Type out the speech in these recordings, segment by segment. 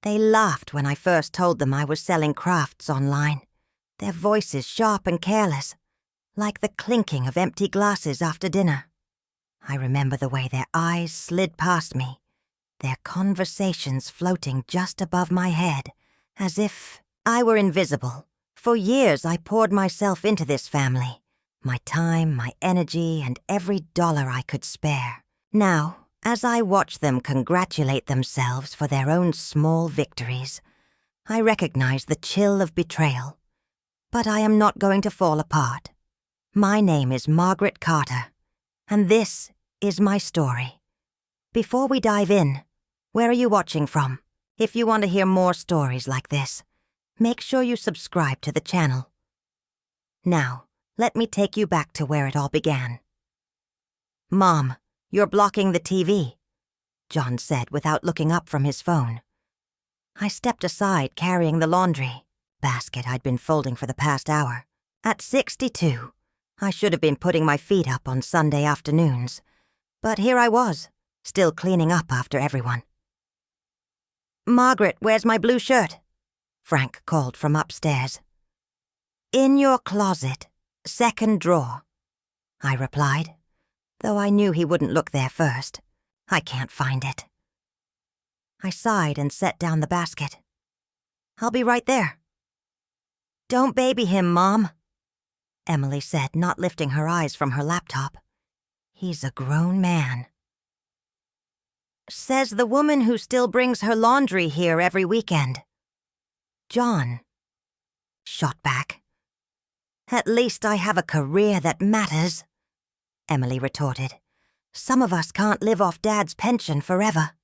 They laughed when I first told them I was selling crafts online, their voices sharp and careless, like the clinking of empty glasses after dinner. I remember the way their eyes slid past me, their conversations floating just above my head, as if I were invisible. For years I poured myself into this family, my time, my energy, and every dollar I could spare. Now, as I watch them congratulate themselves for their own small victories, I recognize the chill of betrayal. But I am not going to fall apart. My name is Margaret Carter, and this is my story. Before we dive in, where are you watching from? If you want to hear more stories like this, make sure you subscribe to the channel. Now, let me take you back to where it all began. "Mom, you're blocking the TV," John said without looking up from his phone. I stepped aside, carrying the laundry basket I'd been folding for the past hour. At 62, I should have been putting my feet up on Sunday afternoons, but here I was, still cleaning up after everyone. "Margaret, where's my blue shirt?" Frank called from upstairs. "In your closet, second drawer," I replied, though I knew he wouldn't look there first. I can't find it. I sighed and set down the basket. "I'll be right there." "Don't baby him, Mom," Emily said, not lifting her eyes from her laptop. "He's a grown man." "Says the woman who still brings her laundry here every weekend." John shot back. "At least I have a career that matters," Emily retorted. "Some of us can't live off Dad's pension forever."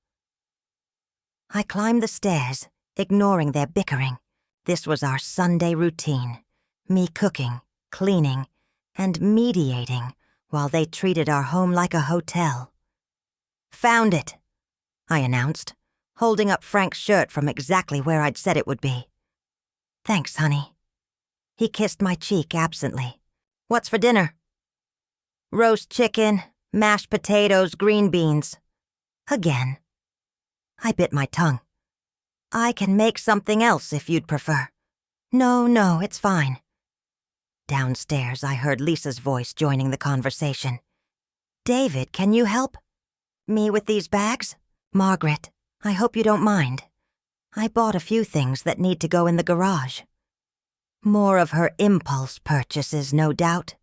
I climbed the stairs, ignoring their bickering. This was our Sunday routine, me cooking, cleaning, and mediating while they treated our home like a hotel. "Found it," I announced, holding up Frank's shirt from exactly where I'd said it would be. "Thanks, honey." He kissed my cheek absently. "What's for dinner?" "Roast chicken, mashed potatoes, green beans." Again. I bit my tongue. "I can make something else if you'd prefer." No, it's fine." Downstairs, I heard Lisa's voice joining the conversation. "David, can you help me with these bags? Margaret, I hope you don't mind. I bought a few things that need to go in the garage." More of her impulse purchases, no doubt.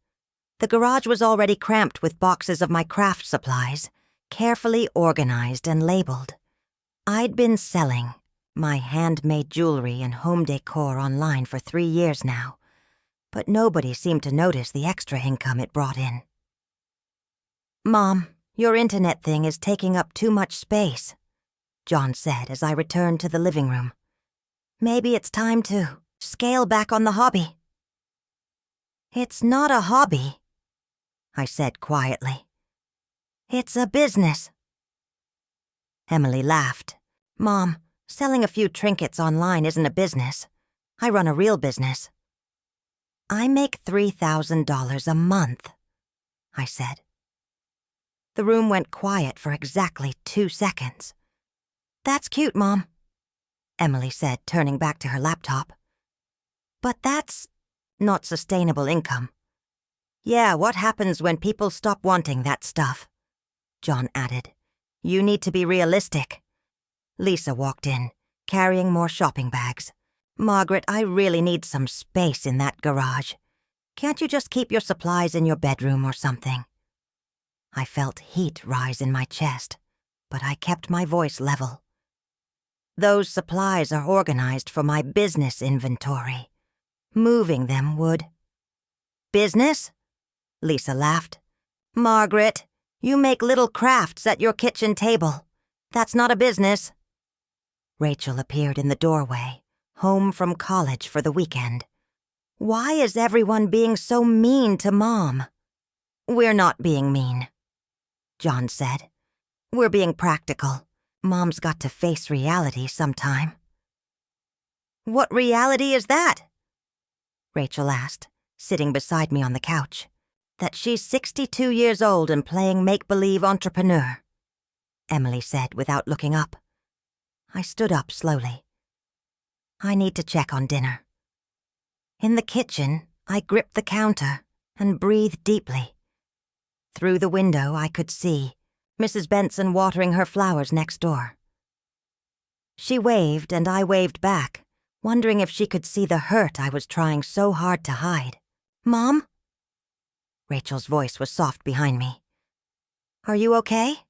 The garage was already cramped with boxes of my craft supplies, carefully organized and labeled. I'd been selling my handmade jewelry and home decor online for 3 years now, but nobody seemed to notice the extra income it brought in. "Mom, your internet thing is taking up too much space," John said as I returned to the living room. "Maybe it's time to scale back on the hobby." "It's not a hobby," I said quietly. "It's a business." Emily laughed. "Mom, selling a few trinkets online isn't a business. I run a real business." "I make $3,000 a month," I said. The room went quiet for exactly 2 seconds. "That's cute, Mom," Emily said, turning back to her laptop. "But that's not sustainable income." "Yeah, what happens when people stop wanting that stuff?" John added. "You need to be realistic." Lisa walked in, carrying more shopping bags. "Margaret, I really need some space in that garage. Can't you just keep your supplies in your bedroom or something?" I felt heat rise in my chest, but I kept my voice level. "Those supplies are organized for my business inventory. Moving them would—" "Business?" Lisa laughed. "Margaret, you make little crafts at your kitchen table. That's not a business." Rachel appeared in the doorway, home from college for the weekend. "Why is everyone being so mean to Mom?" "We're not being mean," John said. "We're being practical. Mom's got to face reality sometime." "What reality is that?" Rachel asked, sitting beside me on the couch. "That she's 62 years old and playing make-believe entrepreneur," Emily said without looking up. I stood up slowly, I need to check on dinner. In the kitchen, I gripped the counter and breathed deeply. Through the window, I could see Mrs. Benson watering her flowers next door. She waved and I waved back, wondering if she could see the hurt I was trying so hard to hide. "Mom?" Rachel's voice was soft behind me. "Are you okay?"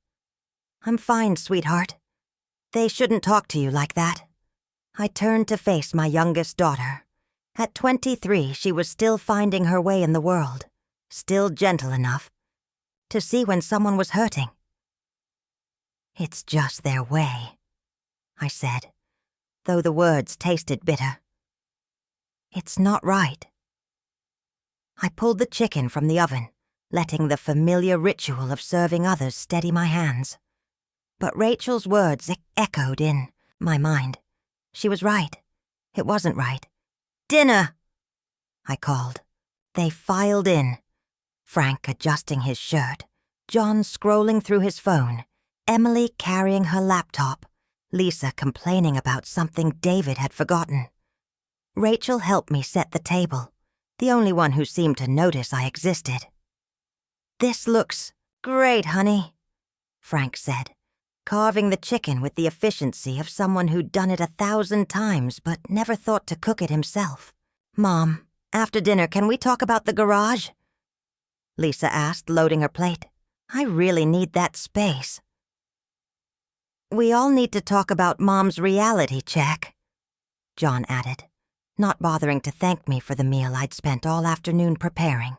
"I'm fine, sweetheart. They shouldn't talk to you like that." I turned to face my youngest daughter. At 23, she was still finding her way in the world, still gentle enough to see when someone was hurting. "It's just their way," I said, though the words tasted bitter. "It's not right." I pulled the chicken from the oven, letting the familiar ritual of serving others steady my hands. But Rachel's words echoed in my mind. She was right. It wasn't right. "Dinner!" I called. They filed in. Frank adjusting his shirt, John scrolling through his phone, Emily carrying her laptop, Lisa complaining about something David had forgotten. Rachel helped me set the table, the only one who seemed to notice I existed. "This looks great, honey," Frank said, carving the chicken with the efficiency of someone who'd done it 1,000 times but never thought to cook it himself. "Mom, after dinner, can we talk about the garage?" Lisa asked, loading her plate. "I really need that space." "We all need to talk about Mom's reality check," John added, not bothering to thank me for the meal I'd spent all afternoon preparing.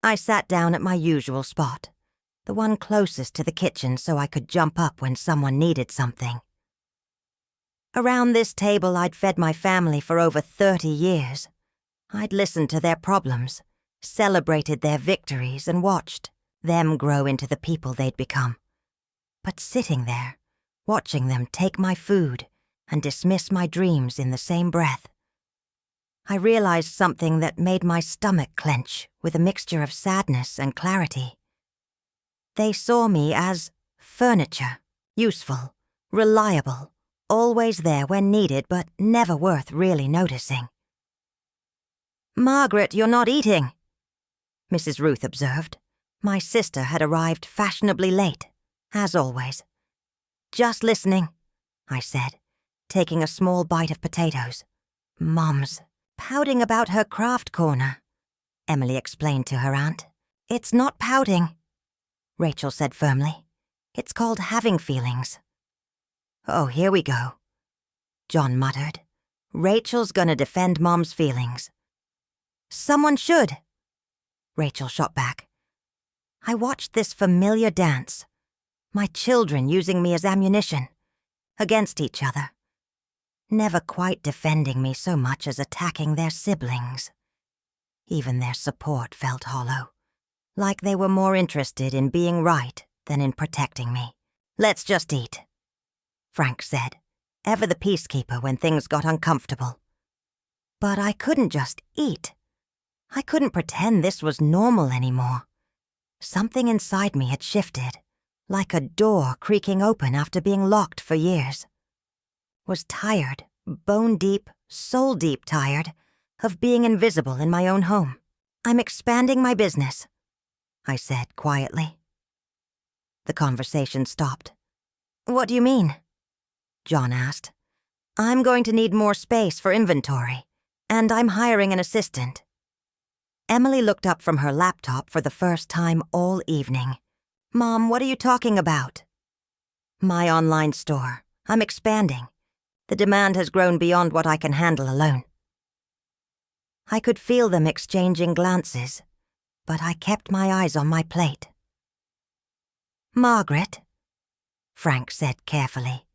I sat down at my usual spot, the one closest to the kitchen so I could jump up when someone needed something. Around this table, I'd fed my family for over 30 years. I'd listened to their problems, celebrated their victories, and watched them grow into the people they'd become. But sitting there, watching them take my food and dismiss my dreams in the same breath, I realized something that made my stomach clench with a mixture of sadness and clarity. They saw me as furniture, useful, reliable, always there when needed but never worth really noticing. "Margaret, you're not eating," Mrs. Ruth observed. My sister had arrived fashionably late, as always. "Just listening," I said, taking a small bite of potatoes. "Mom's pouting about her craft corner," Emily explained to her aunt. "It's not pouting," Rachel said firmly. "It's called having feelings." "Oh, here we go," John muttered. "Rachel's gonna defend Mom's feelings." "Someone should," Rachel shot back. I watched this familiar dance, my children using me as ammunition, against each other, never quite defending me so much as attacking their siblings. Even their support felt hollow, like they were more interested in being right than in protecting me. "Let's just eat," Frank said, ever the peacekeeper when things got uncomfortable. But I couldn't just eat. I couldn't pretend this was normal anymore. Something inside me had shifted, like a door creaking open after being locked for years. Was tired, bone-deep, soul-deep tired, of being invisible in my own home. "I'm expanding my business," I said quietly. The conversation stopped. "What do you mean?" John asked. "I'm going to need more space for inventory, and I'm hiring an assistant." Emily looked up from her laptop for the first time all evening. "Mom, what are you talking about?" "My online store. I'm expanding. The demand has grown beyond what I can handle alone." I could feel them exchanging glances, but I kept my eyes on my plate. "Margaret," Frank said carefully,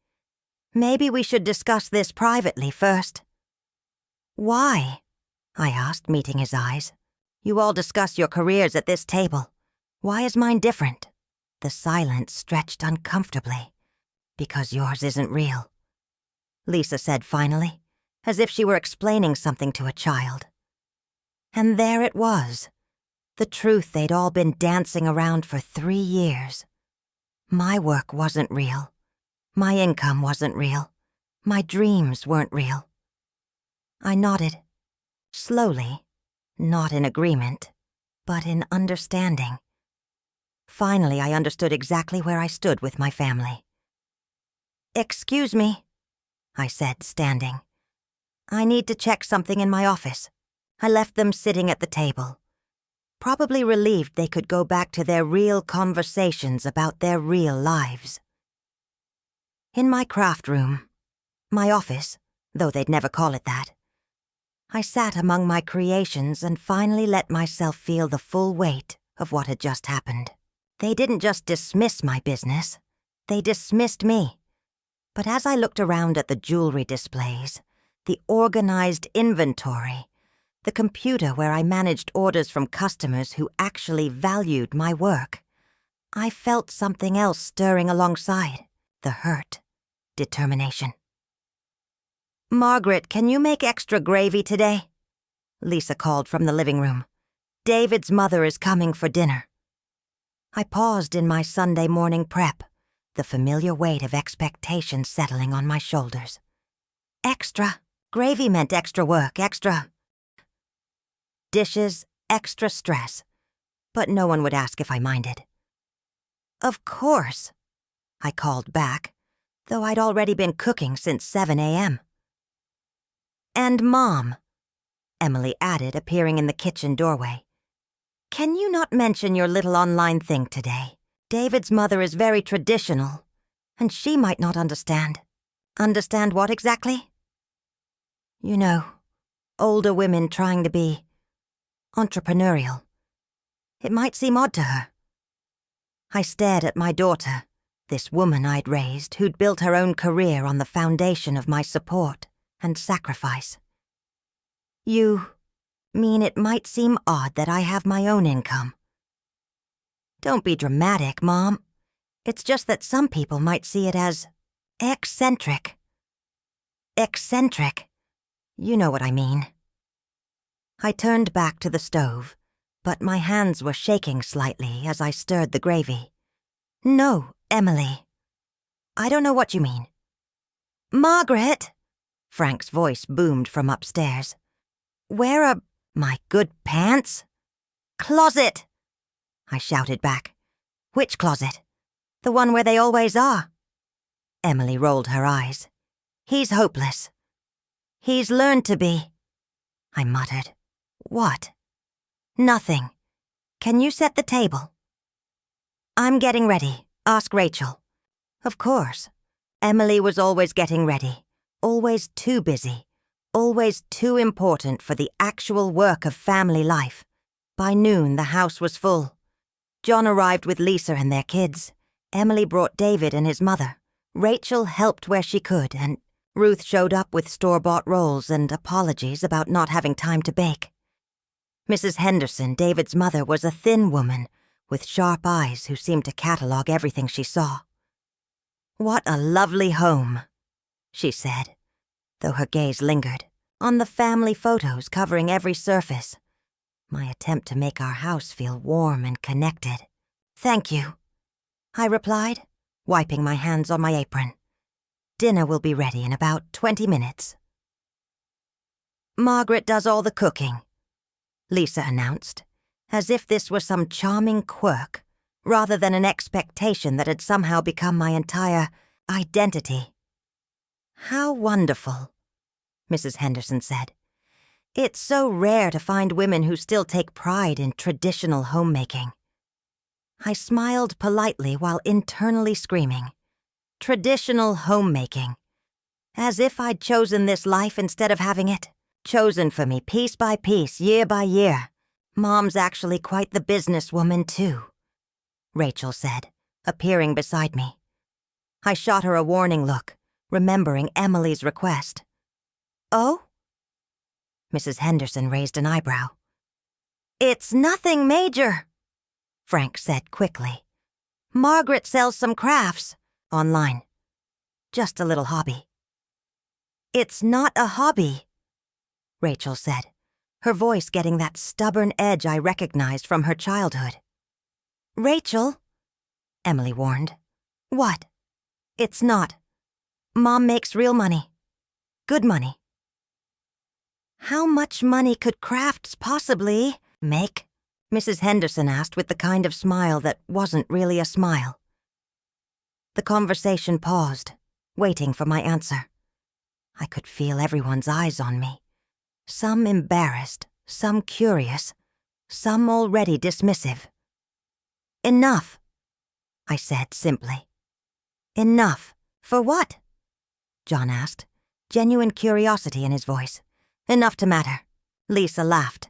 "maybe we should discuss this privately first." "Why?" I asked, meeting his eyes. "You all discuss your careers at this table. Why is mine different?" The silence stretched uncomfortably. "Because yours isn't real," Lisa said finally, as if she were explaining something to a child. And there it was, the truth they'd all been dancing around for 3 years. My work wasn't real. My income wasn't real. My dreams weren't real. I nodded, slowly, not in agreement, but in understanding. Finally, I understood exactly where I stood with my family. "Excuse me," I said, standing. "I need to check something in my office." I left them sitting at the table, probably relieved they could go back to their real conversations about their real lives. In my craft room, my office, though they'd never call it that, I sat among my creations and finally let myself feel the full weight of what had just happened. They didn't just dismiss my business, they dismissed me. But as I looked around at the jewelry displays, the organized inventory, the computer where I managed orders from customers who actually valued my work, I felt something else stirring alongside, the hurt, determination. "Margaret, can you make extra gravy today?" Lisa called from the living room. "David's mother is coming for dinner." I paused in my Sunday morning prep, the familiar weight of expectation settling on my shoulders. Extra. Gravy meant extra work, extra dishes, extra stress. But no one would ask if I minded. "Of course," I called back, though I'd already been cooking since 7 a.m. "And Mom," Emily added, appearing in the kitchen doorway, "can you not mention your little online thing today? David's mother is very traditional, and she might not understand." "Understand what exactly?" "You know, older women trying to be entrepreneurial. It might seem odd to her." I stared at my daughter, this woman I'd raised who'd built her own career on the foundation of my support and sacrifice. "You mean it might seem odd that I have my own income?" "Don't be dramatic, Mom. It's just that some people might see it as eccentric." "Eccentric? You know what I mean." I turned back to the stove, but my hands were shaking slightly as I stirred the gravy. "No, Emily. I don't know what you mean." "Margaret!" Frank's voice boomed from upstairs. "Where are my good pants?" "Closet!" I shouted back. "Which closet? The one where they always are?" Emily rolled her eyes. "He's hopeless. He's learned to be." I muttered. "What?" "Nothing. Can you set the table?" "I'm getting ready. Ask Rachel." Of course. Emily was always getting ready, always too busy, always too important for the actual work of family life. By noon, the house was full. John arrived with Lisa and their kids. Emily brought David and his mother. Rachel helped where she could, and Ruth showed up with store-bought rolls and apologies about not having time to bake. Mrs. Henderson, David's mother, was a thin woman with sharp eyes who seemed to catalog everything she saw. "What a lovely home," she said, though her gaze lingered, on the family photos covering every surface. My attempt to make our house feel warm and connected. "Thank you," I replied, wiping my hands on my apron. "Dinner will be ready in about 20 minutes. "Margaret does all the cooking," Lisa announced, as if this were some charming quirk, rather than an expectation that had somehow become my entire identity. "How wonderful," Mrs. Henderson said. "It's so rare to find women who still take pride in traditional homemaking." I smiled politely while internally screaming, "Traditional homemaking," as if I'd chosen this life instead of having it, chosen for me piece by piece, year by year. "Mom's actually quite the businesswoman, too," Rachel said, appearing beside me. I shot her a warning look, remembering Emily's request. "Oh?" Mrs. Henderson raised an eyebrow. "It's nothing major," Frank said quickly. "Margaret sells some crafts online. Just a little hobby." "It's not a hobby," Rachel said, her voice getting that stubborn edge I recognized from her childhood. "Rachel," Emily warned. "What?" "It's not. Mom makes real money. Good money." How much money could crafts possibly make? Mrs. Henderson asked with the kind of smile that wasn't really a smile. The conversation paused, waiting for my answer. I could feel everyone's eyes on me. Some embarrassed, some curious, some already dismissive. Enough, I said simply. Enough. For what? John asked, genuine curiosity in his voice. Enough to matter. Lisa laughed,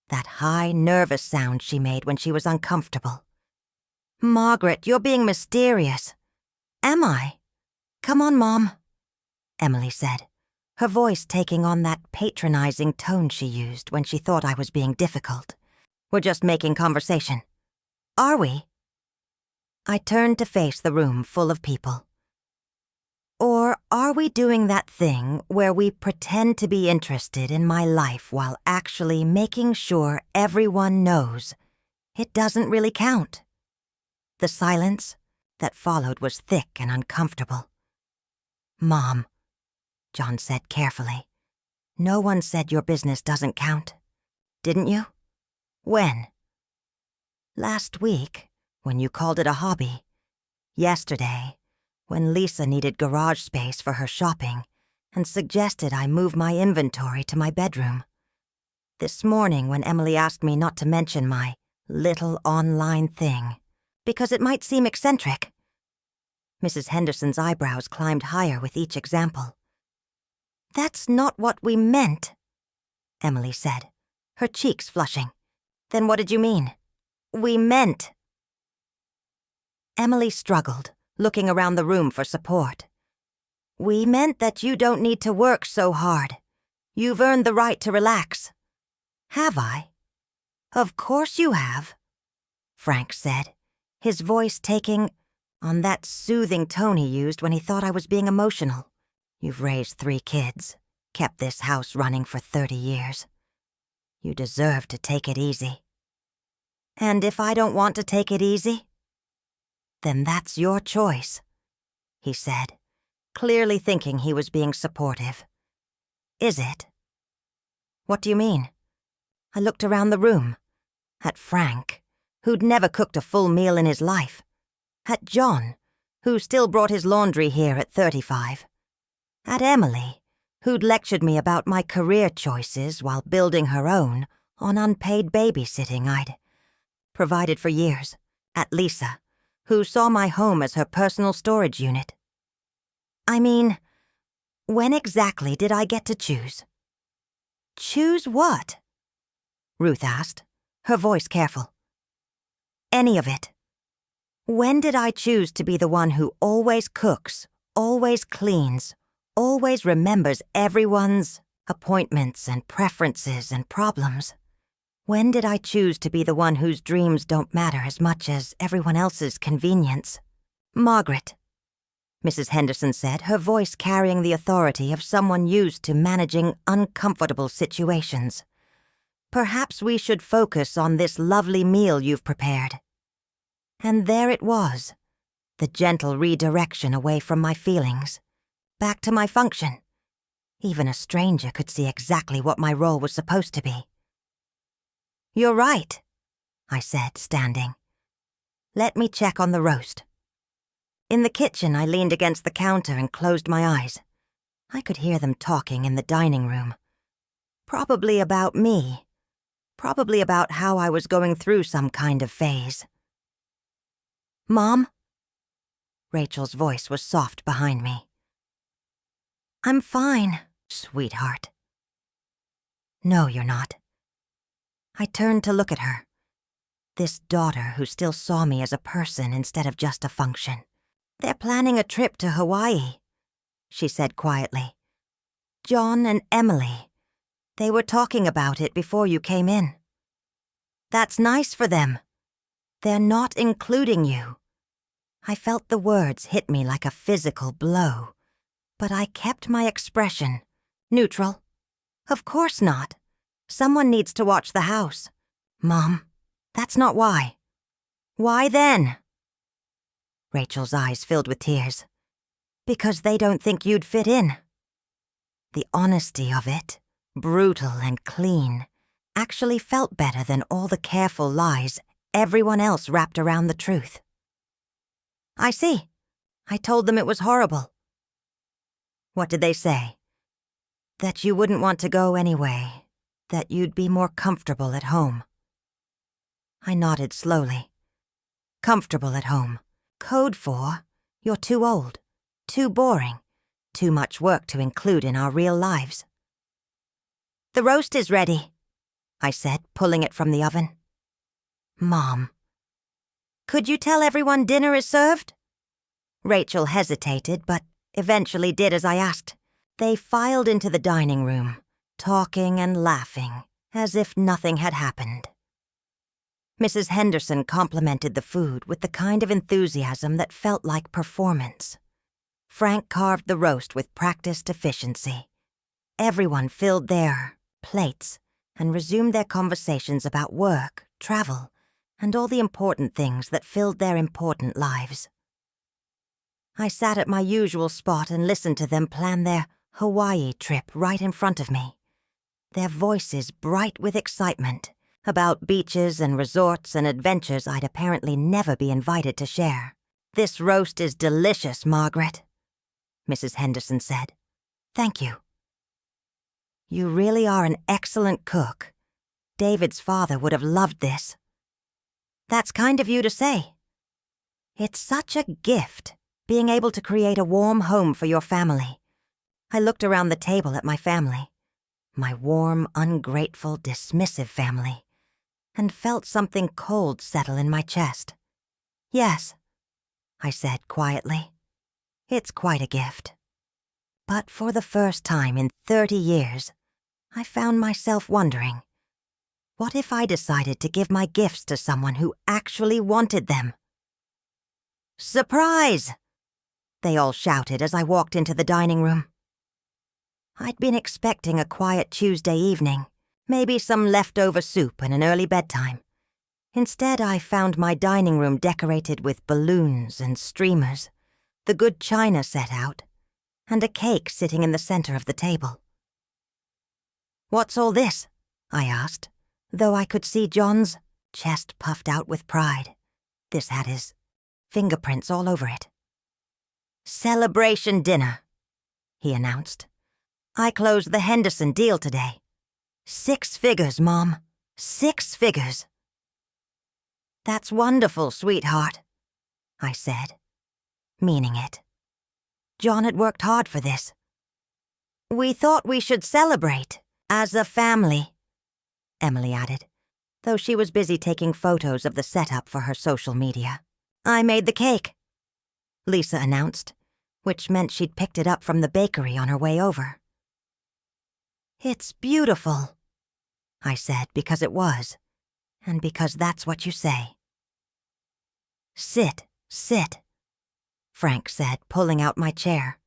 that high, nervous sound she made when she was uncomfortable. Margaret, you're being mysterious. Am I? Come on, Mom, Emily said, her voice taking on that patronizing tone she used when she thought I was being difficult. We're just making conversation. Are we? I turned to face the room full of people. Or are we doing that thing where we pretend to be interested in my life while actually making sure everyone knows it doesn't really count? The silence that followed was thick and uncomfortable. Mom, John said carefully, no one said your business doesn't count. Didn't you? When? Last week, when you called it a hobby. Yesterday, when Lisa needed garage space for her shopping and suggested I move my inventory to my bedroom. This morning when Emily asked me not to mention my little online thing, because it might seem eccentric. Mrs. Henderson's eyebrows climbed higher with each example. That's not what we meant, Emily said, her cheeks flushing. Then what did you mean? We meant. Emily struggled, looking around the room for support. We meant that you don't need to work so hard. You've earned the right to relax. Have I? Of course you have, Frank said, his voice taking on that soothing tone he used when he thought I was being emotional. You've raised 3 kids, kept this house running for 30 years. You deserve to take it easy. And if I don't want to take it easy, then that's your choice, he said, clearly thinking he was being supportive. Is it? What do you mean? I looked around the room, at Frank, who'd never cooked a full meal in his life, at John, who still brought his laundry here at 35, at Emily, who'd lectured me about my career choices while building her own on unpaid babysitting I'd provided for years, at Lisa, who saw my home as her personal storage unit. I mean, when exactly did I get to choose? Choose what? Ruth asked, her voice careful. Any of it. When did I choose to be the one who always cooks, always cleans, always remembers everyone's appointments and preferences and problems? When did I choose to be the one whose dreams don't matter as much as everyone else's convenience? Margaret, Mrs. Henderson said, her voice carrying the authority of someone used to managing uncomfortable situations. Perhaps we should focus on this lovely meal you've prepared. And there it was, the gentle redirection away from my feelings, back to my function. Even a stranger could see exactly what my role was supposed to be. You're right, I said, standing. Let me check on the roast. In the kitchen, I leaned against the counter and closed my eyes. I could hear them talking in the dining room. Probably about me. Probably about how I was going through some kind of phase. Mom? Rachel's voice was soft behind me. I'm fine, sweetheart. No, you're not. I turned to look at her. This daughter who still saw me as a person instead of just a function. They're planning a trip to Hawaii, she said quietly. John and Emily. They were talking about it before you came in. That's nice for them. They're not including you. I felt the words hit me like a physical blow, but I kept my expression, neutral. Of course not. Someone needs to watch the house. Mom, that's not why. Why then? Rachel's eyes filled with tears. Because they don't think you'd fit in. The honesty of it brutal and clean, actually felt better than all the careful lies everyone else wrapped around the truth. I see. I told them it was horrible. What did they say? That you wouldn't want to go anyway, that you'd be more comfortable at home. I nodded slowly. Comfortable at home. Code for, you're too old, too boring, too much work to include in our real lives. The roast is ready, I said, pulling it from the oven. Mom. Could you tell everyone dinner is served? Rachel hesitated, but eventually did as I asked. They filed into the dining room, talking and laughing, as if nothing had happened. Mrs. Henderson complimented the food with the kind of enthusiasm that felt like performance. Frank carved the roast with practiced efficiency. Everyone filled their plates and resumed their conversations about work, travel, and all the important things that filled their important lives. I sat at my usual spot and listened to them plan their Hawaii trip right in front of me, their voices bright with excitement about beaches and resorts and adventures I'd apparently never be invited to share. This roast is delicious, Margaret, Mrs. Henderson said. Thank you. You really are an excellent cook. David's father would have loved this. That's kind of you to say. It's such a gift, being able to create a warm home for your family. I looked around the table at my family, my warm, ungrateful, dismissive family, and felt something cold settle in my chest. Yes, I said quietly. It's quite a gift. But for the first time in 30 years, I found myself wondering, what if I decided to give my gifts to someone who actually wanted them? Surprise! They all shouted as I walked into the dining room. I'd been expecting a quiet Tuesday evening, maybe some leftover soup and an early bedtime. Instead, I found my dining room decorated with balloons and streamers, the good china set out, and a cake sitting in the center of the table. What's all this? I asked, though I could see John's chest puffed out with pride. This had his fingerprints all over it. Celebration dinner, he announced. I closed the Henderson deal today. 6 figures, Mom. 6 figures. That's wonderful, sweetheart, I said, meaning it. John had worked hard for this. We thought we should celebrate, as a family, Emily added, though she was busy taking photos of the setup for her social media. I made the cake, Lisa announced, which meant she'd picked it up from the bakery on her way over. It's beautiful, I said, because it was, and because that's what you say. Sit, Frank said, pulling out my chair.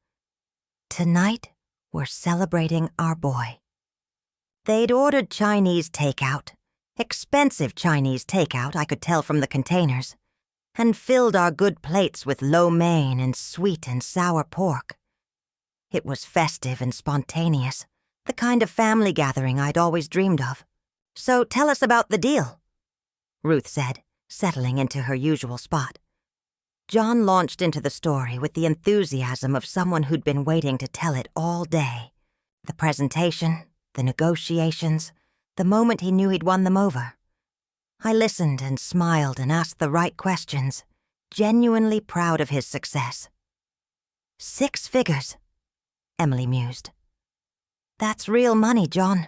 Tonight, we're celebrating our boy. They'd ordered Chinese takeout, expensive Chinese takeout, I could tell from the containers, and filled our good plates with lo mein and sweet and sour pork. It was festive and spontaneous, the kind of family gathering I'd always dreamed of. So tell us about the deal, Ruth said, settling into her usual spot. John launched into the story with the enthusiasm of someone who'd been waiting to tell it all day. The presentation, the negotiations, the moment he knew he'd won them over. I listened and smiled and asked the right questions, genuinely proud of his success. 6 figures, Emily mused. That's real money, John.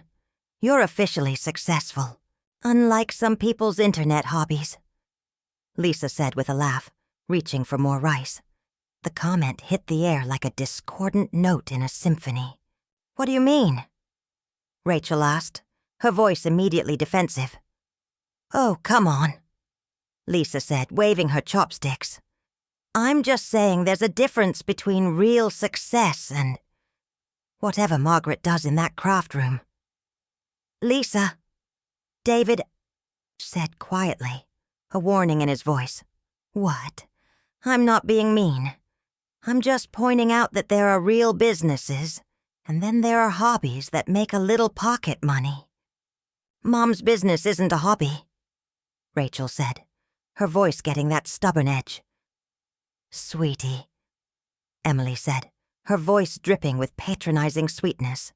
You're officially successful, unlike some people's internet hobbies, Lisa said with a laugh, reaching for more rice. The comment hit the air like a discordant note in a symphony. What do you mean? Rachel asked, her voice immediately defensive. Oh, come on, Lisa said, waving her chopsticks. I'm just saying there's a difference between real success and whatever Margaret does in that craft room. Lisa, David said quietly, a warning in his voice. What? I'm not being mean. I'm just pointing out that there are real businesses, And then there are hobbies that make a little pocket money. Mom's business isn't a hobby, Rachel said, her voice getting that stubborn edge. Sweetie, Emily said, her voice dripping with patronizing sweetness.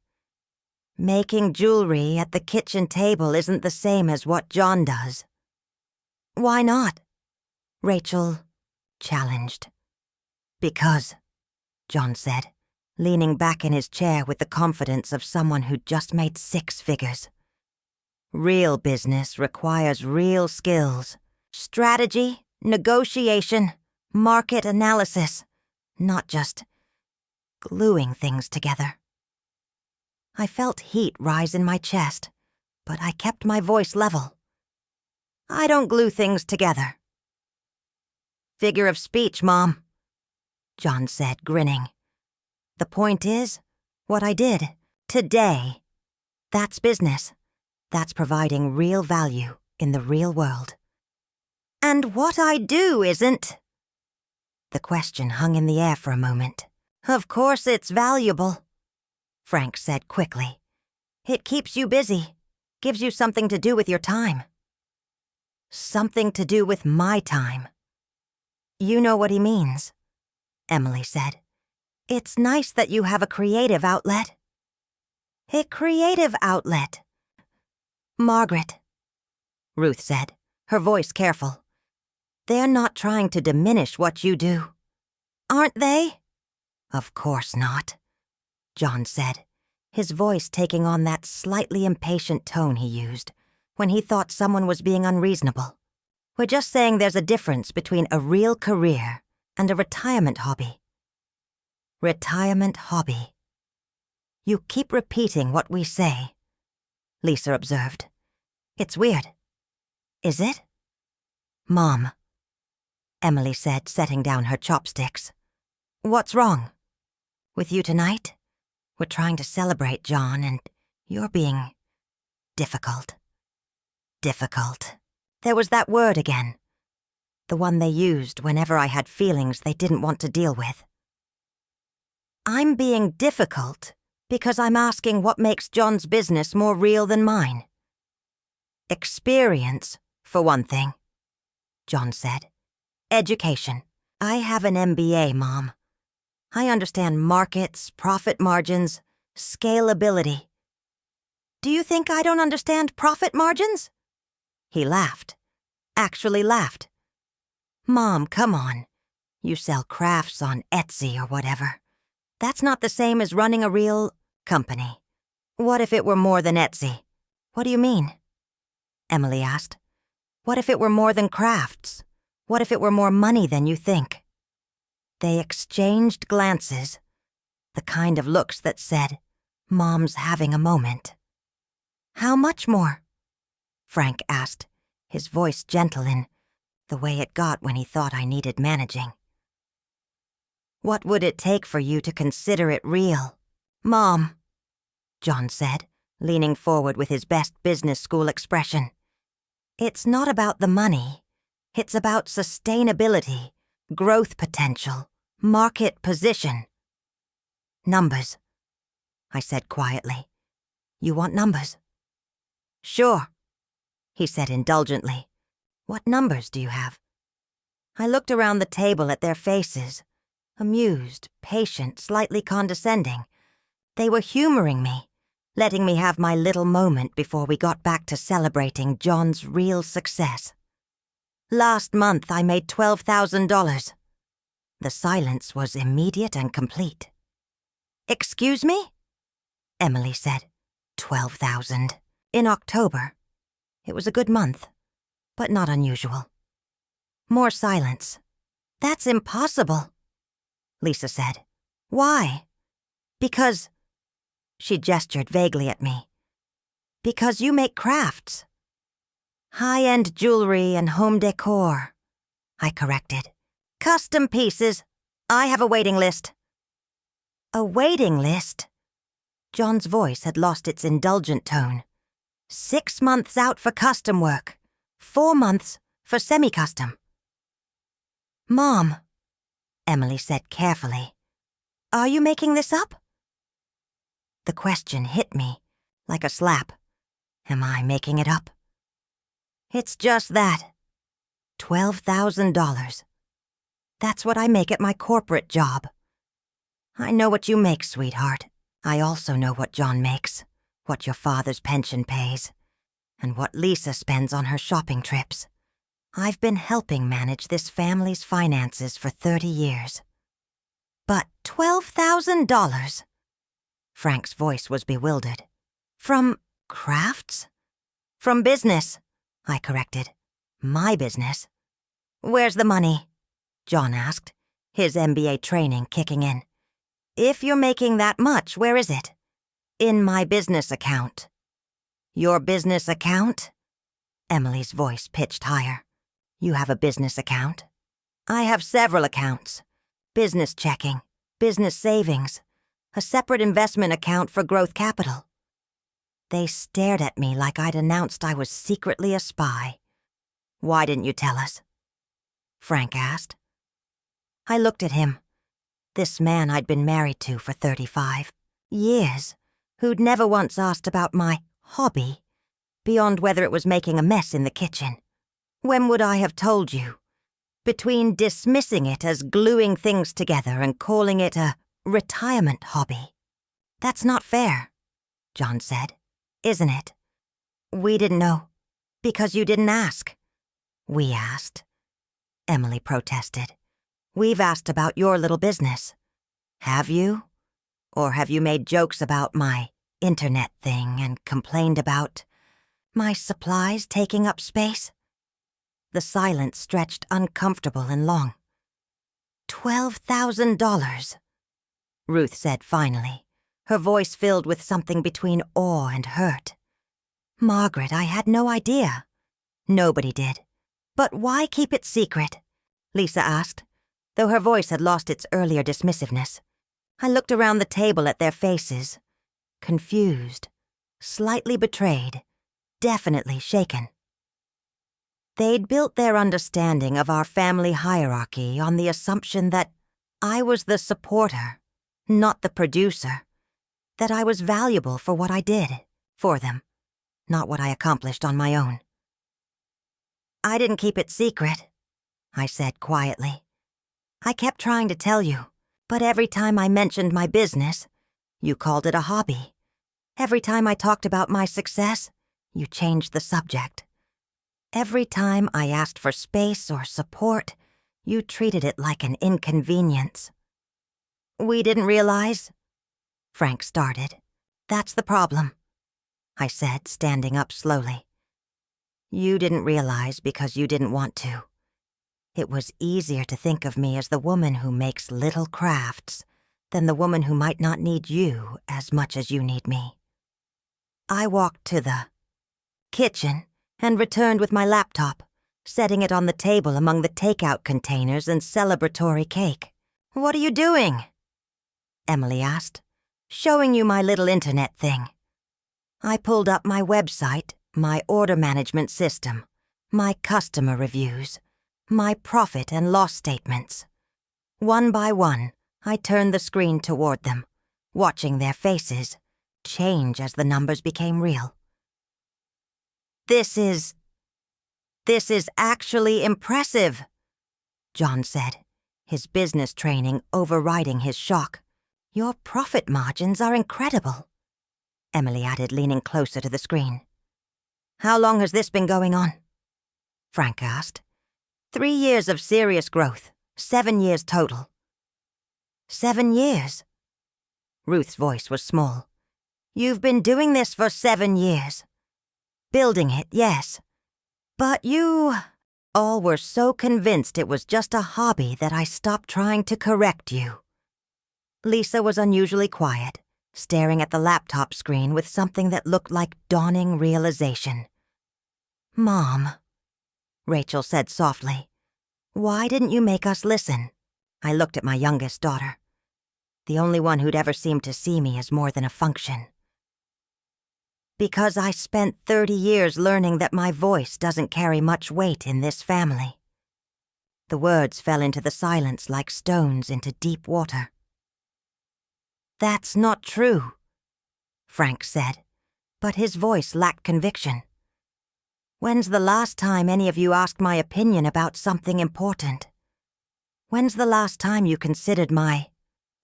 Making jewelry at the kitchen table isn't the same as what John does. Why not? Rachel challenged. Because, John said, leaning back in his chair with the confidence of someone who'd just made 6 figures. Real business requires real skills. Strategy, negotiation, market analysis, not just gluing things together. I felt heat rise in my chest, but I kept my voice level. I don't glue things together. Figure of speech, Mom, John said, grinning. The point is, what I did, today, that's business. That's providing real value in the real world. And what I do isn't. The question hung in the air for a moment. Of course it's valuable, Frank said quickly. It keeps you busy, gives you something to do with your time. Something to do with my time. You know what he means, Emily said. It's nice that you have a creative outlet. A creative outlet. Margaret, Ruth said, her voice careful. They're not trying to diminish what you do. Aren't they? Of course not, John said, his voice taking on that slightly impatient tone he used when he thought someone was being unreasonable. We're just saying there's a difference between a real career and a retirement hobby. Retirement hobby. You keep repeating what we say, Lisa observed. It's weird. Is it? Mom, Emily said, setting down her chopsticks. What's wrong? With you tonight? We're trying to celebrate, John, and you're being difficult. Difficult. There was that word again. The one they used whenever I had feelings they didn't want to deal with. I'm being difficult because I'm asking what makes John's business more real than mine. Experience, for one thing, John said. Education. I have an MBA, Mom. I understand markets, profit margins, scalability. Do you think I don't understand profit margins? He laughed. Actually laughed. Mom, come on. You sell crafts on Etsy or whatever. That's not the same as running a real company. What if it were more than Etsy? What do you mean? Emily asked. What if it were more than crafts? What if it were more money than you think? They exchanged glances, the kind of looks that said, Mom's having a moment. How much more? Frank asked, his voice gentle in the way it got when he thought I needed managing. What would it take for you to consider it real? Mom, John said, leaning forward with his best business school expression. It's not about the money. It's about sustainability, growth potential, market position. Numbers, I said quietly. You want numbers? Sure, he said indulgently. What numbers do you have? I looked around the table at their faces, amused, patient, slightly condescending. They were humoring me, letting me have my little moment before we got back to celebrating John's real success. Last month I made $12,000. The silence was immediate and complete. Excuse me? Emily said. 12,000. In October. It was a good month, but not unusual. More silence. That's impossible, Lisa said. Why? Because... She gestured vaguely at me. Because you make crafts. High-end jewelry and home decor, I corrected. Custom pieces. I have a waiting list. A waiting list? John's voice had lost its indulgent tone. 6 months out for custom work. 4 months for semi-custom. Mom, Emily said carefully. Are you making this up? The question hit me like a slap. Am I making it up? It's just that. $12,000. That's what I make at my corporate job. I know what you make, sweetheart. I also know what John makes, what your father's pension pays, and what Lisa spends on her shopping trips. I've been helping manage this family's finances for 30 years. But $12,000? Frank's voice was bewildered. From crafts? From business, I corrected. My business. Where's the money? John asked, his MBA training kicking in. If you're making that much, where is it? In my business account. Your business account? Emily's voice pitched higher. You have a business account? I have several accounts. Business checking, business savings, a separate investment account for growth capital. They stared at me like I'd announced I was secretly a spy. Why didn't you tell us? Frank asked. I looked at him. This man I'd been married to for 35 years, who'd never once asked about my hobby, beyond whether it was making a mess in the kitchen. When would I have told you? Between dismissing it as gluing things together and calling it a retirement hobby. That's not fair, John said. Isn't it? We didn't know, because you didn't ask. We asked. Emily protested. We've asked about your little business. Have you? Or have you made jokes about my internet thing and complained about my supplies taking up space? The silence stretched uncomfortable and long. $12,000, Ruth said finally, her voice filled with something between awe and hurt. Margaret, I had no idea. Nobody did. But why keep it secret? Lisa asked, though her voice had lost its earlier dismissiveness. I looked around the table at their faces, confused, slightly betrayed, definitely shaken. They'd built their understanding of our family hierarchy on the assumption that I was the supporter, not the producer, that I was valuable for what I did for them, not what I accomplished on my own. I didn't keep it secret, I said quietly. I kept trying to tell you, but every time I mentioned my business, you called it a hobby. Every time I talked about my success, you changed the subject. Every time I asked for space or support, you treated it like an inconvenience. We didn't realize? Frank started. That's the problem, I said, standing up slowly. You didn't realize because you didn't want to. It was easier to think of me as the woman who makes little crafts than the woman who might not need you as much as you need me. I walked to the kitchen and returned with my laptop, setting it on the table among the takeout containers and celebratory cake. What are you doing? Emily asked. Showing you my little internet thing. I pulled up my website, my order management system, my customer reviews, my profit and loss statements. One by one, I turned the screen toward them, watching their faces change as the numbers became real. This is actually impressive, John said, his business training overriding his shock. Your profit margins are incredible, Emily added, leaning closer to the screen. How long has this been going on? Frank asked. 3 years of serious growth, 7 years total. 7 years? Ruth's voice was small. You've been doing this for 7 years. Building it, yes. But you all were so convinced it was just a hobby that I stopped trying to correct you. Lisa was unusually quiet, staring at the laptop screen with something that looked like dawning realization. Mom, Rachel said softly, why didn't you make us listen? I looked at my youngest daughter, the only one who'd ever seemed to see me as more than a function. Because I spent 30 years learning that my voice doesn't carry much weight in this family. The words fell into the silence like stones into deep water. That's not true, Frank said, but his voice lacked conviction. When's the last time any of you asked my opinion about something important? When's the last time you considered my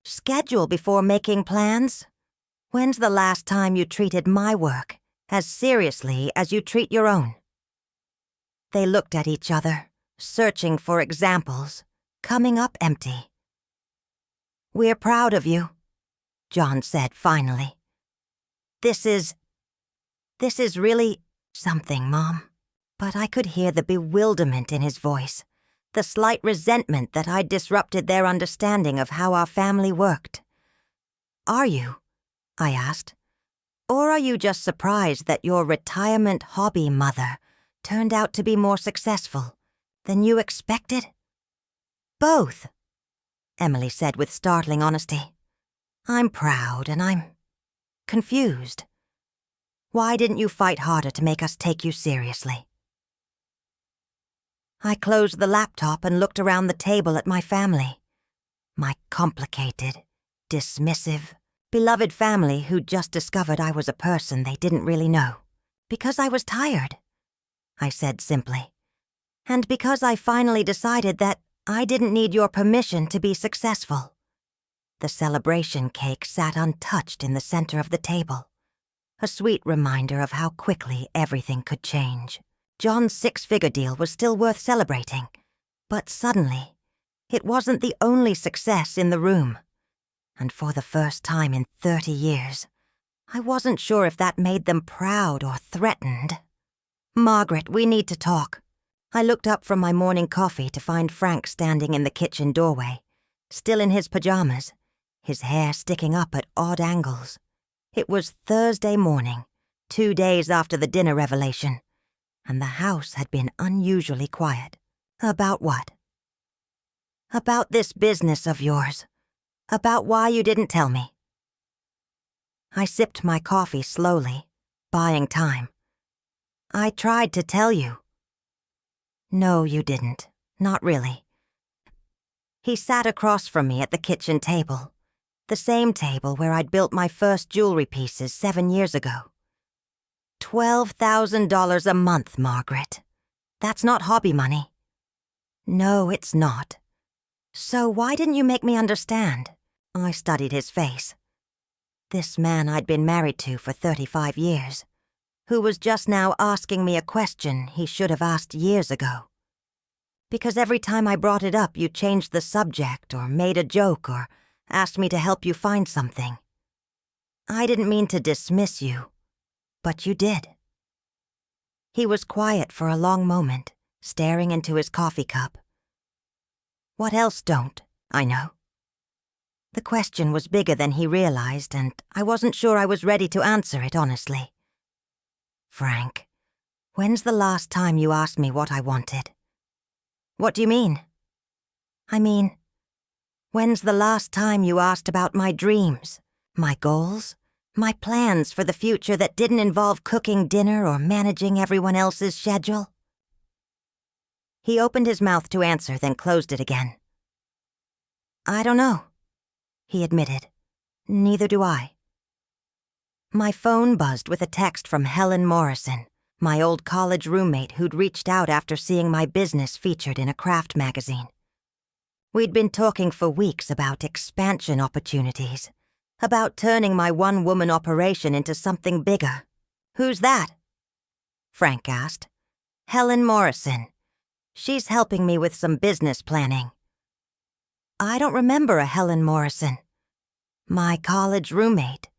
schedule before making plans? When's the last time you treated my work as seriously as you treat your own? They looked at each other, searching for examples, coming up empty. "We're proud of you," John said finally. This is really something, Mom." But I could hear the bewilderment in his voice, the slight resentment that I'd disrupted their understanding of how our family worked. "Are you?" I asked. "Or are you just surprised that your retirement hobby mother turned out to be more successful than you expected?" "Both," Emily said with startling honesty. "I'm proud and I'm confused. Why didn't you fight harder to make us take you seriously?" I closed the laptop and looked around the table at my family. My complicated, dismissive, beloved family who'd just discovered I was a person they didn't really know. "Because I was tired," I said simply. "And because I finally decided that I didn't need your permission to be successful." The celebration cake sat untouched in the center of the table, a sweet reminder of how quickly everything could change. John's six-figure deal was still worth celebrating, but suddenly, it wasn't the only success in the room. And for the first time in 30 years, I wasn't sure if that made them proud or threatened. "Margaret, we need to talk." I looked up from my morning coffee to find Frank standing in the kitchen doorway, still in his pajamas, his hair sticking up at odd angles. It was Thursday morning, 2 days after the dinner revelation, and the house had been unusually quiet. "About what?" "About this business of yours. About why you didn't tell me." I sipped my coffee slowly, buying time. "I tried to tell you." "No, you didn't. Not really." He sat across from me at the kitchen table, the same table where I'd built my first jewelry pieces 7 years ago. $12,000 a month, Margaret. That's not hobby money." "No, it's not. So why didn't you make me understand?" I studied his face. This man I'd been married to for 35 years, who was just now asking me a question he should have asked years ago. Because every time I brought it up, you changed the subject or made a joke or asked me to help you find something. I didn't mean to dismiss you, but you did. He was quiet for a long moment, staring into his coffee cup. "What else don't I know?" The question was bigger than he realized, and I wasn't sure I was ready to answer it honestly. "Frank, when's the last time you asked me what I wanted?" "What do you mean?" "I mean, when's the last time you asked about my dreams, my goals, my plans for the future that didn't involve cooking dinner or managing everyone else's schedule?" He opened his mouth to answer, then closed it again. "I don't know," he admitted. "Neither do I." My phone buzzed with a text from Helen Morrison, my old college roommate who'd reached out after seeing my business featured in a craft magazine. We'd been talking for weeks about expansion opportunities, about turning my one-woman operation into something bigger. "Who's that?" Frank asked. "Helen Morrison. She's helping me with some business planning." "I don't remember a Helen Morrison." "My college roommate.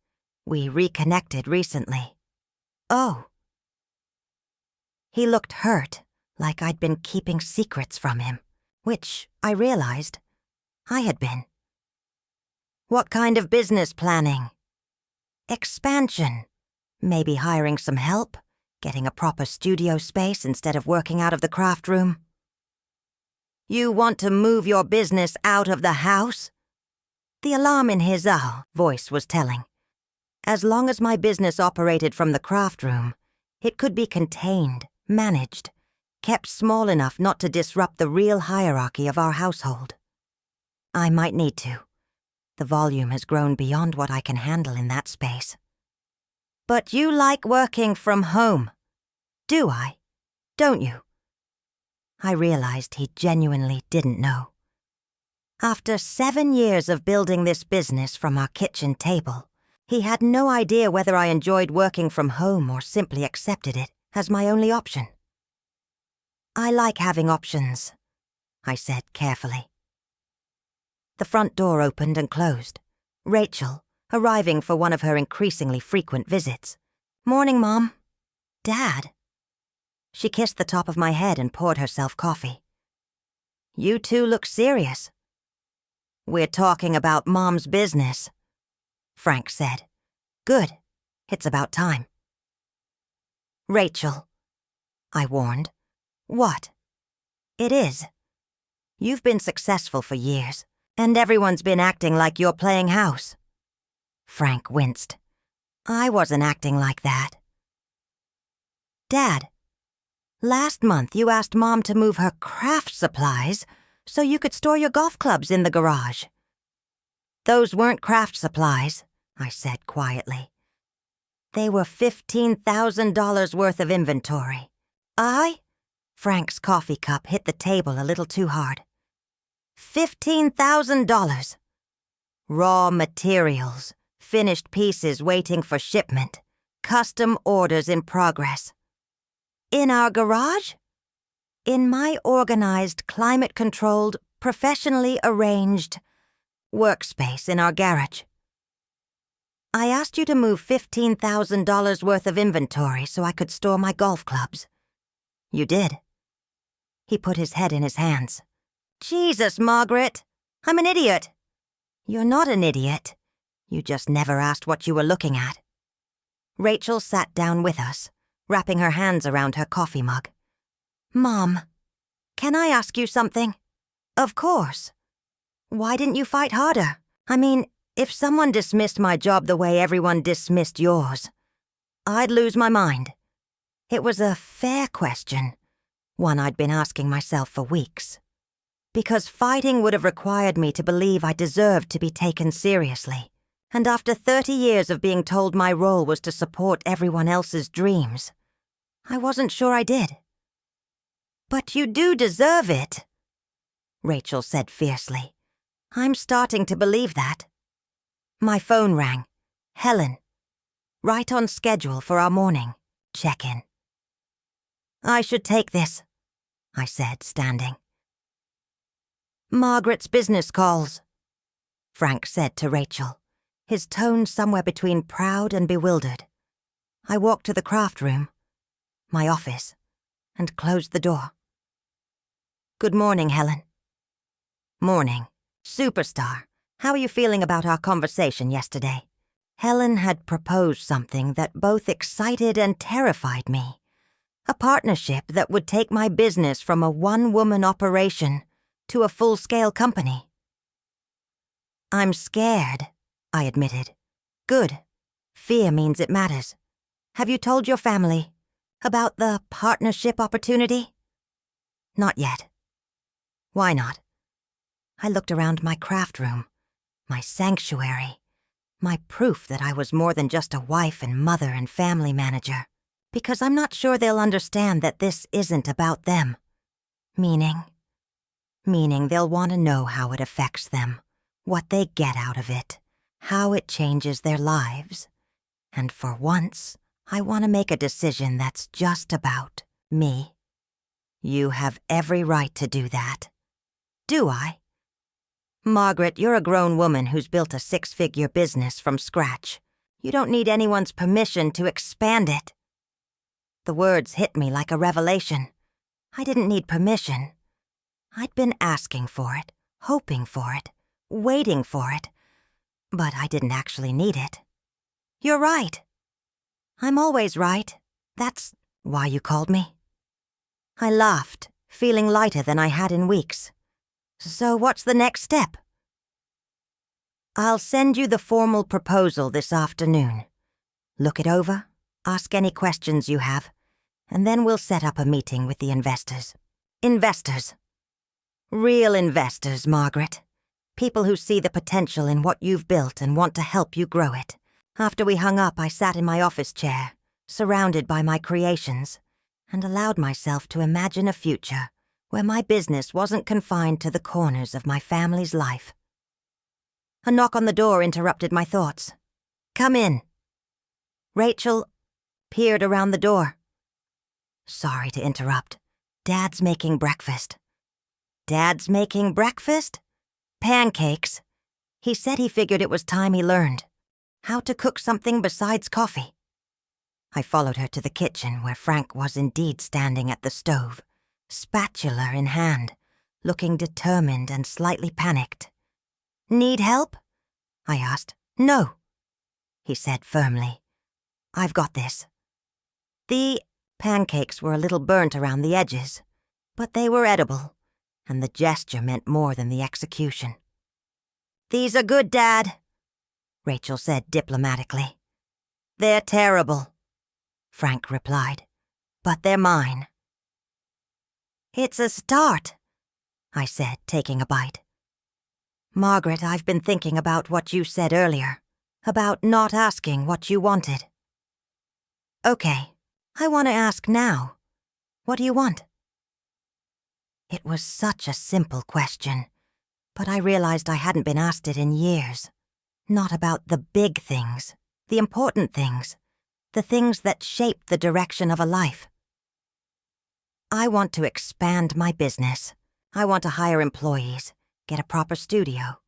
We reconnected recently." "Oh." He looked hurt, like I'd been keeping secrets from him, which, I realized, I had been. "What kind of business planning?" "Expansion. Maybe hiring some help, getting a proper studio space instead of working out of the craft room." "You want to move your business out of the house?" The alarm in his voice was telling. As long as my business operated from the craft room, it could be contained, managed, kept small enough not to disrupt the real hierarchy of our household. I might need to. The volume has grown beyond what I can handle in that space. But you like working from home. Do I? Don't you? I realized he genuinely didn't know. After 7 years of building this business from our kitchen table, he had no idea whether I enjoyed working from home or simply accepted it as my only option. I like having options, I said carefully. The front door opened and closed. Rachel, arriving for one of her increasingly frequent visits. "Morning, Mom." "Dad?" She kissed the top of my head and poured herself coffee. "You two look serious." "We're talking about Mom's business," Frank said. "Good. It's about time." "Rachel," I warned. "What?" "It is. You've been successful for years, and everyone's been acting like you're playing house." Frank winced. "I wasn't acting like that." "Dad, last month you asked Mom to move her craft supplies so you could store your golf clubs in the garage." "Those weren't craft supplies," I said quietly. "They were $15,000 worth of inventory." Frank's coffee cup hit the table a little too hard. $15,000. Raw materials, finished pieces waiting for shipment, custom orders in progress. In our garage? In my organized, climate-controlled, professionally arranged workspace in our garage. I asked you to move $15,000 worth of inventory so I could store my golf clubs. You did. He put his head in his hands. "Jesus, Margaret! I'm an idiot!" "You're not an idiot. You just never asked what you were looking at." Rachel sat down with us, wrapping her hands around her coffee mug. "Mom, can I ask you something?" "Of course." "Why didn't you fight harder? I mean, if someone dismissed my job the way everyone dismissed yours, I'd lose my mind." It was a fair question, one I'd been asking myself for weeks. Because fighting would have required me to believe I deserved to be taken seriously. And after 30 years of being told my role was to support everyone else's dreams, I wasn't sure I did. "But you do deserve it," Rachel said fiercely. "I'm starting to believe that." My phone rang. Helen. Right on schedule for our morning check-in. "I should take this," I said, standing. "Margaret's business calls," Frank said to Rachel, his tone somewhere between proud and bewildered. I walked to the craft room, my office, and closed the door. "Good morning, Helen." "Morning. Superstar, how are you feeling about our conversation yesterday?" Helen had proposed something that both excited and terrified me. A partnership that would take my business from a one-woman operation to a full-scale company. "I'm scared," I admitted. "Good. Fear means it matters. Have you told your family about the partnership opportunity?" "Not yet." "Why not?" I looked around my craft room, my sanctuary, my proof that I was more than just a wife and mother and family manager. Because I'm not sure they'll understand that this isn't about them. Meaning they'll want to know how it affects them, what they get out of it, how it changes their lives. And for once, I want to make a decision that's just about me. You have every right to do that. Do I? Margaret, you're a grown woman who's built a 6-figure business from scratch. You don't need anyone's permission to expand it. The words hit me like a revelation. I didn't need permission. I'd been asking for it, hoping for it, waiting for it, but I didn't actually need it. You're right. I'm always right. That's why you called me. I laughed, feeling lighter than I had in weeks. So what's the next step? I'll send you the formal proposal this afternoon. Look it over, ask any questions you have, and then we'll set up a meeting with the investors. Investors. Real investors, Margaret. People who see the potential in what you've built and want to help you grow it. After we hung up, I sat in my office chair, surrounded by my creations, and allowed myself to imagine a future where my business wasn't confined to the corners of my family's life. A knock on the door interrupted my thoughts. "Come in." Rachel peered around the door. "Sorry to interrupt. Dad's making breakfast." "Dad's making breakfast?" "Pancakes. He said he figured it was time he learned how to cook something besides coffee." I followed her to the kitchen where Frank was indeed standing at the stove, spatula in hand, looking determined and slightly panicked. "Need help?" I asked. "No," he said firmly. "I've got this." The pancakes were a little burnt around the edges, but they were edible, and the gesture meant more than the execution. "These are good, Dad," Rachel said diplomatically. "They're terrible," Frank replied, "but they're mine." "It's a start," I said, taking a bite. "Margaret, I've been thinking about what you said earlier, about not asking what you wanted." "Okay, I want to ask now. What do you want?" It was such a simple question, but I realized I hadn't been asked it in years. Not about the big things, the important things, the things that shape the direction of a life. "I want to expand my business. I want to hire employees, get a proper studio.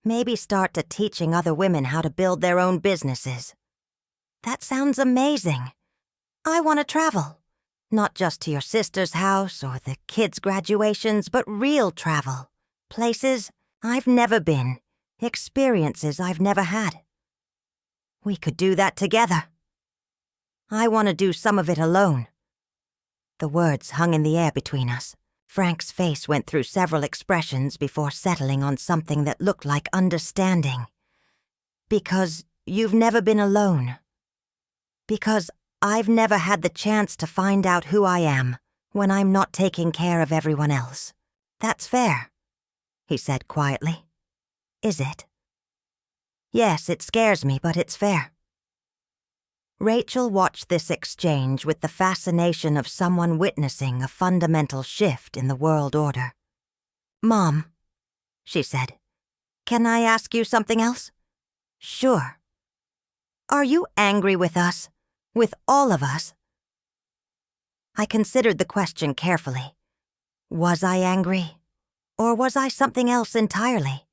Maybe start to teaching other women how to build their own businesses." "That sounds amazing. I want to travel. Not just to your sister's house or the kids' graduations, but real travel. Places I've never been, experiences I've never had." "We could do that together." "I want to do some of it alone." The words hung in the air between us. Frank's face went through several expressions before settling on something that looked like understanding. "Because you've never been alone. Because I've never had the chance to find out who I am when I'm not taking care of everyone else. That's fair," he said quietly. "Is it?" "Yes, it scares me, but it's fair." Rachel watched this exchange with the fascination of someone witnessing a fundamental shift in the world order. "Mom," she said, "can I ask you something else?" "Sure." "Are you angry with us? With all of us?" I considered the question carefully. Was I angry? Or was I something else entirely?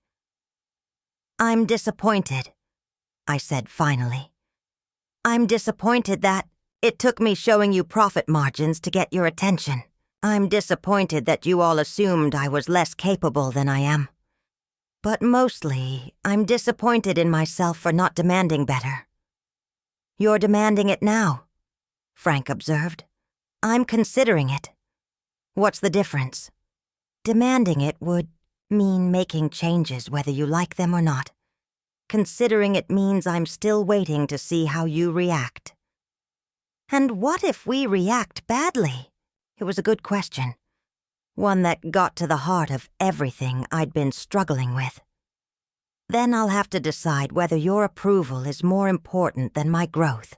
"I'm disappointed," I said finally. "I'm disappointed that it took me showing you profit margins to get your attention. I'm disappointed that you all assumed I was less capable than I am. But mostly, I'm disappointed in myself for not demanding better." "You're demanding it now," Frank observed. "I'm considering it." "What's the difference?" "Demanding it would mean making changes whether you like them or not. Considering it means I'm still waiting to see how you react." "And what if we react badly?" It was a good question. One that got to the heart of everything I'd been struggling with. "Then I'll have to decide whether your approval is more important than my growth."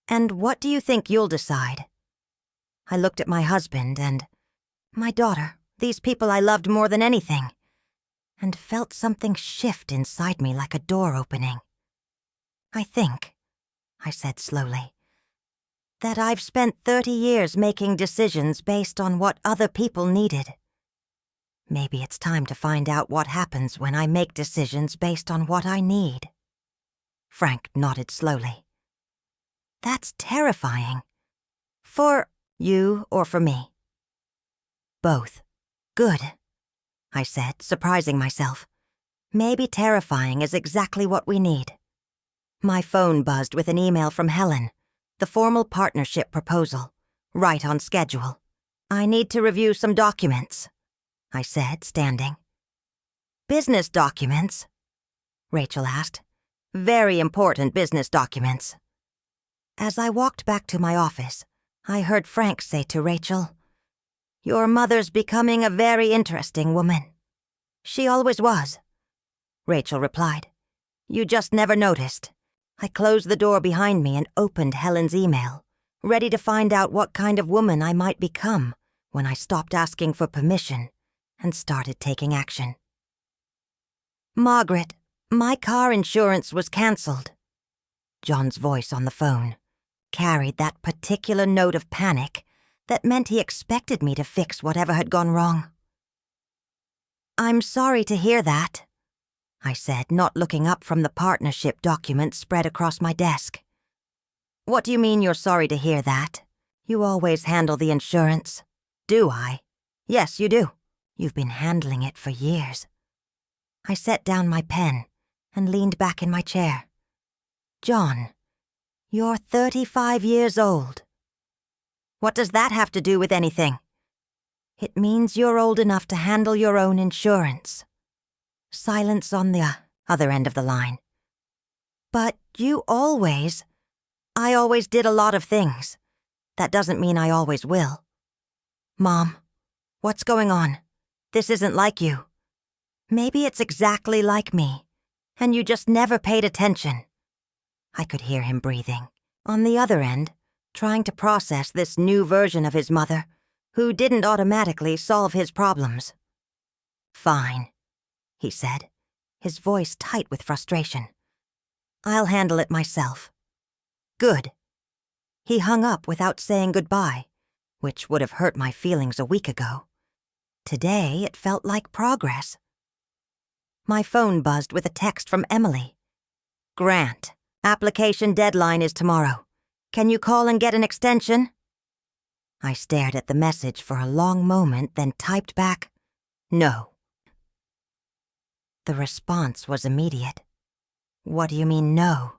"And what do you think you'll decide?" I looked at my husband and my daughter, these people I loved more than anything, and felt something shift inside me like a door opening. "I think," I said slowly, "that I've spent 30 years making decisions based on what other people needed. Maybe it's time to find out what happens when I make decisions based on what I need." Frank nodded slowly. "That's terrifying. For you or for me?" "Both." "Good," I said, surprising myself. Maybe terrifying is exactly what we need. My phone buzzed with an email from Helen, the formal partnership proposal, right on schedule. "I need to review some documents," I said, standing. "Business documents?" Rachel asked. "Very important business documents." As I walked back to my office, I heard Frank say to Rachel, "Your mother's becoming a very interesting woman." "She always was," Rachel replied. "You just never noticed. I closed the door behind me and opened Helen's email, ready to find out what kind of woman I might become when I stopped asking for permission and started taking action. Margaret, my car insurance was cancelled. John's voice on the phone carried that particular note of panic that meant he expected me to fix whatever had gone wrong. I'm sorry to hear that, I said, not looking up from the partnership document spread across my desk. What do you mean you're sorry to hear that? You always handle the insurance. Do I? Yes, you do. You've been handling it for years. I set down my pen and leaned back in my chair. John, you're 35 years old. What does that have to do with anything? It means you're old enough to handle your own insurance. Silence on the other end of the line. But I always did a lot of things. That doesn't mean I always will. Mom, what's going on? This isn't like you. Maybe it's exactly like me, and you just never paid attention. I could hear him breathing, on the other end, trying to process this new version of his mother, who didn't automatically solve his problems. Fine, he said, his voice tight with frustration. I'll handle it myself. Good. He hung up without saying goodbye, which would have hurt my feelings a week ago. Today it felt like progress. My phone buzzed with a text from Emily. Grant, application deadline is tomorrow. Can you call and get an extension? I stared at the message for a long moment, then typed back, no. The response was immediate. What do you mean, no?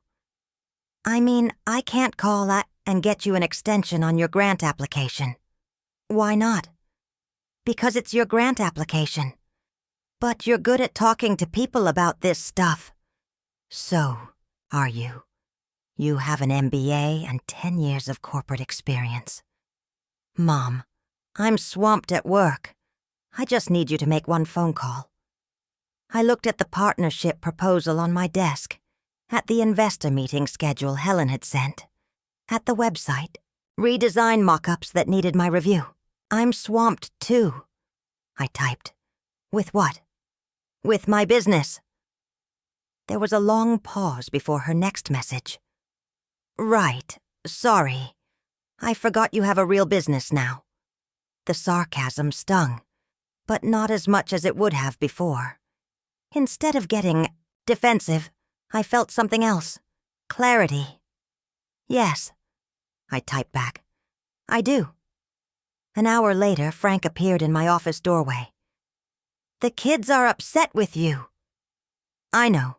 I mean, I can't call and get you an extension on your grant application. Why not? Because it's your grant application. But you're good at talking to people about this stuff. So, are you? You have an MBA and 10 years of corporate experience. Mom, I'm swamped at work. I just need you to make one phone call. I looked at the partnership proposal on my desk, at the investor meeting schedule Helen had sent, at the website, redesign mock-ups that needed my review. I'm swamped too, I typed. With what? With my business. There was a long pause before her next message. Right, sorry. I forgot you have a real business now. The sarcasm stung, but not as much as it would have before. Instead of getting defensive, I felt something else. Clarity. Yes, I typed back. I do. An hour later, Frank appeared in my office doorway. The kids are upset with you. I know.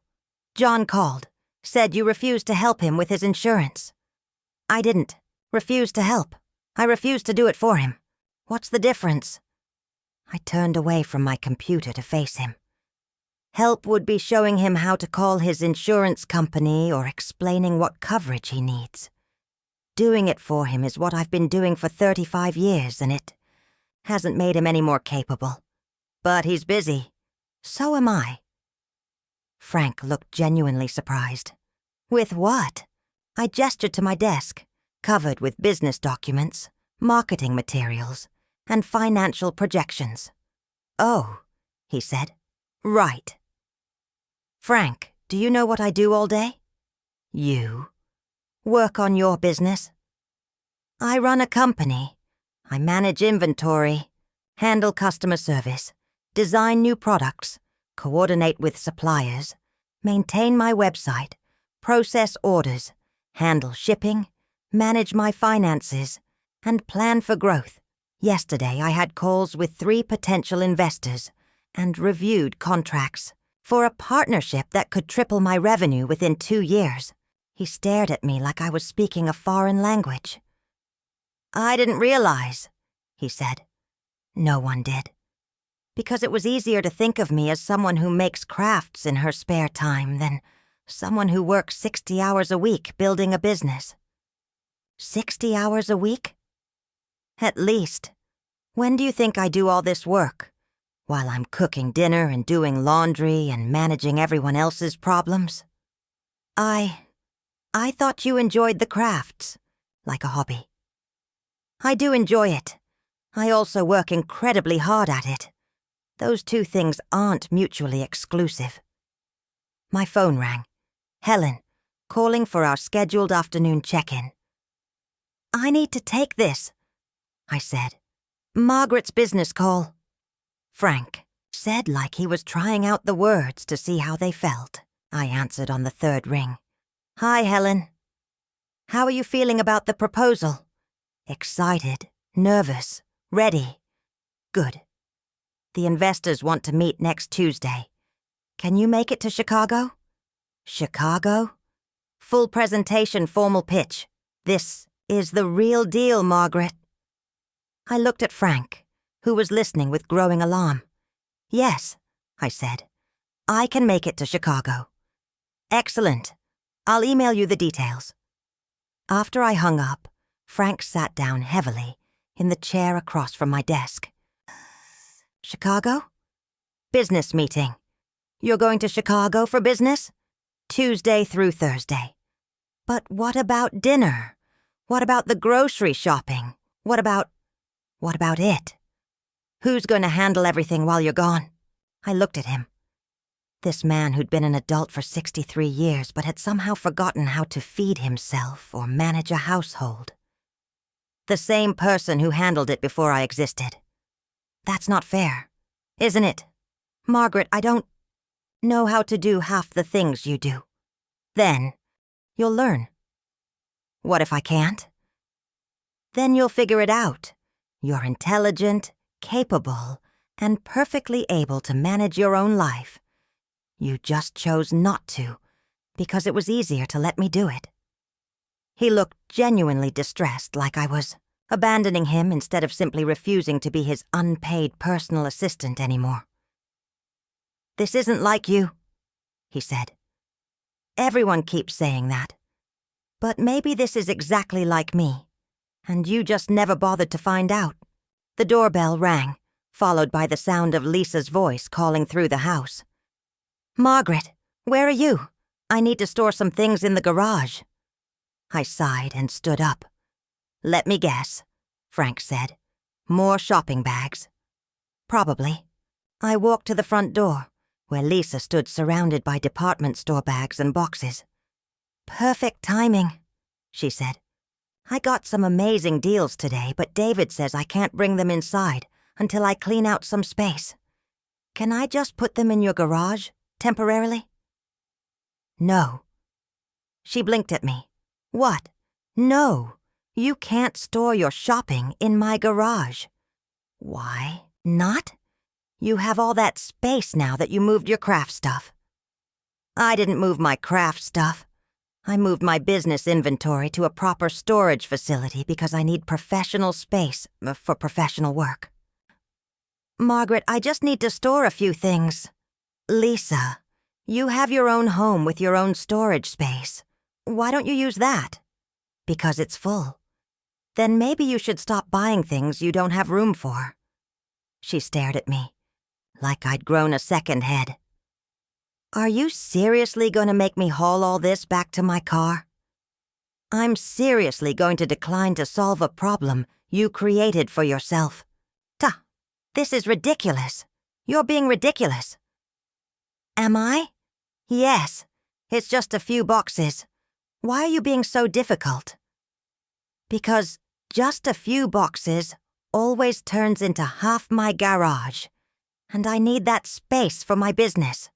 John called, said you refused to help him with his insurance. I didn't. Refused to help. I refused to do it for him. What's the difference? I turned away from my computer to face him. Help would be showing him how to call his insurance company or explaining what coverage he needs. Doing it for him is what I've been doing for 35 years, and it hasn't made him any more capable. But he's busy. So am I. Frank looked genuinely surprised. With what? I gestured to my desk, covered with business documents, marketing materials, and financial projections. Oh, he said. Right. Frank, do you know what I do all day? You. Work on your business. I run a company. I manage inventory, handle customer service, design new products, coordinate with suppliers, maintain my website, process orders, handle shipping, manage my finances, and plan for growth. Yesterday I had calls with 3 potential investors and reviewed contracts for a partnership that could triple my revenue within 2 years. He stared at me like I was speaking a foreign language. I didn't realize, he said. No one did. Because it was easier to think of me as someone who makes crafts in her spare time than someone who works 60 hours a week building a business. 60 hours a week? At least. When do you think I do all this work? While I'm cooking dinner and doing laundry and managing everyone else's problems? I thought you enjoyed the crafts, like a hobby. I do enjoy it. I also work incredibly hard at it. Those two things aren't mutually exclusive. My phone rang. Helen, calling for our scheduled afternoon check-in. I need to take this, I said. Margaret's business call. Frank said like he was trying out the words to see how they felt. I answered on the third ring. Hi, Helen. How are you feeling about the proposal? Excited, nervous, ready. Good. The investors want to meet next Tuesday. Can you make it to Chicago? Chicago? Full presentation, formal pitch. This is the real deal, Margaret. I looked at Frank, who was listening with growing alarm. Yes, I said. I can make it to Chicago. Excellent. I'll email you the details. After I hung up, Frank sat down heavily in the chair across from my desk. Chicago? Business meeting. You're going to Chicago for business? Tuesday through Thursday. But what about dinner? What about the grocery shopping? What about it? Who's going to handle everything while you're gone? I looked at him. This man who'd been an adult for 63 years but had somehow forgotten how to feed himself or manage a household. The same person who handled it before I existed. That's not fair, isn't it? Margaret, I don't know how to do half the things you do. Then, you'll learn. What if I can't? Then you'll figure it out. You're intelligent, capable, and perfectly able to manage your own life. You just chose not to, because it was easier to let me do it. He looked genuinely distressed, like I was abandoning him instead of simply refusing to be his unpaid personal assistant anymore. This isn't like you, he said. Everyone keeps saying that. But maybe this is exactly like me, and you just never bothered to find out. The doorbell rang, followed by the sound of Lisa's voice calling through the house. Margaret, where are you? I need to store some things in the garage. I sighed and stood up. Let me guess, Frank said. More shopping bags. Probably. I walked to the front door, where Lisa stood surrounded by department store bags and boxes. Perfect timing, she said. I got some amazing deals today, but David says I can't bring them inside until I clean out some space. Can I just put them in your garage, temporarily? No. She blinked at me. What? No. You can't store your shopping in my garage. Why not? You have all that space now that you moved your craft stuff. I didn't move my craft stuff. I moved my business inventory to a proper storage facility because I need professional space for professional work. Margaret, I just need to store a few things. Lisa, you have your own home with your own storage space. Why don't you use that? Because it's full. Then maybe you should stop buying things you don't have room for. She stared at me, like I'd grown a second head. Are you seriously going to make me haul all this back to my car? I'm seriously going to decline to solve a problem you created for yourself. This is ridiculous. You're being ridiculous. Am I? Yes. It's just a few boxes. Why are you being so difficult? Because just a few boxes always turns into half my garage, and I need that space for my business.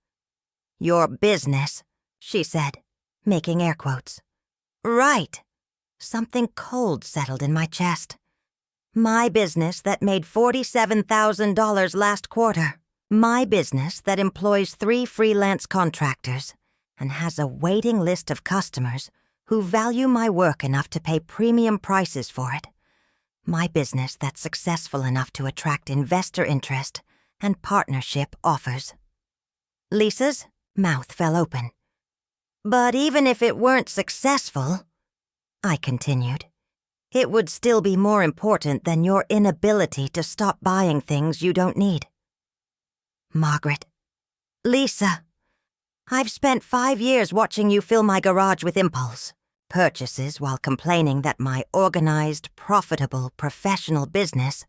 Your business, she said, making air quotes. Right. Something cold settled in my chest. My business that made $47,000 last quarter. My business that employs 3 freelance contractors and has a waiting list of customers who value my work enough to pay premium prices for it. My business that's successful enough to attract investor interest and partnership offers. Lisa's mouth fell open. But even if it weren't successful, I continued, it would still be more important than your inability to stop buying things you don't need. Margaret. Lisa, I've spent 5 years watching you fill my garage with impulse. purchases while complaining that my organized, profitable, professional business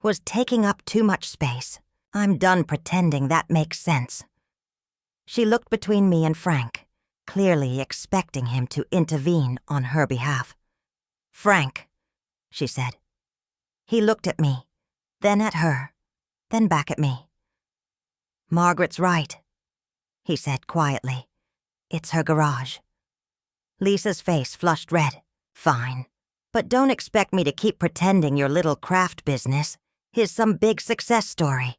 was taking up too much space. I'm done pretending that makes sense. She looked between me and Frank, clearly expecting him to intervene on her behalf. "Frank," she said. He looked at me, then at her, then back at me. "Margaret's right," he said quietly. "It's her garage." Lisa's face flushed red. "Fine. But don't expect me to keep pretending your little craft business is some big success story."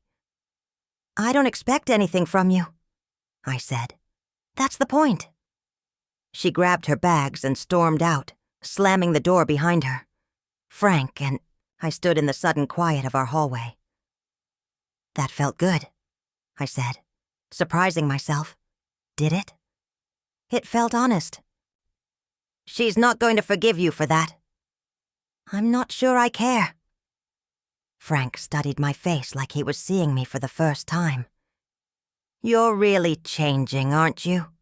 "I don't expect anything from you," I said. "That's the point." She grabbed her bags and stormed out, slamming the door behind her. Frank and I stood in the sudden quiet of our hallway. "That felt good," I said, surprising myself. "Did it?" "It felt honest." "She's not going to forgive you for that." "I'm not sure I care." Frank studied my face like he was seeing me for the first time. "You're really changing, aren't you?"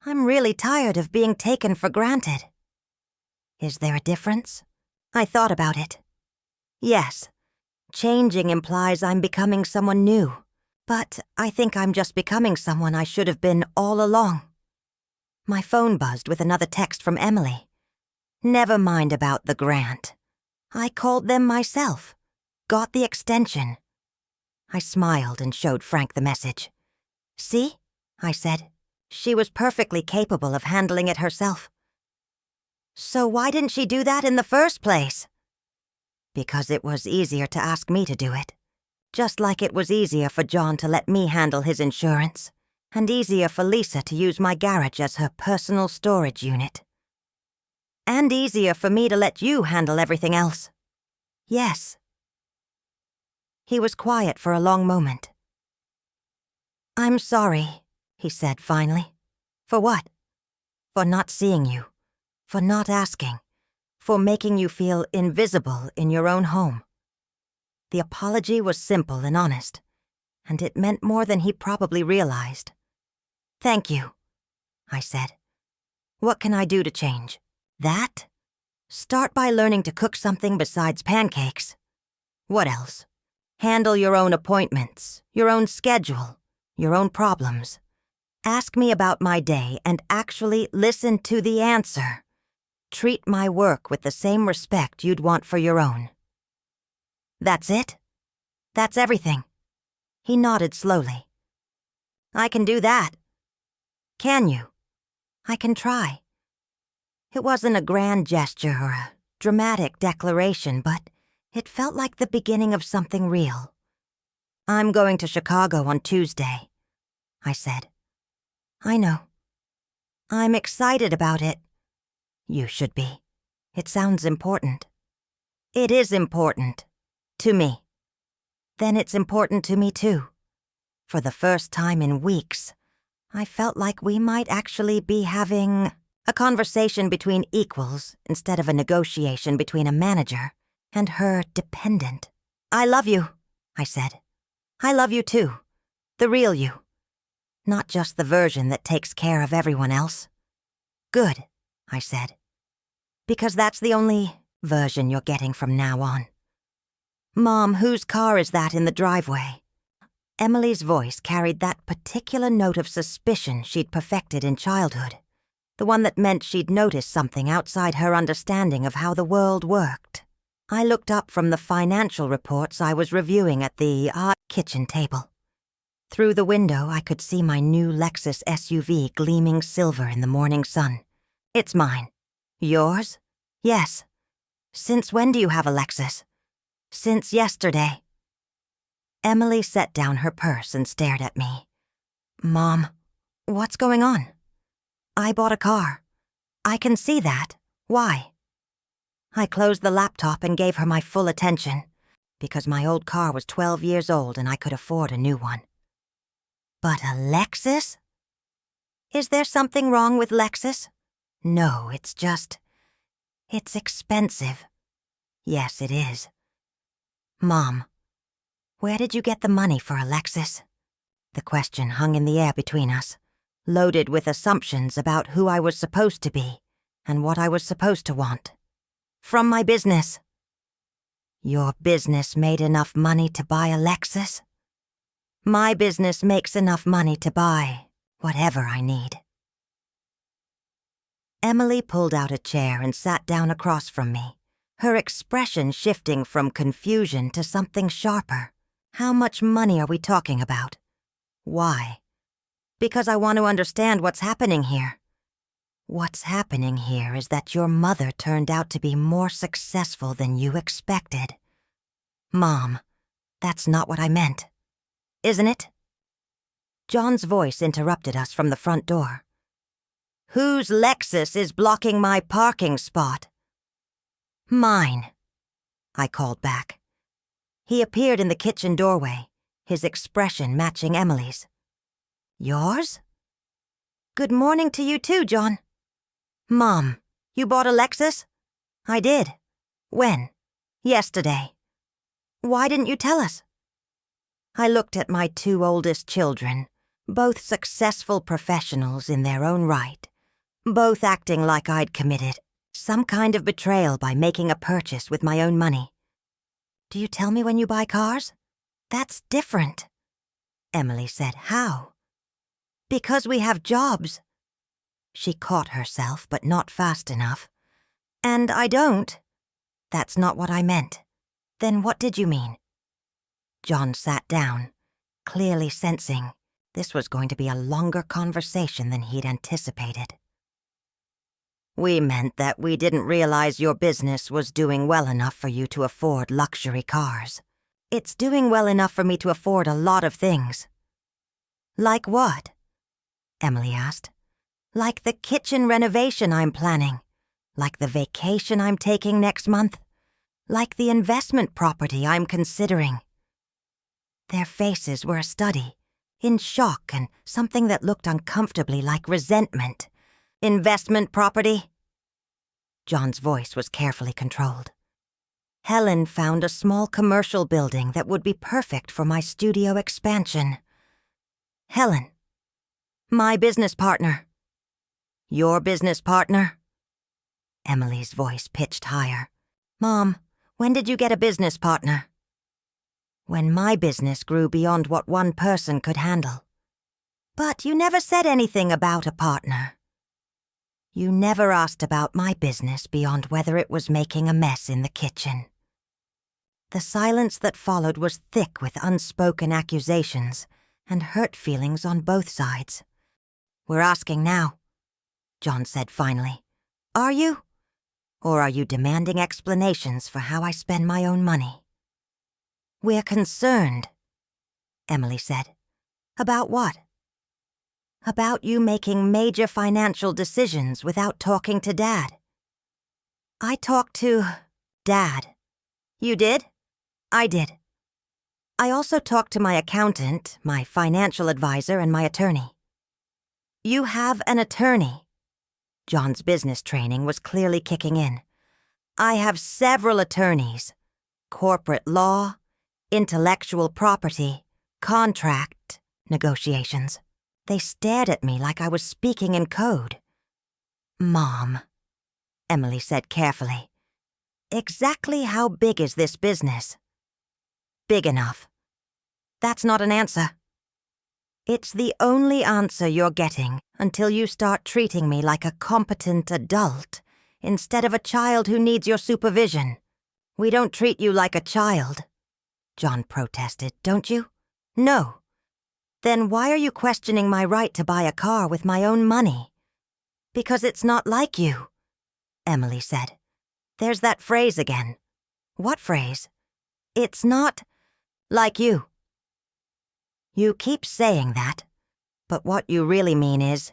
"I'm really tired of being taken for granted." "Is there a difference?" I thought about it. Yes, changing implies I'm becoming someone new, but I think I'm just becoming someone I should have been all along. My phone buzzed with another text from Emily. "Never mind about the grant. I called them myself. Got the extension." I smiled and showed Frank the message. "See?" I said. "She was perfectly capable of handling it herself." "So why didn't she do that in the first place?" "Because it was easier to ask me to do it. Just like it was easier for John to let me handle his insurance, and easier for Lisa to use my garage as her personal storage unit. And easier for me to let you handle everything else." "Yes." He was quiet for a long moment. "I'm sorry," he said finally. "For what?" "For not seeing you. For not asking. For making you feel invisible in your own home." The apology was simple and honest, and it meant more than he probably realized. "Thank you," I said. "What can I do to change?" "That? Start by learning to cook something besides pancakes." "What else?" "Handle your own appointments, your own schedule, your own problems. Ask me about my day and actually listen to the answer. Treat my work with the same respect you'd want for your own." "That's it? That's everything?" He nodded slowly. "I can do that." "Can you?" "I can try." It wasn't a grand gesture or a dramatic declaration, but it felt like the beginning of something real. "I'm going to Chicago on Tuesday," I said. "I know." "I'm excited about it." "You should be. It sounds important." "It is important. To me." "Then it's important to me too." For the first time in weeks, I felt like we might actually be having a conversation between equals instead of a negotiation between a manager and her dependent. "I love you," I said. "I love you too. The real you. Not just the version that takes care of everyone else." "Good," I said. "Because that's the only version you're getting from now on." "Mom, whose car is that in the driveway?" Emily's voice carried that particular note of suspicion she'd perfected in childhood, the one that meant she'd noticed something outside her understanding of how the world worked. I looked up from the financial reports I was reviewing at the kitchen table. Through the window, I could see my new Lexus SUV gleaming silver in the morning sun. "It's mine." "Yours?" "Yes." "Since when do you have a Lexus?" "Since yesterday." Emily set down her purse and stared at me. "Mom, what's going on?" "I bought a car." "I can see that. Why?" I closed the laptop and gave her my full attention, because my old car was 12 years old and I could afford a new one. "But a Lexus?" "Is there something wrong with Lexus?" "No, it's expensive." "Yes, it is." "Mom, where did you get the money for a Lexus?" The question hung in the air between us, loaded with assumptions about who I was supposed to be and what I was supposed to want. From my business. Your business made enough money to buy a Lexus? My business makes enough money to buy whatever I need. Emily pulled out a chair and sat down across from me, her expression shifting from confusion to something sharper. How much money are we talking about? Why? Because I want to understand what's happening here. What's happening here is that your mother turned out to be more successful than you expected. Mom, that's not what I meant. Isn't it? John's voice interrupted us from the front door. Whose Lexus is blocking my parking spot? Mine, I called back. He appeared in the kitchen doorway, his expression matching Emily's. Yours? Good morning to you too, John. Mom, you bought a Lexus? I did. When? Yesterday. Why didn't you tell us? I looked at my 2 oldest children, both successful professionals in their own right, both acting like I'd committed some kind of betrayal by making a purchase with my own money. Do you tell me when you buy cars? That's different. Emily said, how? Because we have jobs. She caught herself, but not fast enough. And I don't. That's not what I meant. Then what did you mean? John sat down, clearly sensing this was going to be a longer conversation than he'd anticipated. We meant that we didn't realize your business was doing well enough for you to afford luxury cars. It's doing well enough for me to afford a lot of things. Like what? Emily asked. Like the kitchen renovation I'm planning. Like the vacation I'm taking next month. Like the investment property I'm considering. Their faces were a study, in shock and something that looked uncomfortably like resentment. Investment property? John's voice was carefully controlled. Helen found a small commercial building that would be perfect for my studio expansion. Helen. My business partner. Your business partner? Emily's voice pitched higher. Mom, when did you get a business partner? When my business grew beyond what one person could handle. But you never said anything about a partner. You never asked about my business beyond whether it was making a mess in the kitchen. The silence that followed was thick with unspoken accusations and hurt feelings on both sides. We're asking now, John said finally. Are you? Or are you demanding explanations for how I spend my own money? We're concerned, Emily said. About what? About you making major financial decisions without talking to Dad. I talked to Dad. You did? I did. I also talked to my accountant, my financial advisor, and my attorney. You have an attorney. John's business training was clearly kicking in. I have several attorneys. Corporate law, intellectual property, contract negotiations. They stared at me like I was speaking in code. Mom, Emily said carefully, exactly how big is this business? Big enough. That's not an answer. It's the only answer you're getting until you start treating me like a competent adult instead of a child who needs your supervision. We don't treat you like a child, John protested, don't you? No. Then why are you questioning my right to buy a car with my own money? Because it's not like you, Emily said. There's that phrase again. What phrase? It's not like you. You keep saying that, but what you really mean is,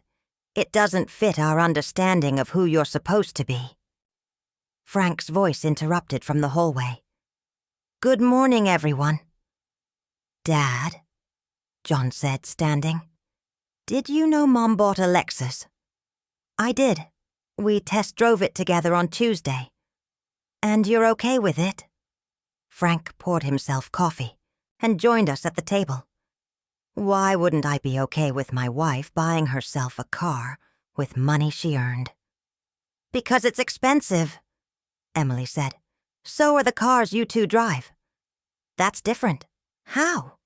it doesn't fit our understanding of who you're supposed to be. Frank's voice interrupted from the hallway. Good morning, everyone. Dad, John said, standing. Did you know Mom bought a Lexus? I did. We test drove it together on Tuesday. And you're okay with it? Frank poured himself coffee and joined us at the table. Why wouldn't I be okay with my wife buying herself a car with money she earned? Because it's expensive, Emily said. So are the cars you two drive. That's different. How?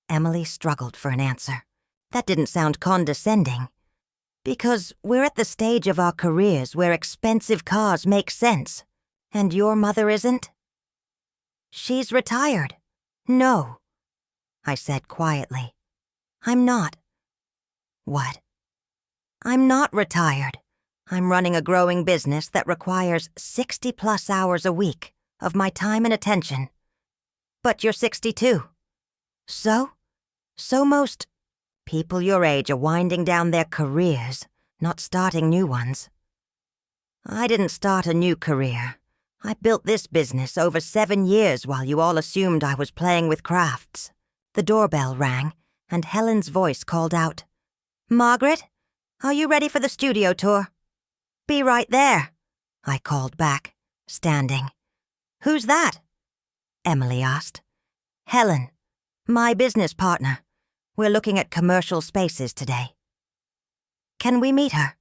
Emily struggled for an answer. That didn't sound condescending. Because we're at the stage of our careers where expensive cars make sense, and your mother isn't? She's retired. No, I said quietly. I'm not. What? I'm not retired. I'm running a growing business that requires 60+ hours a week of my time and attention. But you're 62. So most people your age are winding down their careers, not starting new ones. I didn't start a new career. I built this business over 7 years while you all assumed I was playing with crafts. The doorbell rang, and Helen's voice called out, "Margaret, are you ready for the studio tour?" "Be right there," I called back, standing. "Who's that?" Emily asked. "Helen, my business partner. We're looking at commercial spaces today." "Can we meet her?"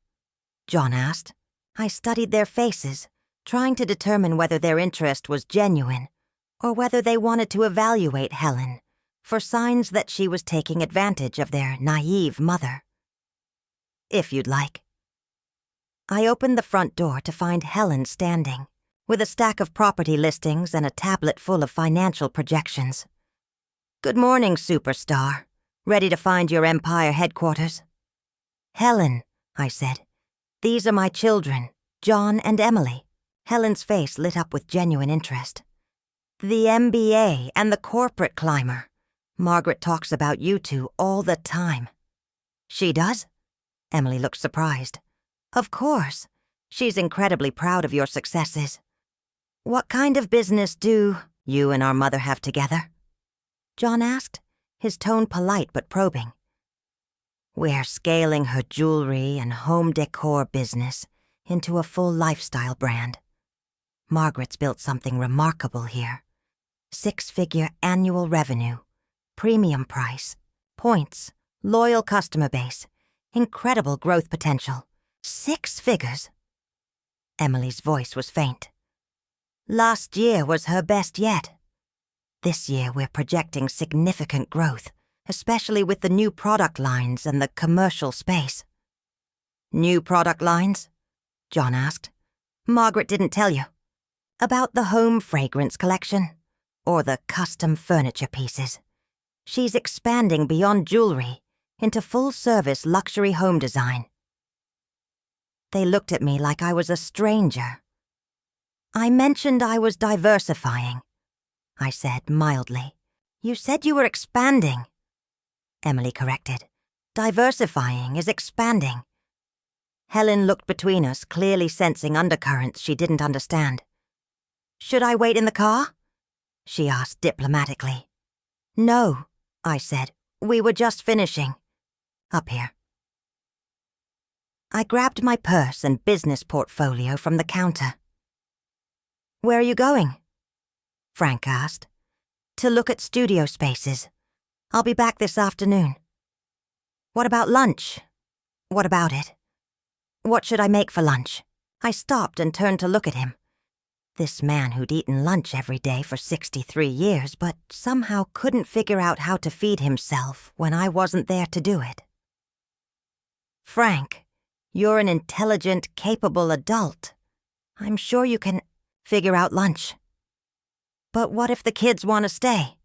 John asked. I studied their faces, trying to determine whether their interest was genuine or whether they wanted to evaluate Helen for signs that she was taking advantage of their naive mother. "If you'd like." I opened the front door to find Helen standing, with a stack of property listings and a tablet full of financial projections. "Good morning, superstar. Ready to find your empire headquarters?" "Helen," I said. "These are my children, John and Emily." Helen's face lit up with genuine interest. "The MBA and the corporate climber. Margaret talks about you two all the time." "She does?" Emily looked surprised. "Of course. She's incredibly proud of your successes. What kind of business do you and our mother have together?" John asked, his tone polite but probing. "We're scaling her jewelry and home decor business into a full lifestyle brand. Margaret's built something remarkable here. 6-figure annual revenue, premium price, points, loyal customer base, incredible growth potential. 6 figures?" Emily's voice was faint. "Last year was her best yet. This year we're projecting significant growth, especially with the new product lines and the commercial space." "New product lines?" John asked. "Margaret didn't tell you. About the home fragrance collection? Or the custom furniture pieces? She's expanding beyond jewelry into full-service luxury home design." They looked at me like I was a stranger. "I mentioned I was diversifying," I said mildly. "You said you were expanding." Emily corrected. "Diversifying is expanding." Helen looked between us, clearly sensing undercurrents she didn't understand. "Should I wait in the car?" she asked diplomatically. "No," I said. "We were just finishing. Up here." I grabbed my purse and business portfolio from the counter. "Where are you going?" Frank asked. "To look at studio spaces. I'll be back this afternoon." "What about lunch?" "What about it?" "What should I make for lunch?" I stopped and turned to look at him. This man who'd eaten lunch every day for 63 years, but somehow couldn't figure out how to feed himself when I wasn't there to do it. "Frank, you're an intelligent, capable adult. I'm sure you can figure out lunch." "But what if the kids want to stay?"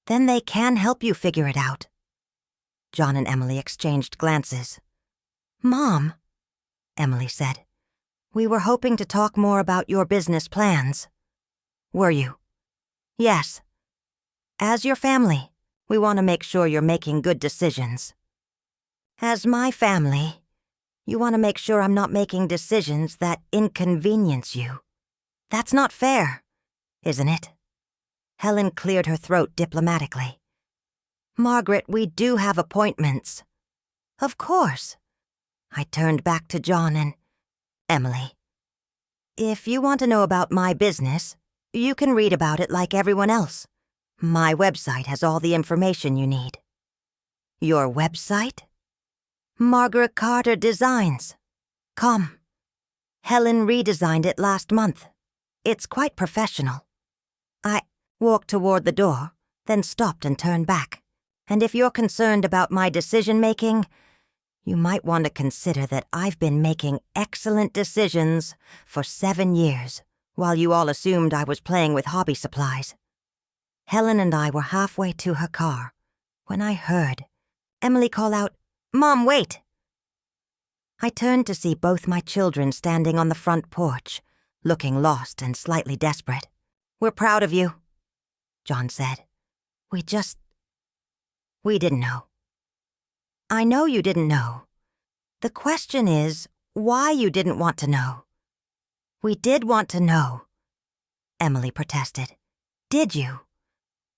"Then they can help you figure it out." John and Emily exchanged glances. "Mom," Emily said, "we were hoping to talk more about your business plans." "Were you?" "Yes. As your family, we want to make sure you're making good decisions. As my family, you want to make sure I'm not making decisions that inconvenience you. That's not fair, isn't it?" Helen cleared her throat diplomatically. "Margaret, we do have appointments." "Of course." I turned back to John and Emily. "If you want to know about my business, you can read about it like everyone else. My website has all the information you need." "Your website?" "Margaret Carter Designs. Come, Helen redesigned it last month. It's quite professional. I walked toward the door, then stopped and turned back. And if you're concerned about my decision-making, you might want to consider that I've been making excellent decisions for 7 years, while you all assumed I was playing with hobby supplies. Helen and I were halfway to her car when I heard Emily call out, "Mom, wait!" I turned to see both my children standing on the front porch, looking lost and slightly desperate. "We're proud of you," John said. We didn't know." "I know you didn't know. The question is why you didn't want to know." "We did want to know," Emily protested. "Did you?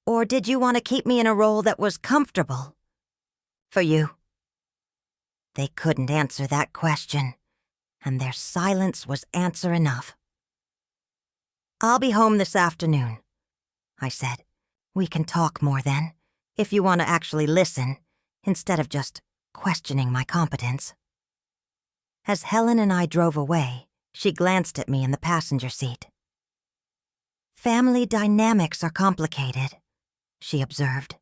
Or did you want to keep me in a role that was comfortable for you?" They couldn't answer that question, and their silence was answer enough. "I'll be home this afternoon," I said. "We can talk more then, if you want to actually listen, instead of just questioning my competence." As Helen and I drove away, she glanced at me in the passenger seat. "Family dynamics are complicated," she observed.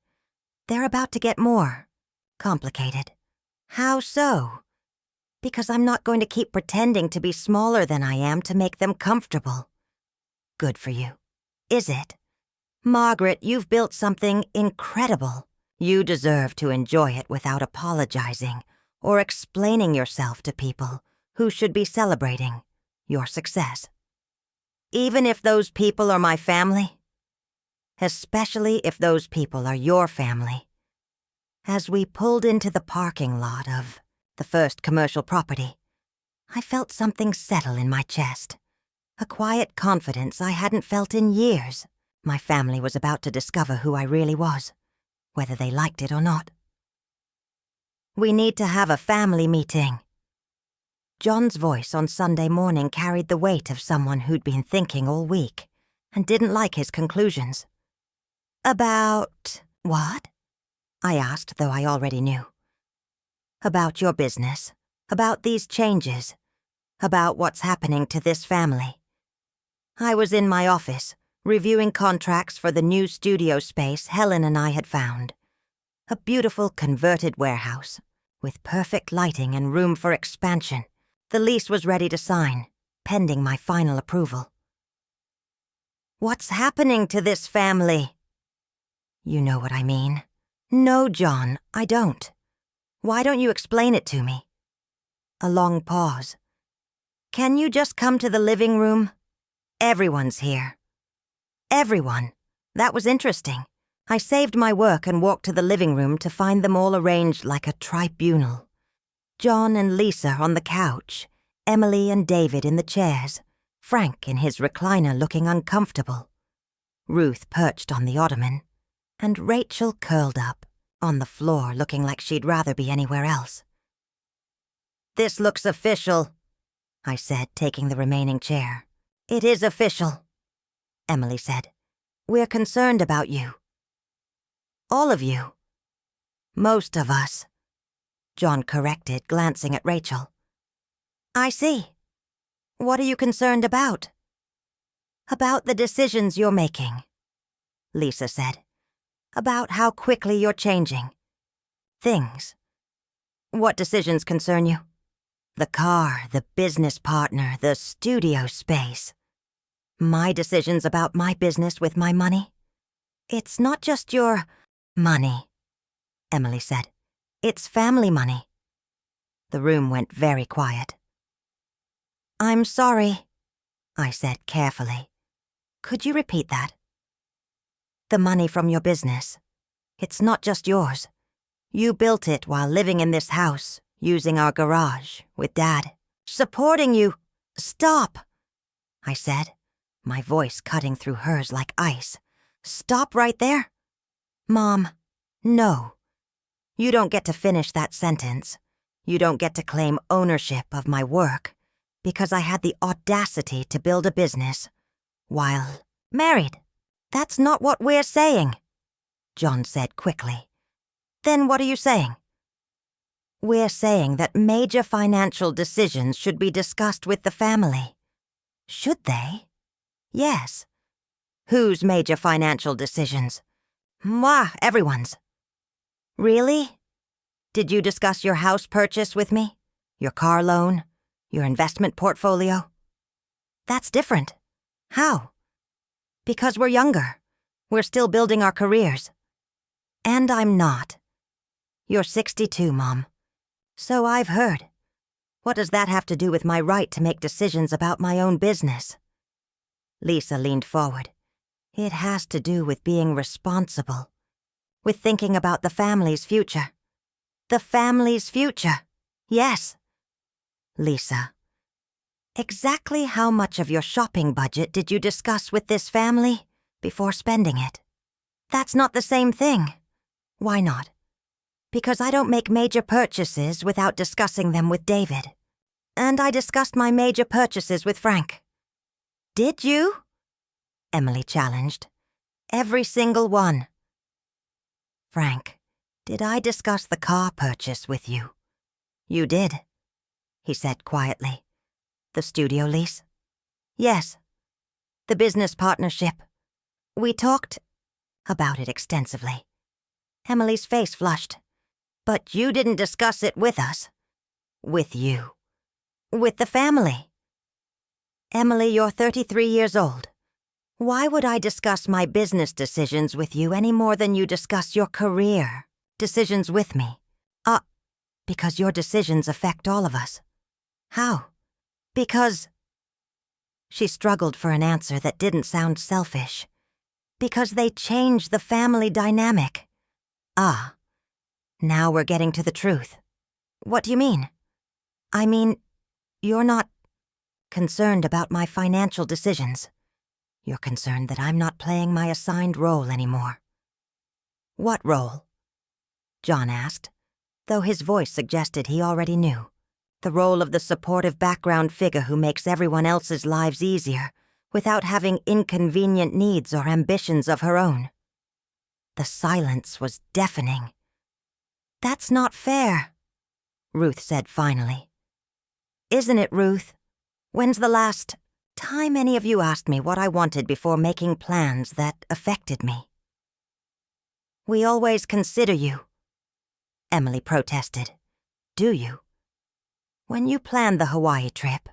"They're about to get more complicated." "How so?" "Because I'm not going to keep pretending to be smaller than I am to make them comfortable." "Good for you." "Is it? Margaret, you've built something incredible. You deserve to enjoy it without apologizing or explaining yourself to people who should be celebrating your success. Even if those people are my family. Especially if those people are your family." As we pulled into the parking lot of the first commercial property, I felt something settle in my chest, a quiet confidence I hadn't felt in years. My family was about to discover who I really was, whether they liked it or not. "We need to have a family meeting." John's voice on Sunday morning carried the weight of someone who'd been thinking all week and didn't like his conclusions. "About what?" I asked, though I already knew. "About your business, about these changes, about what's happening to this family." I was in my office, reviewing contracts for the new studio space Helen and I had found. A beautiful converted warehouse, with perfect lighting and room for expansion. The lease was ready to sign, pending my final approval. "What's happening to this family?" "You know what I mean." "No, John, I don't. Why don't you explain it to me?" A long pause. "Can you just come to the living room? Everyone's here." Everyone. That was interesting. I saved my work and walked to the living room to find them all arranged like a tribunal. John and Lisa on the couch, Emily and David in the chairs, Frank in his recliner looking uncomfortable, Ruth perched on the ottoman, and Rachel curled up on the floor looking like she'd rather be anywhere else. "This looks official," I said, taking the remaining chair. "It is official," Emily said. "We're concerned about you." "All of you." "Most of us," John corrected, glancing at Rachel. "I see. What are you concerned about?" "About the decisions you're making," Lisa said. "About how quickly you're changing things." "What decisions concern you?" "The car, the business partner, the studio space." "My decisions about my business with my money?" "It's not just your money," Emily said. "It's family money." The room went very quiet. "I'm sorry," I said carefully. "Could you repeat that?" "The money from your business. It's not just yours. You built it while living in this house, using our garage, with Dad. Supporting you." "Stop," I said, my voice cutting through hers like ice. "Stop right there." "Mom, no. You don't get to finish that sentence. You don't get to claim ownership of my work because I had the audacity to build a business while married. That's not what we're saying," John said quickly. "Then what are you saying?" We're saying that major financial decisions should be discussed with the family. Should they? Yes. Whose major financial decisions? Mwah, everyone's. Really? Did you discuss your house purchase with me? Your car loan? Your investment portfolio? That's different. How? Because we're younger. We're still building our careers. And I'm not. You're 62, Mom. So I've heard. What does that have to do with my right to make decisions about my own business? Lisa leaned forward. It has to do with being responsible. With thinking about the family's future. The family's future. Yes. Lisa, exactly how much of your shopping budget did you discuss with this family before spending it? That's not the same thing. Why not? Because I don't make major purchases without discussing them with David. And I discussed my major purchases with Frank. Did you? Emily challenged. Every single one. Frank, did I discuss the car purchase with you? You did, he said quietly. The studio lease? Yes. The business partnership. We talked about it extensively. Emily's face flushed. But you didn't discuss it with us. With you. With the family. Emily, you're 33 years old. Why would I discuss my business decisions with you any more than you discuss your career decisions with me? Because your decisions affect all of us. How? Because... She struggled for an answer that didn't sound selfish. Because they change the family dynamic. Now we're getting to the truth. What do you mean? I mean, you're not concerned about my financial decisions. You're concerned that I'm not playing my assigned role anymore. What role? John asked, though his voice suggested he already knew. The role of the supportive background figure who makes everyone else's lives easier without having inconvenient needs or ambitions of her own. The silence was deafening. That's not fair, Ruth said finally. Isn't it, Ruth? When's the last time any of you asked me what I wanted before making plans that affected me? We always consider you, Emily protested. Do you? When you planned the Hawaii trip,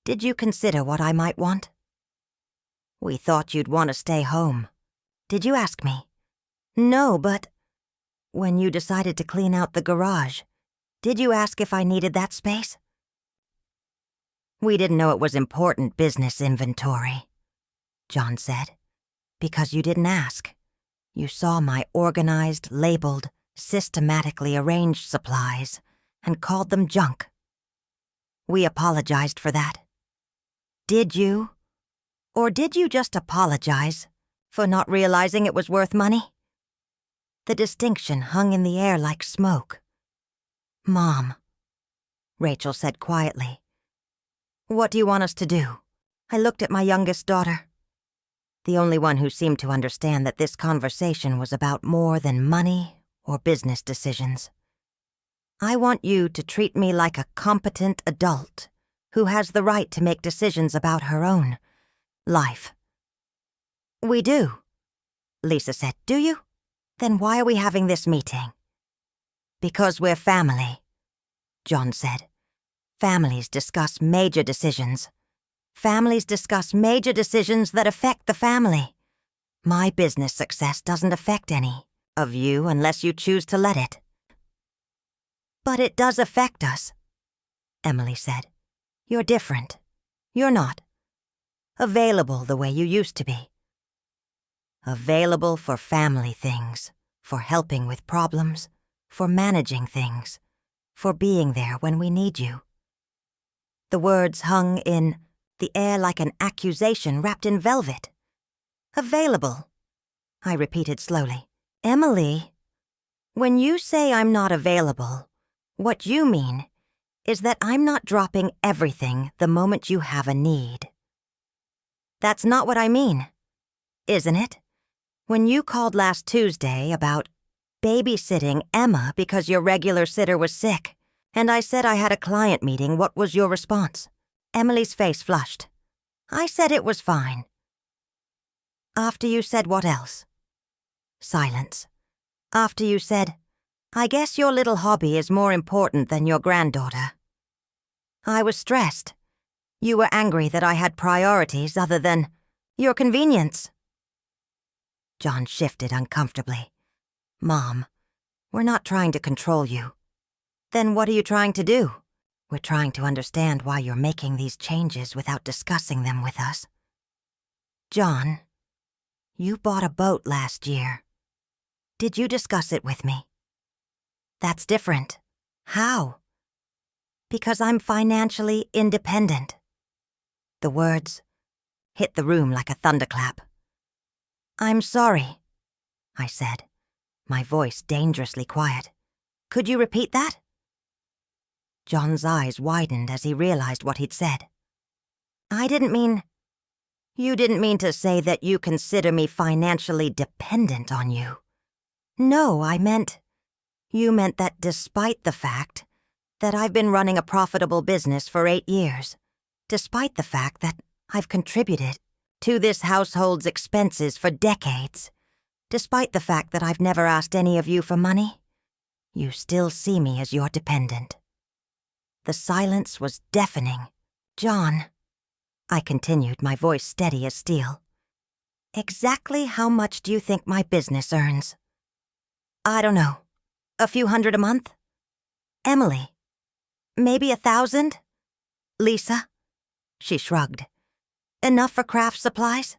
did you consider what I might want? We thought you'd want to stay home. Did you ask me? No, but... When you decided to clean out the garage, did you ask if I needed that space? We didn't know it was important business inventory, John said, because you didn't ask. You saw my organized, labeled, systematically arranged supplies and called them junk. We apologized for that. Did you? Or did you just apologize for not realizing it was worth money? The distinction hung in the air like smoke. Mom, Rachel said quietly. What do you want us to do? I looked at my youngest daughter. The only one who seemed to understand that this conversation was about more than money or business decisions. I want you to treat me like a competent adult who has the right to make decisions about her own life. We do, Lisa said. Do you? Then why are we having this meeting? Because we're family, John said. Families discuss major decisions. Families discuss major decisions that affect the family. My business success doesn't affect any of you unless you choose to let it. But it does affect us, Emily said. You're different. You're not available the way you used to be. Available for family things, for helping with problems, for managing things, for being there when we need you. The words hung in the air like an accusation wrapped in velvet. Available, I repeated slowly. Emily, when you say I'm not available, what you mean is that I'm not dropping everything the moment you have a need. That's not what I mean, isn't it? When you called last Tuesday about babysitting Emma because your regular sitter was sick, And I said I had a client meeting. What was your response? Emily's face flushed. I said it was fine. After you said what else? Silence. After you said, I guess your little hobby is more important than your granddaughter. I was stressed. You were angry that I had priorities other than your convenience. John shifted uncomfortably. Mom, we're not trying to control you. Then what are you trying to do? We're trying to understand why you're making these changes without discussing them with us. John, you bought a boat last year. Did you discuss it with me? That's different. How? Because I'm financially independent. The words hit the room like a thunderclap. I'm sorry, I said, my voice dangerously quiet. Could you repeat that? John's eyes widened as he realized what he'd said. You didn't mean to say that you consider me financially dependent on you. No, you meant that despite the fact that I've been running a profitable business for 8 years, despite the fact that I've contributed to this household's expenses for decades, despite the fact that I've never asked any of you for money, you still see me as your dependent. The silence was deafening. John, I continued, my voice steady as steel. Exactly how much do you think my business earns? I don't know. A few hundred a month? Emily? Maybe 1,000? Lisa? She shrugged. Enough for craft supplies?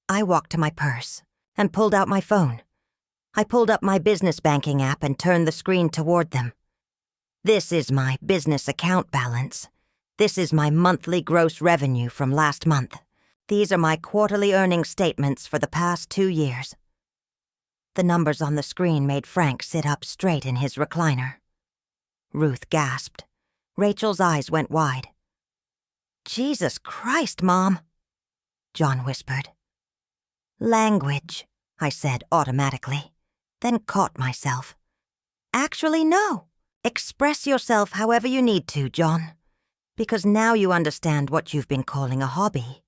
I walked to my purse and pulled out my phone. I pulled up my business banking app and turned the screen toward them. This is my business account balance. This is my monthly gross revenue from last month. These are my quarterly earnings statements for the past 2 years. The numbers on the screen made Frank sit up straight in his recliner. Ruth gasped. Rachel's eyes went wide. Jesus Christ, Mom, John whispered. Language, I said automatically, then caught myself. Actually, no. Express yourself however you need to, John, because now you understand what you've been calling a hobby.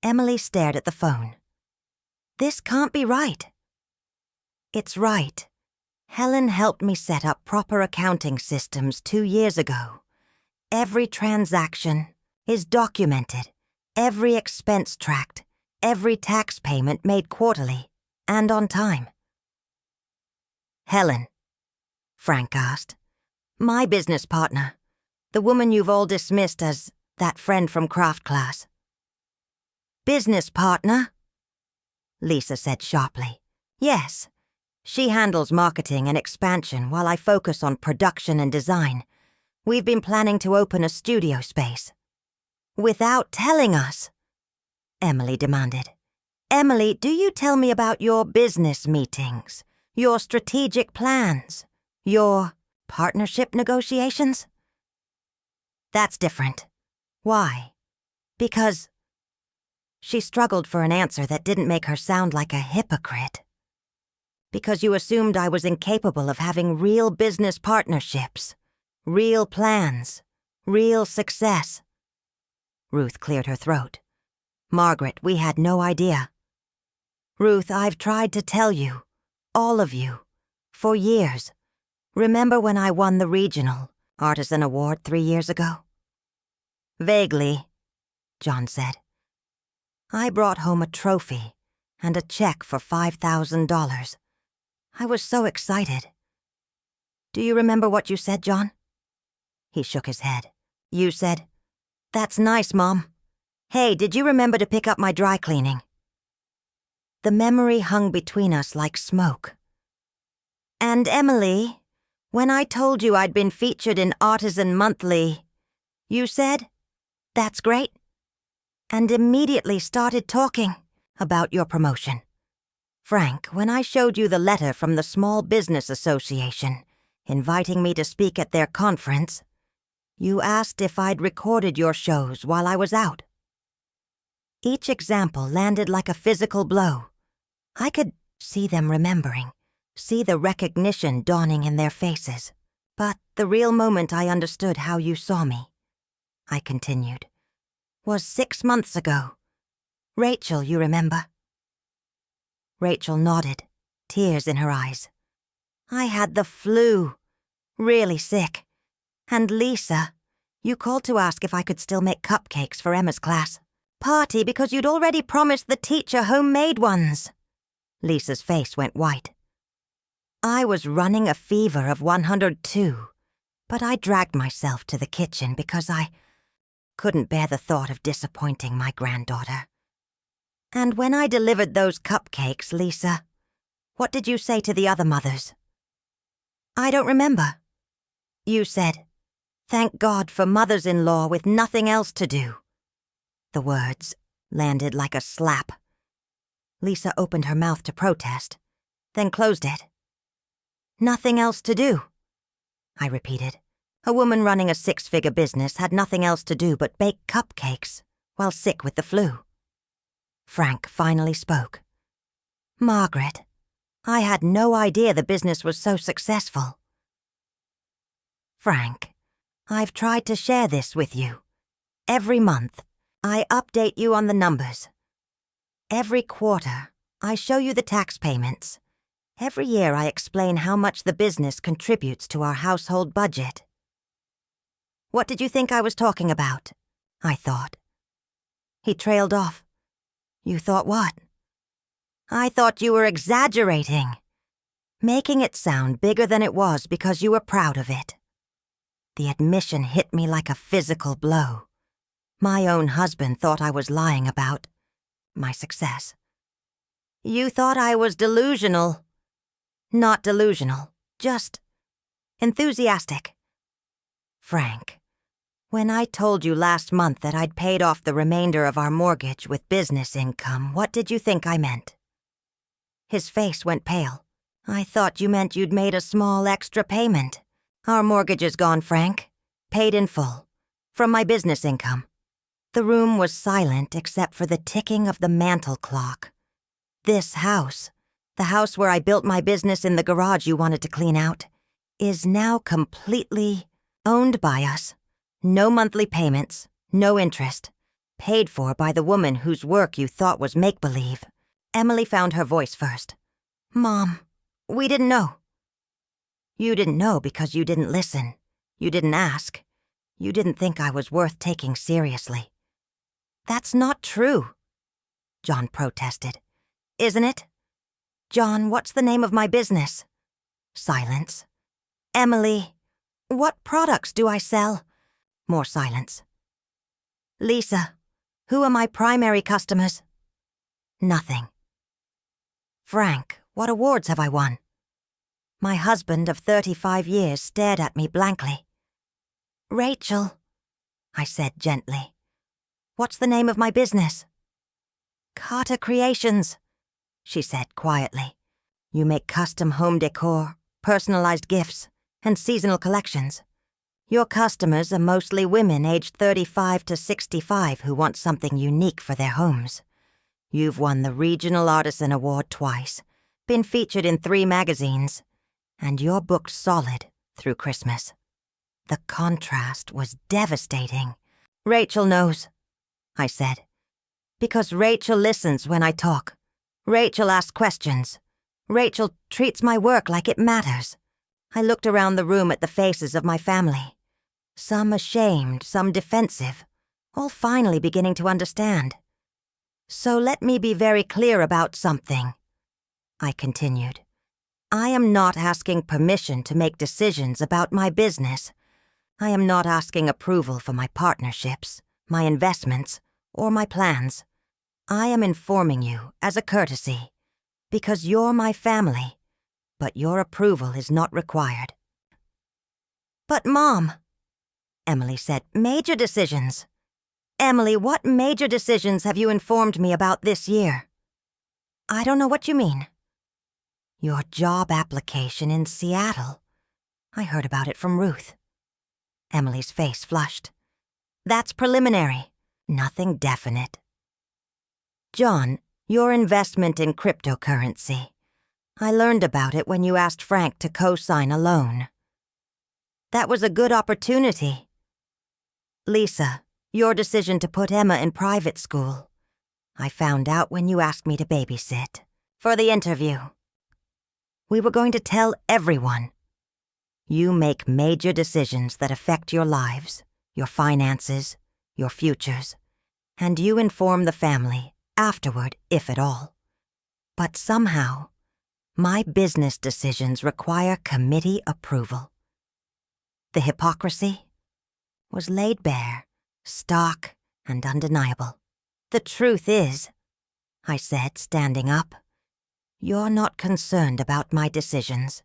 Emily stared at the phone. This can't be right. It's right. Helen helped me set up proper accounting systems 2 years ago. Every transaction is documented, every expense tracked, every tax payment made quarterly and on time. Helen, Frank asked. My business partner, the woman you've all dismissed as that friend from craft class. Business partner? Lisa said sharply. Yes. She handles marketing and expansion while I focus on production and design. We've been planning to open a studio space. Without telling us? Emily demanded. Emily, do you tell me about your business meetings, your strategic plans, your partnership negotiations? That's different. Why? Because... She struggled for an answer that didn't make her sound like a hypocrite. Because you assumed I was incapable of having real business partnerships, real plans, real success. Ruth cleared her throat. Margaret, we had no idea. Ruth, I've tried to tell you, all of you, for years. Remember when I won the regional artisan award 3 years ago? Vaguely, John said. I brought home a trophy and a check for $5,000. I was so excited. Do you remember what you said, John? He shook his head. You said, That's nice, Mom. Hey, did you remember to pick up my dry cleaning? The memory hung between us like smoke. And Emily, when I told you I'd been featured in Artisan Monthly, you said, That's great, and immediately started talking about your promotion. Frank, when I showed you the letter from the Small Business Association inviting me to speak at their conference, you asked if I'd recorded your shows while I was out. Each example landed like a physical blow. I could see them remembering, see the recognition dawning in their faces. But the real moment I understood how you saw me," I continued, "was 6 months ago. Rachel, you remember?" Rachel nodded, tears in her eyes. "I had the flu. Really sick. And Lisa, you called to ask if I could still make cupcakes for Emma's class party because you'd already promised the teacher homemade ones." Lisa's face went white. I was running a fever of 102, but I dragged myself to the kitchen because I couldn't bear the thought of disappointing my granddaughter. "And when I delivered those cupcakes, Lisa, what did you say to the other mothers?" "I don't remember." "You said, 'Thank God for mothers-in-law with nothing else to do.'" The words landed like a slap. Lisa opened her mouth to protest, then closed it. "Nothing else to do," I repeated. A woman running a 6-figure business had nothing else to do but bake cupcakes while sick with the flu. Frank finally spoke. "Margaret, I had no idea the business was so successful." "Frank, I've tried to share this with you. Every month, I update you on the numbers. Every quarter, I show you the tax payments. Every year I explain how much the business contributes to our household budget." "What did you think I was talking about?" I thought. He trailed off. "You thought what?" "I thought you were exaggerating, making it sound bigger than it was because you were proud of it." The admission hit me like a physical blow. My own husband thought I was lying about my success. "You thought I was delusional." "Not delusional, just enthusiastic." "Frank, when I told you last month that I'd paid off the remainder of our mortgage with business income, what did you think I meant?" His face went pale. "I thought you meant you'd made a small extra payment." "Our mortgage is gone, Frank. Paid in full. From my business income." The room was silent except for the ticking of the mantel clock. This house, the house where I built my business in the garage you wanted to clean out, is now completely owned by us. No monthly payments, no interest. Paid for by the woman whose work you thought was make-believe. Emily found her voice first. "Mom, we didn't know." "You didn't know because you didn't listen. You didn't ask. You didn't think I was worth taking seriously." "That's not true," John protested. "Isn't it? John, what's the name of my business?" Silence. "Emily, what products do I sell?" More silence. "Lisa, who are my primary customers?" Nothing. "Frank, what awards have I won?" My husband of 35 years stared at me blankly. "Rachel," I said gently, "what's the name of my business?" "Carter Creations," she said quietly. "You make custom home decor, personalized gifts, and seasonal collections. Your customers are mostly women aged 35 to 65 who want something unique for their homes. You've won the Regional Artisan Award twice, been featured in 3 magazines, and you're booked solid through Christmas." The contrast was devastating. "Rachel knows," I said, "because Rachel listens when I talk. Rachel asks questions. Rachel treats my work like it matters." I looked around the room at the faces of my family. Some ashamed, some defensive, all finally beginning to understand. "So let me be very clear about something," I continued. "I am not asking permission to make decisions about my business. I am not asking approval for my partnerships, my investments, or my plans. I am informing you as a courtesy, because you're my family, but your approval is not required." "But Mom," Emily said, "major decisions." "Emily, what major decisions have you informed me about this year?" "I don't know what you mean." "Your job application in Seattle. I heard about it from Ruth." Emily's face flushed. "That's preliminary. Nothing definite." "John, your investment in cryptocurrency. I learned about it when you asked Frank to co-sign a loan." That was a good opportunity. Lisa, your decision to put Emma in private school. I found out when you asked me to babysit. For the interview. We were going to tell everyone. You make major decisions that affect your lives, your finances, your futures, and you inform the family afterward, if at all. But somehow, my business decisions require committee approval. The hypocrisy was laid bare, stark and undeniable. The truth is, I said, standing up, you're not concerned about my decisions.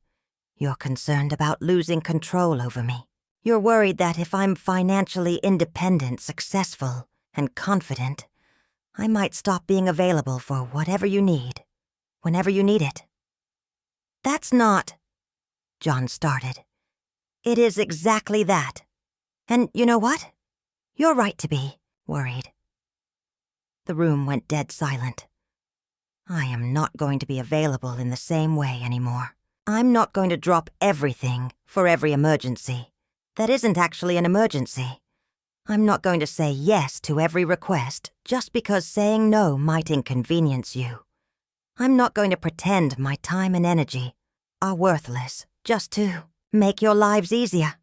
You're concerned about losing control over me. You're worried that if I'm financially independent, successful, and confident, I might stop being available for whatever you need, whenever you need it. That's not, John started. It is exactly that. And you know what? You're right to be worried. The room went dead silent. I am not going to be available in the same way anymore. I'm not going to drop everything for every emergency. That isn't actually an emergency. I'm not going to say yes to every request just because saying no might inconvenience you. I'm not going to pretend my time and energy are worthless just to make your lives easier.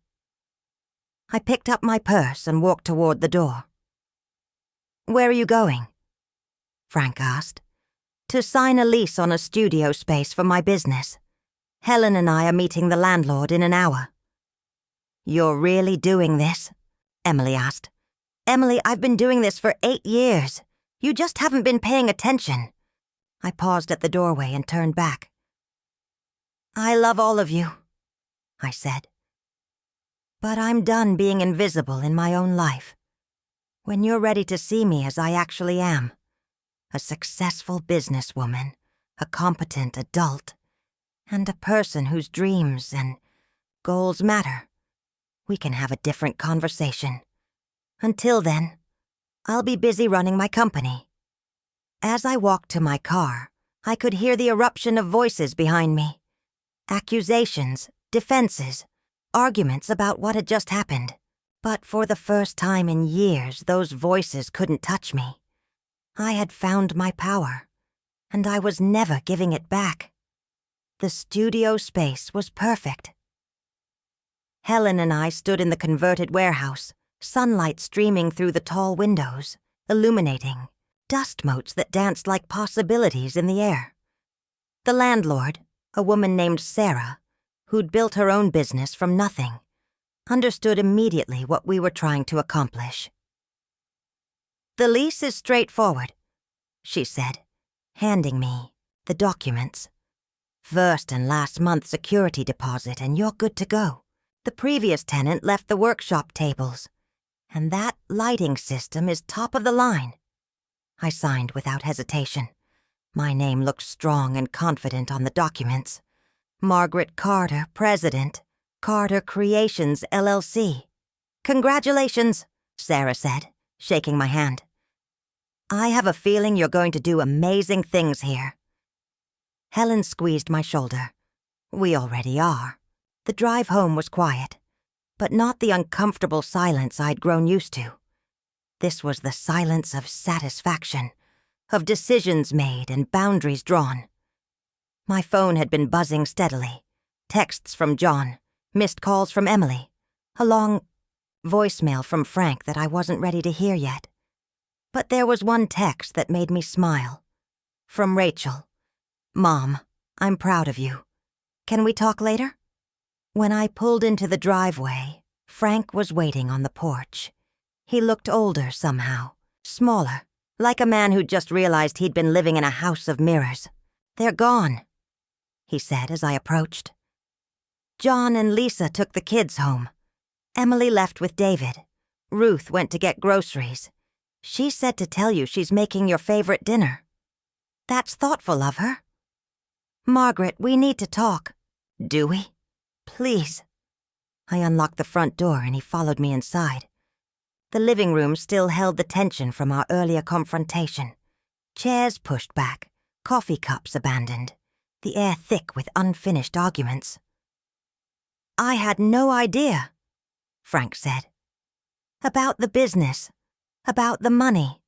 I picked up my purse and walked toward the door. Where are you going? Frank asked. To sign a lease on a studio space for my business. Helen and I are meeting the landlord in an hour. You're really doing this? Emily asked. Emily, I've been doing this for 8 years. You just haven't been paying attention. I paused at the doorway and turned back. I love all of you, I said. But I'm done being invisible in my own life. When you're ready to see me as I actually am, a successful businesswoman, a competent adult, and a person whose dreams and goals matter, we can have a different conversation. Until then, I'll be busy running my company. As I walked to my car, I could hear the eruption of voices behind me. Accusations, defenses, arguments about what had just happened. But for the first time in years, those voices couldn't touch me. I had found my power, and I was never giving it back. The studio space was perfect. Helen and I stood in the converted warehouse, sunlight streaming through the tall windows, illuminating, dust motes that danced like possibilities in the air. The landlord, a woman named Sarah, who'd built her own business from nothing, understood immediately what we were trying to accomplish. The lease is straightforward, she said, handing me the documents. First and last month's security deposit and you're good to go. The previous tenant left the workshop tables, and that lighting system is top of the line. I signed without hesitation. My name looked strong and confident on the documents. Margaret Carter, President, Carter Creations, LLC. Congratulations, Sarah said, shaking my hand. I have a feeling you're going to do amazing things here. Helen squeezed my shoulder. We already are. The drive home was quiet, but not the uncomfortable silence I'd grown used to. This was the silence of satisfaction, of decisions made and boundaries drawn. My phone had been buzzing steadily. Texts from John, missed calls from Emily, a long voicemail from Frank that I wasn't ready to hear yet. But there was one text that made me smile. From Rachel. Mom, I'm proud of you. Can we talk later? When I pulled into the driveway, Frank was waiting on the porch. He looked older somehow, smaller, like a man who'd just realized he'd been living in a house of mirrors. They're gone, he said as I approached. John and Lisa took the kids home. Emily left with David. Ruth went to get groceries. She said to tell you she's making your favorite dinner. That's thoughtful of her. Margaret, we need to talk. Do we? Please. I unlocked the front door and he followed me inside. The living room still held the tension from our earlier confrontation. Chairs pushed back, coffee cups abandoned, the air thick with unfinished arguments. I had no idea Frank said. About the business, about the money,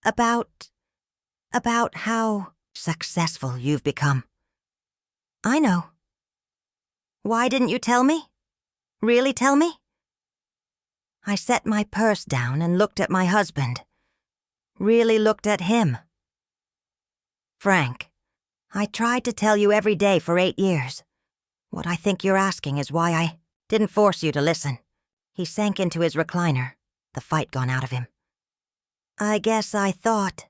about how successful you've become. I know. Why didn't you tell me? Really tell me? I set my purse down and looked at my husband. Really looked at him. Frank, I tried to tell you every day for 8 years. What I think you're asking is why I didn't force you to listen. He sank into his recliner, the fight gone out of him. I guess I thought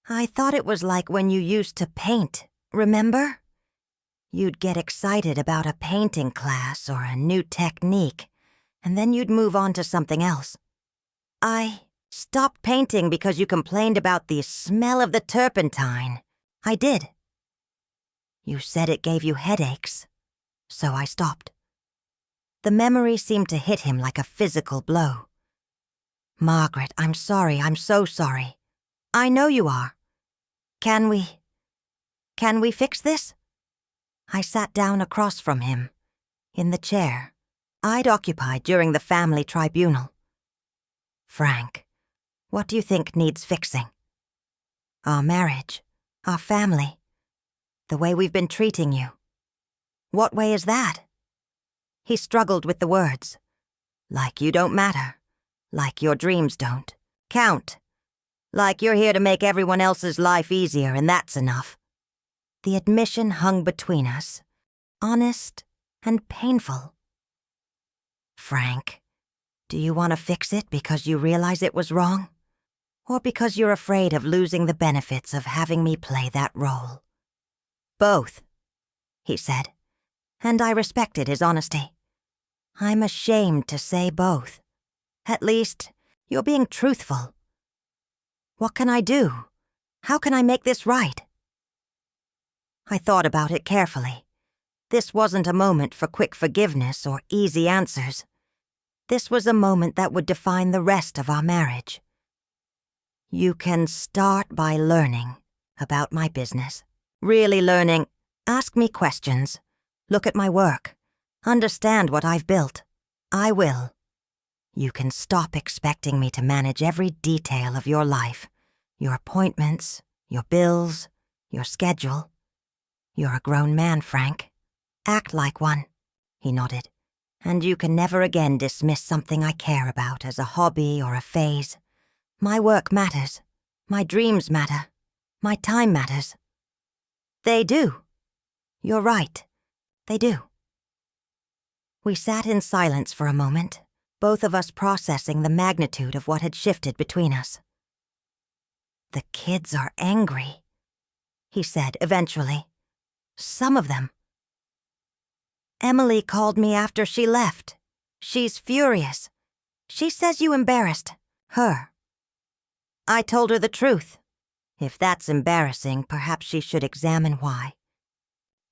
it was like when you used to paint, remember? You'd get excited about a painting class or a new technique, and then you'd move on to something else. I stopped painting because you complained about the smell of the turpentine. I did. You said it gave you headaches, so I stopped. The memory seemed to hit him like a physical blow. Margaret, I'm sorry, I'm so sorry. I know you are. Can we fix this? I sat down across from him, in the chair I'd occupied during the family tribunal. Frank, what do you think needs fixing? Our marriage, our family, the way we've been treating you. What way is that? He struggled with the words. Like you don't matter. Like your dreams don't count. Like you're here to make everyone else's life easier and that's enough. The admission hung between us, honest and painful. Frank, do you want to fix it because you realize it was wrong? Or because you're afraid of losing the benefits of having me play that role? Both, he said, and I respected his honesty. I'm ashamed to say both. At least, you're being truthful. What can I do? How can I make this right? I thought about it carefully. This wasn't a moment for quick forgiveness or easy answers. This was a moment that would define the rest of our marriage. You can start by learning about my business. Really learning. Ask me questions. Look at my work. Understand what I've built. I will. You can stop expecting me to manage every detail of your life. Your appointments, your bills, your schedule. You're a grown man, Frank. Act like one. He nodded. And you can never again dismiss something I care about as a hobby or a phase. My work matters. My dreams matter. My time matters. They do. You're right. They do. We sat in silence for a moment, both of us processing the magnitude of what had shifted between us. The kids are angry, he said eventually. Some of them. Emily called me after she left. She's furious. She says you embarrassed her. I told her the truth. If that's embarrassing, perhaps she should examine why.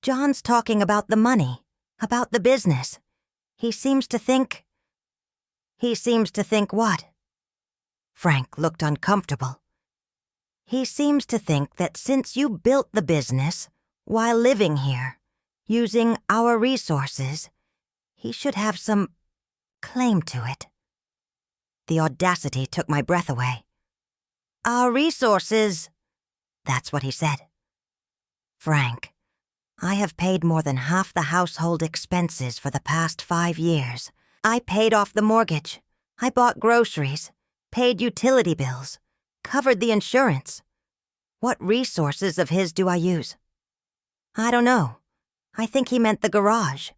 John's talking about the money, about the business. He seems to think what? Frank looked uncomfortable. He seems to think that since you built the business while living here, using our resources, he should have some claim to it. The audacity took my breath away. Our resources, that's what he said. Frank, I have paid more than half the household expenses for the past 5 years. I paid off the mortgage. I bought groceries, paid utility bills, covered the insurance. What resources of his do I use? I don't know. I think he meant the garage.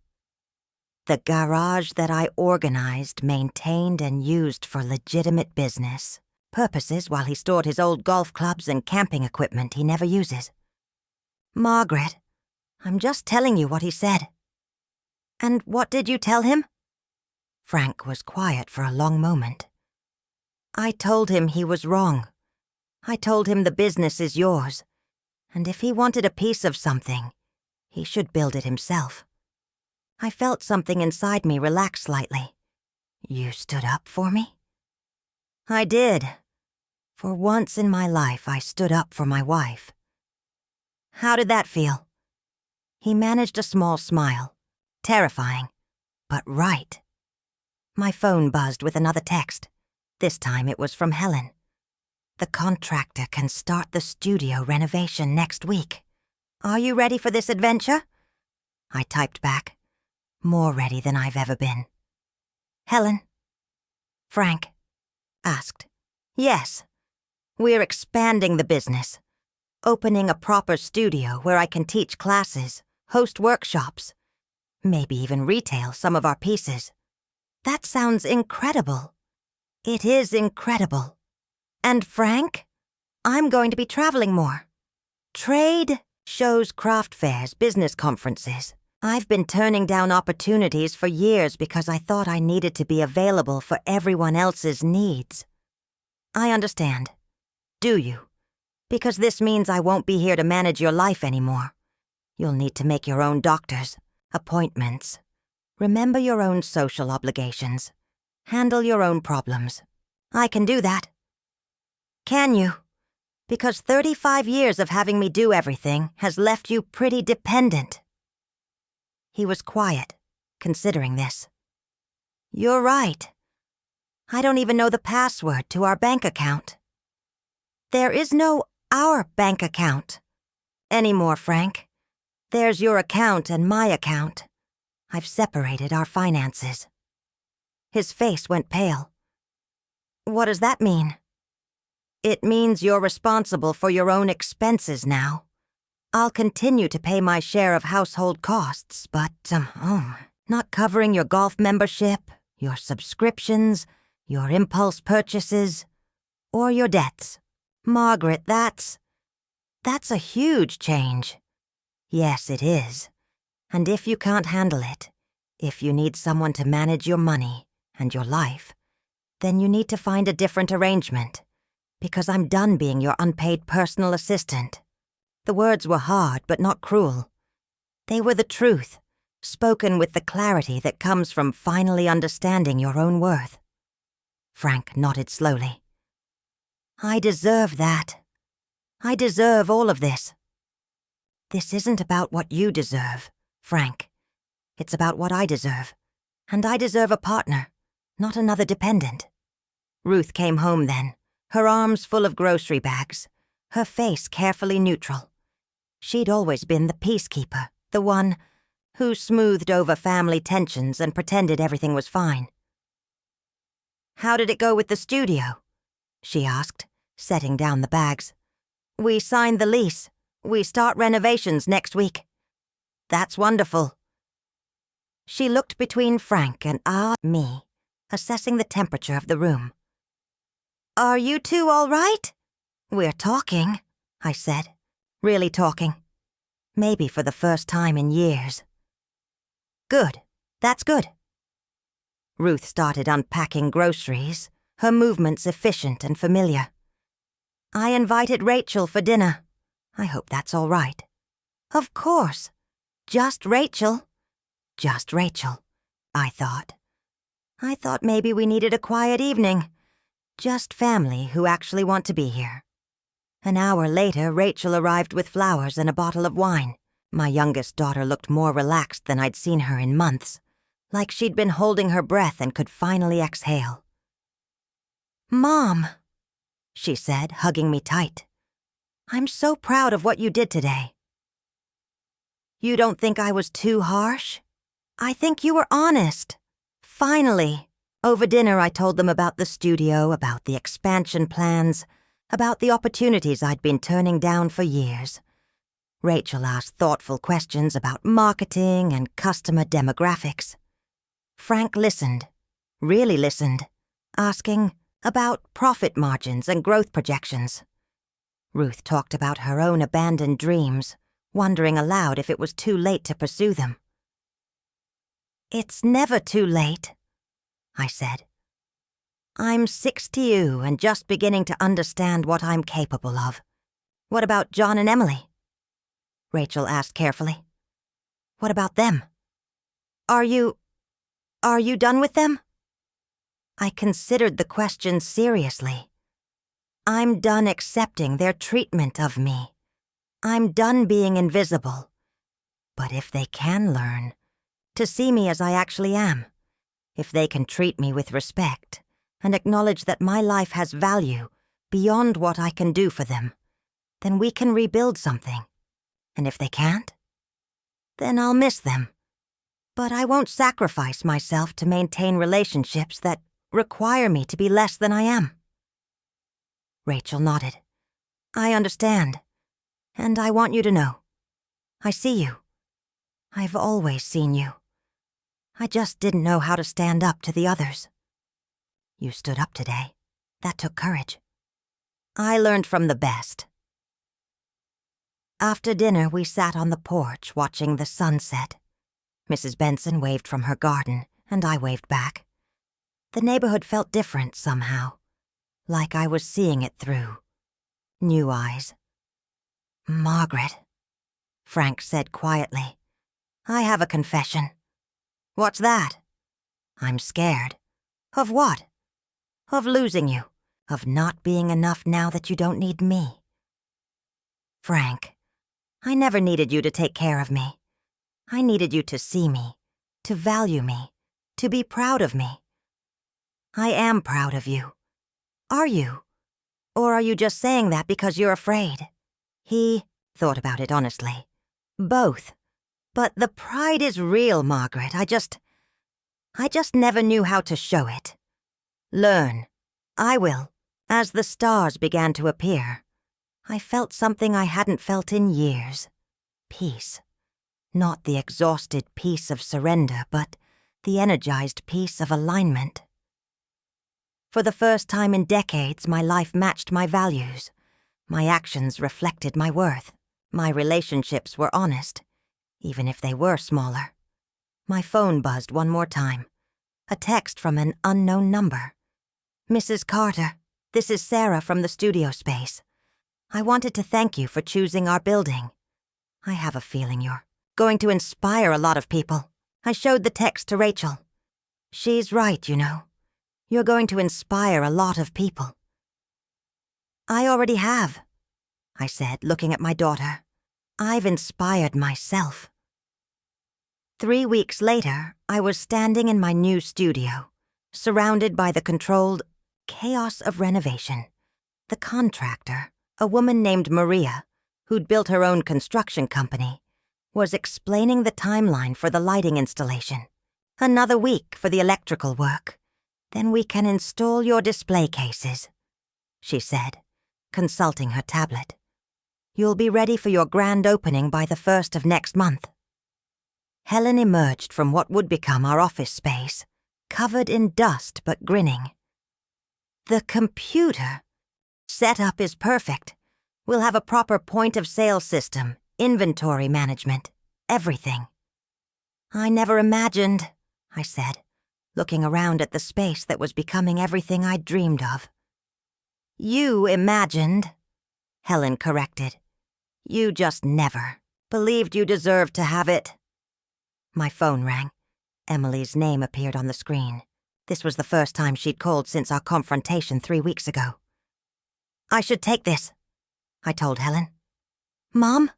The garage that I organized, maintained, and used for legitimate business purposes while he stored his old golf clubs and camping equipment he never uses. Margaret, I'm just telling you what he said. And what did you tell him? Frank was quiet for a long moment. I told him he was wrong. I told him the business is yours, and if he wanted a piece of something, he should build it himself. I felt something inside me relax slightly. You stood up for me? I did. For once in my life, I stood up for my wife. How did that feel? He managed a small smile. Terrifying, but right. My phone buzzed with another text. This time it was from Helen. The contractor can start the studio renovation next week. Are you ready for this adventure? I typed back, more ready than I've ever been. Helen? Frank asked. Yes. We're expanding the business. Opening a proper studio where I can teach classes, host workshops, maybe even retail some of our pieces. That sounds incredible. It is incredible. And Frank? I'm going to be traveling more. Trade, shows, craft fairs, business conferences. I've been turning down opportunities for years because I thought I needed to be available for everyone else's needs. I understand. Do you? Because this means I won't be here to manage your life anymore. You'll need to make your own doctors, appointments. Remember your own social obligations. Handle your own problems. I can do that. Can you? Because 35 years of having me do everything has left you pretty dependent. He was quiet, considering this. You're right. I don't even know the password to our bank account. There is no our bank account anymore, Frank. There's your account and my account. I've separated our finances. His face went pale. What does that mean? It means you're responsible for your own expenses now. I'll continue to pay my share of household costs, but, not covering your golf membership, your subscriptions, your impulse purchases, or your debts. Margaret, that's a huge change. Yes, it is. And if you can't handle it, if you need someone to manage your money and your life, then you need to find a different arrangement, because I'm done being your unpaid personal assistant. The words were hard, but not cruel. They were the truth, spoken with the clarity that comes from finally understanding your own worth. Frank nodded slowly. I deserve that. I deserve all of this. This isn't about what you deserve, Frank. It's about what I deserve. And I deserve a partner, not another dependent. Ruth came home then, her arms full of grocery bags, her face carefully neutral. She'd always been the peacekeeper, the one who smoothed over family tensions and pretended everything was fine. How did it go with the studio? She asked, setting down the bags. We signed the lease. We start renovations next week. That's wonderful. She looked between Frank and me, assessing the temperature of the room. Are you two all right? We're talking, I said. Really talking. Maybe for the first time in years. Good. That's good. Ruth started unpacking groceries, her movements efficient and familiar. I invited Rachel for dinner. I hope that's all right. Of course. Just Rachel. Just Rachel, I thought. I thought maybe we needed a quiet evening. Just family who actually want to be here. An hour later, Rachel arrived with flowers and a bottle of wine. My youngest daughter looked more relaxed than I'd seen her in months, like she'd been holding her breath and could finally exhale. Mom, she said, hugging me tight. I'm so proud of what you did today. You don't think I was too harsh? I think you were honest. Finally. Over dinner, I told them about the studio, about the expansion plans, about the opportunities I'd been turning down for years. Rachel asked thoughtful questions about marketing and customer demographics. Frank listened, really listened, asking about profit margins and growth projections. Ruth talked about her own abandoned dreams, wondering aloud if it was too late to pursue them. It's never too late, I said. I'm 62 and just beginning to understand what I'm capable of. What about John and Emily? Rachel asked carefully. What about them? Are you done with them? I considered the question seriously. I'm done accepting their treatment of me. I'm done being invisible. But if they can learn to see me as I actually am, If they can treat me with respect and acknowledge that my life has value beyond what I can do for them, then we can rebuild something. And if they can't, then I'll miss them. But I won't sacrifice myself to maintain relationships that require me to be less than I am. Rachel nodded. I understand. And I want you to know. I see you. I've always seen you. I just didn't know how to stand up to the others. You stood up today. That took courage. I learned from the best. After dinner, we sat on the porch watching the sunset. Mrs. Benson waved from her garden, and I waved back. The neighborhood felt different somehow, like I was seeing it through new eyes. Margaret, Frank said quietly, I have a confession. What's that? I'm scared. Of what? Of losing you. Of not being enough now that you don't need me. Frank, I never needed you to take care of me. I needed you to see me, to value me, to be proud of me. I am proud of you. Are you? Or are you just saying that because you're afraid? He thought about it honestly. Both. But the pride is real, Margaret. I just never knew how to show it. Learn. I will. As the stars began to appear, I felt something I hadn't felt in years. Peace. Not the exhausted peace of surrender, but the energized peace of alignment. For the first time in decades, my life matched my values. My actions reflected my worth. My relationships were honest, even if they were smaller. My phone buzzed one more time. A text from an unknown number. Mrs. Carter, this is Sarah from the studio space. I wanted to thank you for choosing our building. I have a feeling you're going to inspire a lot of people. I showed the text to Rachel. She's right, you know. You're going to inspire a lot of people. I already have, I said, looking at my daughter. I've inspired myself. 3 weeks later, I was standing in my new studio, surrounded by the controlled chaos of renovation. The contractor, a woman named Maria, who'd built her own construction company, was explaining the timeline for the lighting installation. Another week for the electrical work. Then we can install your display cases, she said, consulting her tablet. You'll be ready for your grand opening by the 1st of next month. Helen emerged from what would become our office space, covered in dust but grinning. The computer setup is perfect. We'll have a proper point-of-sale system, inventory management, everything. I never imagined, I said, looking around at the space that was becoming everything I'd dreamed of. You imagined, Helen corrected. You just never believed you deserved to have it. My phone rang. Emily's name appeared on the screen. This was the first time she'd called since our confrontation 3 weeks ago. I should take this, I told Helen. Mom?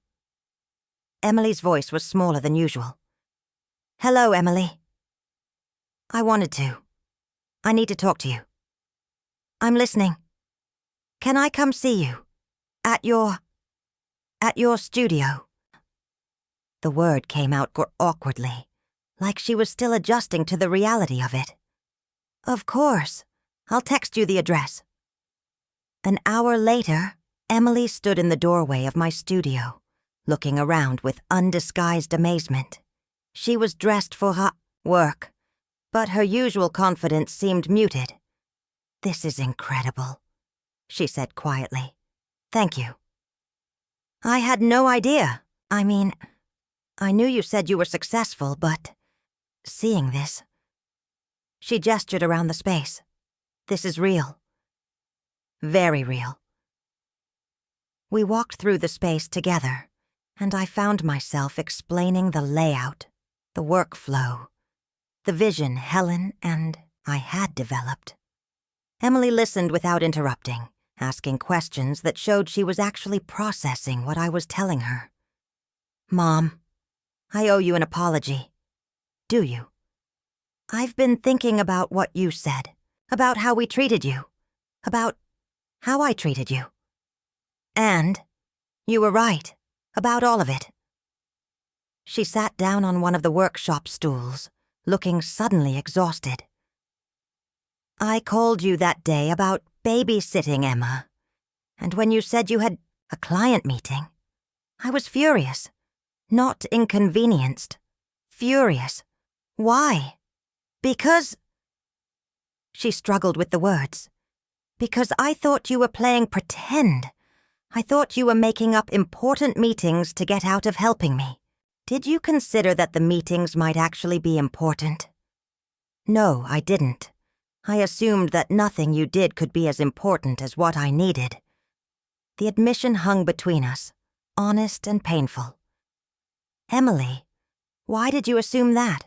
Emily's voice was smaller than usual. Hello, Emily. I wanted to. I need to talk to you. I'm listening. Can I come see you? At your studio? The word came out awkwardly, like she was still adjusting to the reality of it. Of course. I'll text you the address. An hour later, Emily stood in the doorway of my studio, looking around with undisguised amazement. She was dressed for her work, but her usual confidence seemed muted. This is incredible, she said quietly. Thank you. I had no idea. I mean, I knew you said you were successful, but seeing this... She gestured around the space. This is real. Very real. We walked through the space together, and I found myself explaining the layout, the workflow, the vision Helen and I had developed. Emily listened without interrupting, asking questions that showed she was actually processing what I was telling her. Mom, I owe you an apology. Do you? I've been thinking about what you said, about how we treated you, about how I treated you. And you were right about all of it. She sat down on one of the workshop stools, looking suddenly exhausted. I called you that day about babysitting Emma, and when you said you had a client meeting, I was furious. Not inconvenienced. Furious. Why? Because... She struggled with the words. Because I thought you were playing pretend. I thought you were making up important meetings to get out of helping me. Did you consider that the meetings might actually be important? No, I didn't. I assumed that nothing you did could be as important as what I needed. The admission hung between us, honest and painful. Emily, why did you assume that?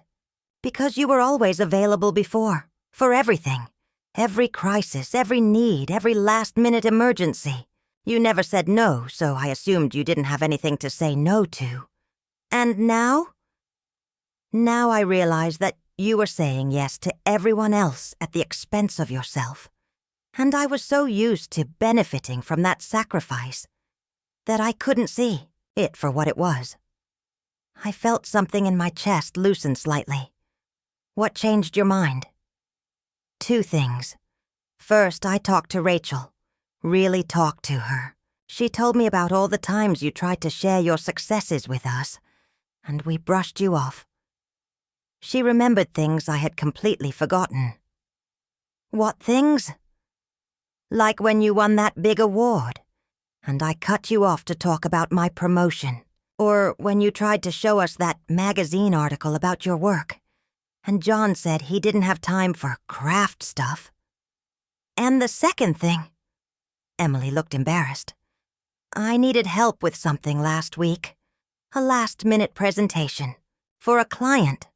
Because you were always available before, for everything. Every crisis, every need, every last-minute emergency. You never said no, so I assumed you didn't have anything to say no to. And now? Now I realize that you were saying yes to everyone else at the expense of yourself. And I was so used to benefiting from that sacrifice that I couldn't see it for what it was. I felt something in my chest loosen slightly. What changed your mind? 2 things. First, I talked to Rachel. Really talked to her. She told me about all the times you tried to share your successes with us, and we brushed you off. She remembered things I had completely forgotten. What things? Like when you won that big award, and I cut you off to talk about my promotion. Or when you tried to show us that magazine article about your work, and John said he didn't have time for craft stuff. And the second thing, Emily looked embarrassed. I needed help with something last week. A last-minute presentation. For a client.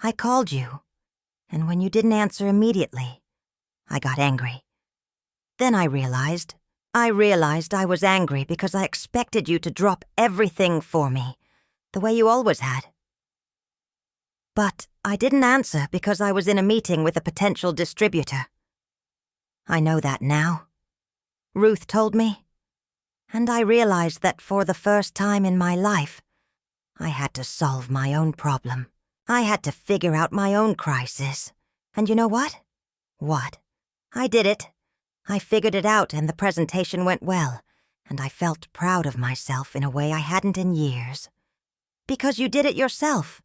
I called you, and when you didn't answer immediately, I got angry. Then I realized I was angry because I expected you to drop everything for me, the way you always had. But I didn't answer because I was in a meeting with a potential distributor. I know that now. Ruth told me. And I realized that for the first time in my life, I had to solve my own problem. I had to figure out my own crisis. And you know what? What? I did it. I figured it out and the presentation went well, and I felt proud of myself in a way I hadn't in years. Because you did it yourself.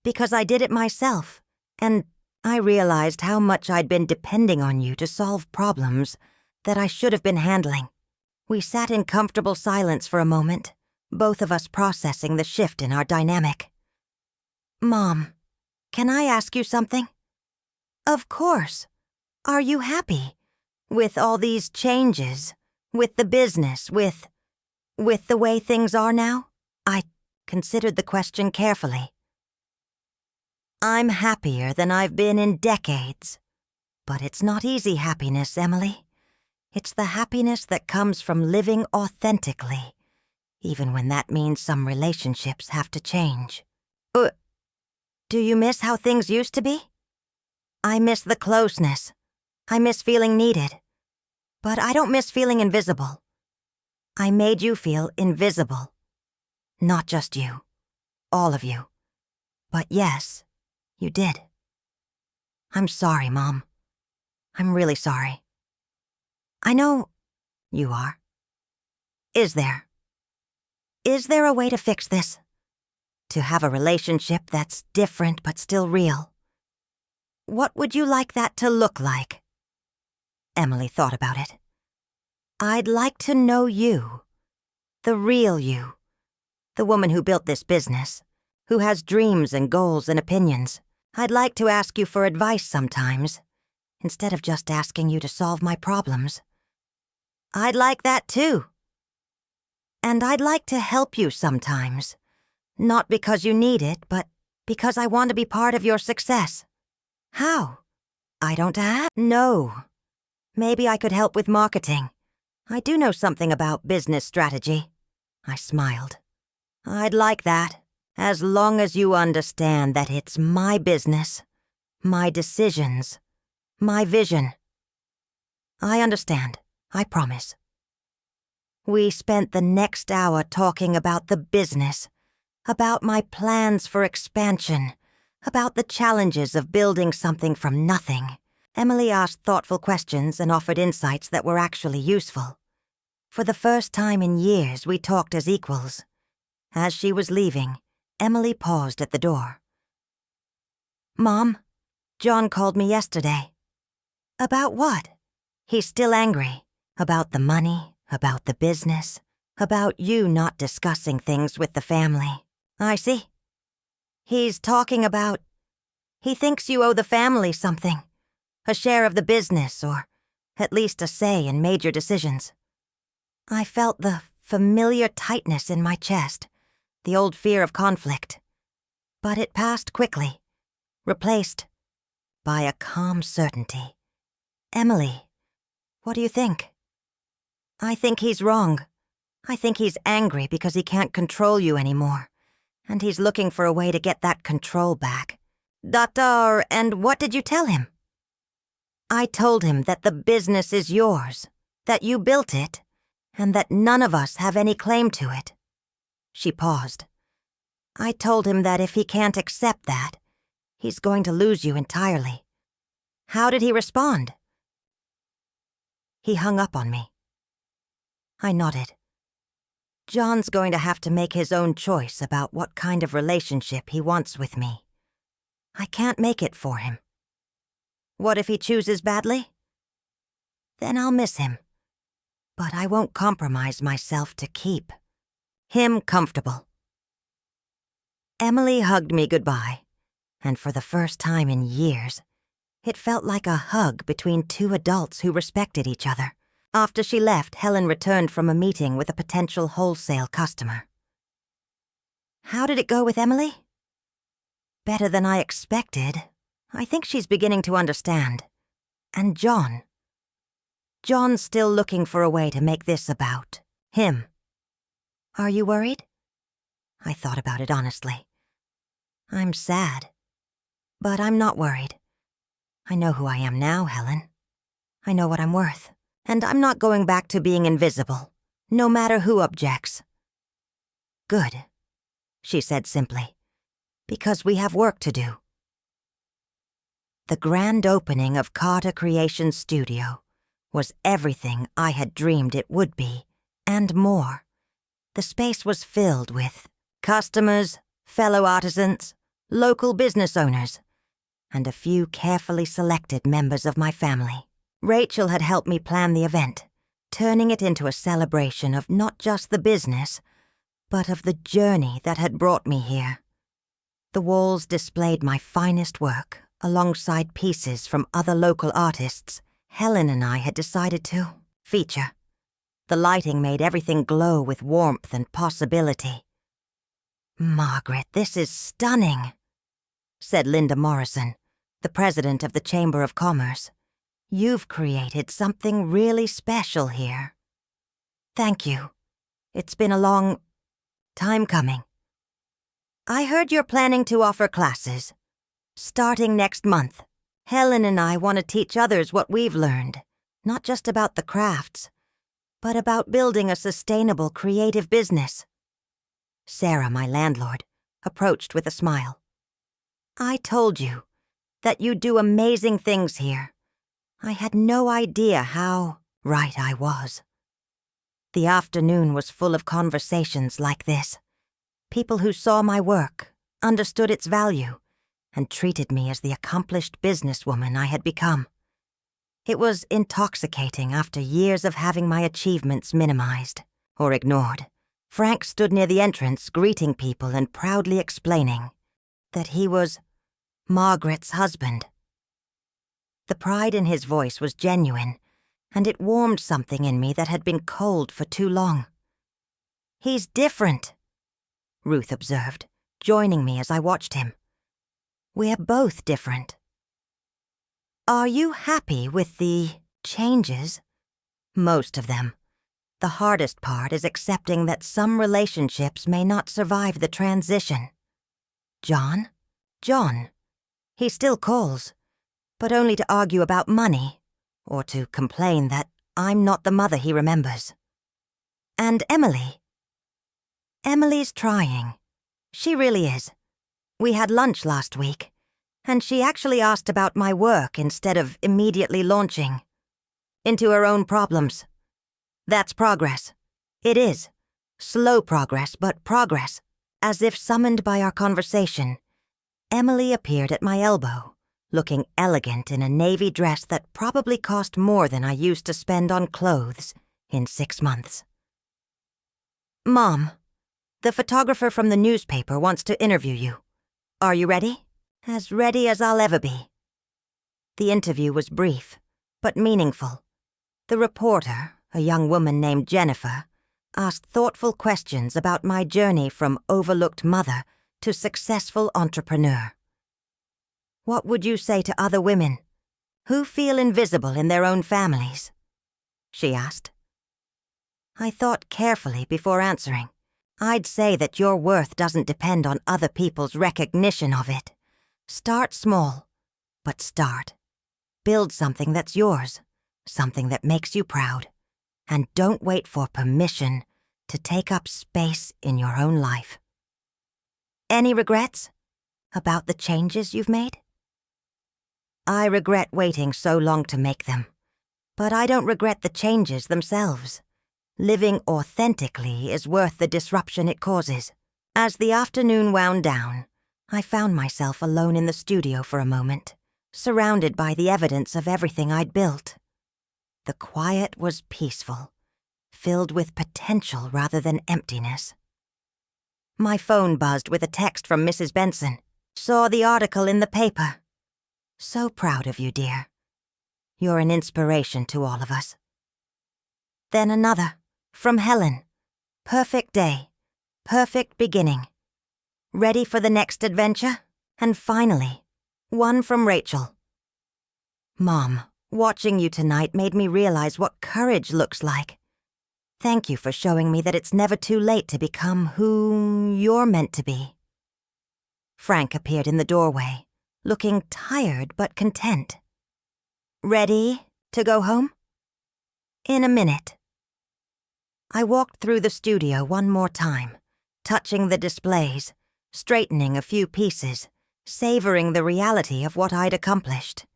Because I did it myself. And I realized how much I'd been depending on you to solve problems that I should have been handling. We sat in comfortable silence for a moment, both of us processing the shift in our dynamic. Mom, can I ask you something? Of course. Are you happy? With all these changes? With the business? With the way things are now? I considered the question carefully. I'm happier than I've been in decades. But it's not easy happiness, Emily. It's the happiness that comes from living authentically, even when that means some relationships have to change. Do you miss how things used to be? I miss the closeness. I miss feeling needed. But I don't miss feeling invisible. I made you feel invisible. Not just you. All of you. But yes, you did. I'm sorry, Mom. I'm really sorry. I know you are. Is there a way to fix this? To have a relationship that's different but still real? What would you like that to look like? Emily thought about it. I'd like to know you. The real you. The woman who built this business. Who has dreams and goals and opinions. I'd like to ask you for advice sometimes, instead of just asking you to solve my problems. I'd like that too. And I'd like to help you sometimes. Not because you need it, but because I want to be part of your success. How? I don't ask? No. Maybe I could help with marketing. I do know something about business strategy. I smiled. I'd like that, as long as you understand that it's my business, my decisions, my vision. I understand, I promise. We spent the next hour talking about the business, about my plans for expansion, about the challenges of building something from nothing. Emily asked thoughtful questions and offered insights that were actually useful. For the first time in years, we talked as equals. As she was leaving, Emily paused at the door. "Mom, John called me yesterday." "About what?" "He's still angry. About the money, about the business, about you not discussing things with the family." "I see. He's talking about... He thinks you owe the family something. A share of the business, or at least a say in major decisions." I felt the familiar tightness in my chest, the old fear of conflict. But it passed quickly, replaced by a calm certainty. "Emily, what do you think?" "I think he's wrong. I think he's angry because he can't control you anymore, and he's looking for a way to get that control back." "Doctor, and what did you tell him?" "I told him that the business is yours, that you built it, and that none of us have any claim to it." She paused. "I told him that if he can't accept that, he's going to lose you entirely." "How did he respond?" He hung up on me. I nodded. John's going to have to make his own choice about what kind of relationship he wants with me. I can't make it for him. What if he chooses badly? Then I'll miss him. But I won't compromise myself to keep him comfortable. Emily hugged me goodbye, and for the first time in years, it felt like a hug between two adults who respected each other. After she left, Helen returned from a meeting with a potential wholesale customer. "How did it go with Emily?" "Better than I expected. I think she's beginning to understand. And John. John's still looking for a way to make this about him." "Are you worried?" I thought about it honestly. I'm sad, but I'm not worried. I know who I am now, Helen. I know what I'm worth, and I'm not going back to being invisible, no matter who objects. "Good," she said simply, "because we have work to do." The grand opening of Carter Creation Studio was everything I had dreamed it would be, and more. The space was filled with customers, fellow artisans, local business owners, and a few carefully selected members of my family. Rachel had helped me plan the event, turning it into a celebration of not just the business, but of the journey that had brought me here. The walls displayed my finest work, alongside pieces from other local artists Helen and I had decided to feature. The lighting made everything glow with warmth and possibility. "Margaret, this is stunning," said Linda Morrison, the president of the Chamber of Commerce. "You've created something really special here." "Thank you. It's been a long time coming." "I heard you're planning to offer classes. Starting next month, Helen and I want to teach others what we've learned, not just about the crafts, but about building a sustainable, creative business." Sarah, my landlord, approached with a smile. "I told you that you'd do amazing things here. I had no idea how right I was." The afternoon was full of conversations like this. People who saw my work, understood its value, and treated me as the accomplished businesswoman I had become. It was intoxicating after years of having my achievements minimized or ignored. Frank stood near the entrance, greeting people and proudly explaining that he was Margaret's husband. The pride in his voice was genuine, and it warmed something in me that had been cold for too long. "He's different," Ruth observed, joining me as I watched him. "We're both different." "Are you happy with the changes?" "Most of them. The hardest part is accepting that some relationships may not survive the transition." "John?" "John. He still calls, but only to argue about money, or to complain that I'm not the mother he remembers. And Emily? Emily's trying. She really is. We had lunch last week, and she actually asked about my work instead of immediately launching into her own problems. That's progress. It is. Slow progress, but progress. As if summoned by our conversation, Emily appeared at my elbow, looking elegant in a navy dress that probably cost more than I used to spend on clothes in 6 months. "Mom, the photographer from the newspaper wants to interview you. Are you ready?" "As ready as I'll ever be." The interview was brief, but meaningful. The reporter, a young woman named Jennifer, asked thoughtful questions about my journey from overlooked mother to successful entrepreneur. "What would you say to other women who feel invisible in their own families?" she asked. I thought carefully before answering. I'd say that your worth doesn't depend on other people's recognition of it. Start small, but start. Build something that's yours, something that makes you proud. And don't wait for permission to take up space in your own life. Any regrets about the changes you've made? I regret waiting so long to make them, but I don't regret the changes themselves. Living authentically is worth the disruption it causes. As the afternoon wound down, I found myself alone in the studio for a moment, surrounded by the evidence of everything I'd built. The quiet was peaceful, filled with potential rather than emptiness. My phone buzzed with a text from Mrs. Benson. "Saw the article in the paper. So proud of you, dear. You're an inspiration to all of us." Then another, from Helen. "Perfect day. Perfect beginning. Ready for the next adventure?" And finally, one from Rachel. "Mom, watching you tonight made me realize what courage looks like. Thank you for showing me that it's never too late to become who you're meant to be." Frank appeared in the doorway, looking tired but content. "Ready to go home?" "In a minute." I walked through the studio one more time, touching the displays, straightening a few pieces, savoring the reality of what I'd accomplished.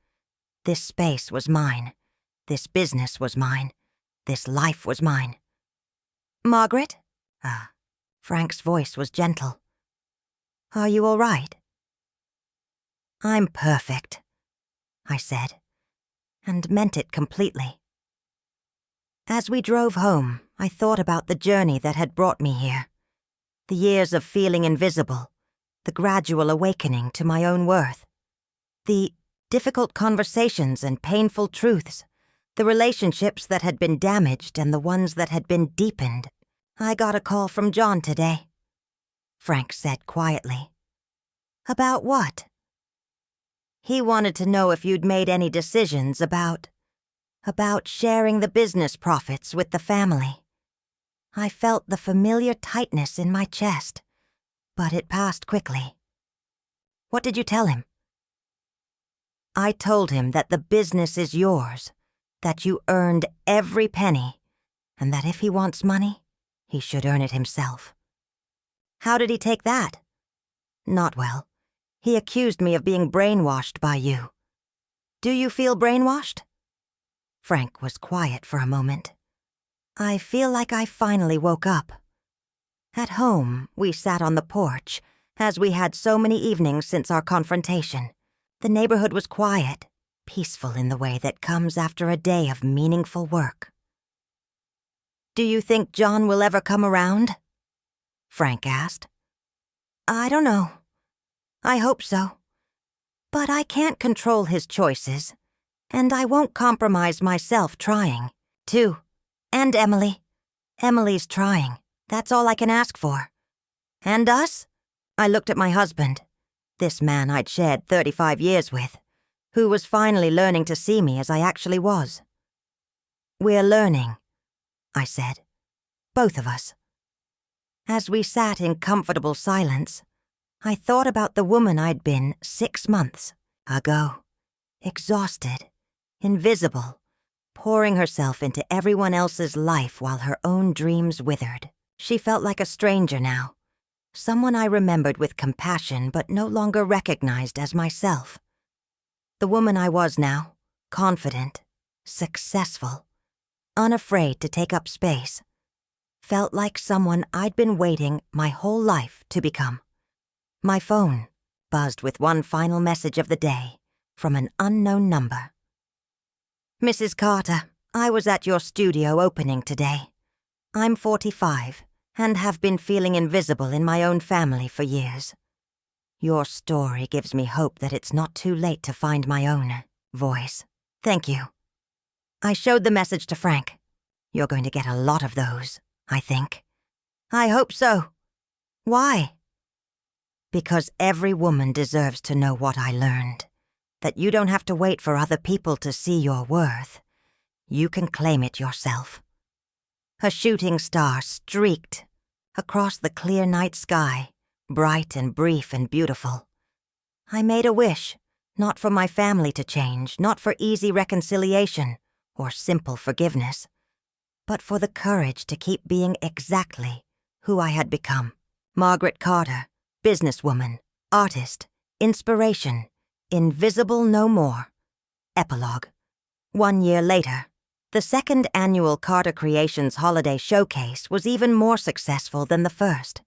This space was mine. This business was mine. This life was mine. "Margaret?" Frank's voice was gentle. "Are you all right?" "I'm perfect," I said, and meant it completely. As we drove home, I thought about the journey that had brought me here. The years of feeling invisible, the gradual awakening to my own worth, the difficult conversations and painful truths, the relationships that had been damaged and the ones that had been deepened. "I got a call from John today," Frank said quietly. "About what?" "He wanted to know if you'd made any decisions about sharing the business profits with the family." I felt the familiar tightness in my chest, but it passed quickly. "What did you tell him?" "I told him that the business is yours, that you earned every penny, and that if he wants money, he should earn it himself." "How did he take that?" "Not well. He accused me of being brainwashed by you." "Do you feel brainwashed?" Frank was quiet for a moment. I feel like I finally woke up. At home, we sat on the porch, as we had so many evenings since our confrontation. The neighborhood was quiet, peaceful in the way that comes after a day of meaningful work. "Do you think John will ever come around?" Frank asked. "I don't know. I hope so. But I can't control his choices, and I won't compromise myself trying, too. And Emily. Emily's trying. That's all I can ask for. And us?" I looked at my husband, this man I'd shared 35 years with, who was finally learning to see me as I actually was. "We're learning," I said. "Both of us." As we sat in comfortable silence, I thought about the woman I'd been 6 months, ago, exhausted, invisible, pouring herself into everyone else's life while her own dreams withered. She felt like a stranger now, someone I remembered with compassion but no longer recognized as myself. The woman I was now, confident, successful, unafraid to take up space, felt like someone I'd been waiting my whole life to become. My phone buzzed with one final message of the day from an unknown number. "Mrs. Carter, I was at your studio opening today. I'm 45 and have been feeling invisible in my own family for years. Your story gives me hope that it's not too late to find my own voice. Thank you." I showed the message to Frank. "You're going to get a lot of those, I think." "I hope so." "Why?" "Because every woman deserves to know what I learned. That you don't have to wait for other people to see your worth. You can claim it yourself." A shooting star streaked across the clear night sky, bright and brief and beautiful. I made a wish, not for my family to change, not for easy reconciliation or simple forgiveness, but for the courage to keep being exactly who I had become. Margaret Carter, businesswoman, artist, inspiration, invisible no more. Epilogue. 1 year later. The second annual Carter Creations Holiday Showcase was even more successful than the first.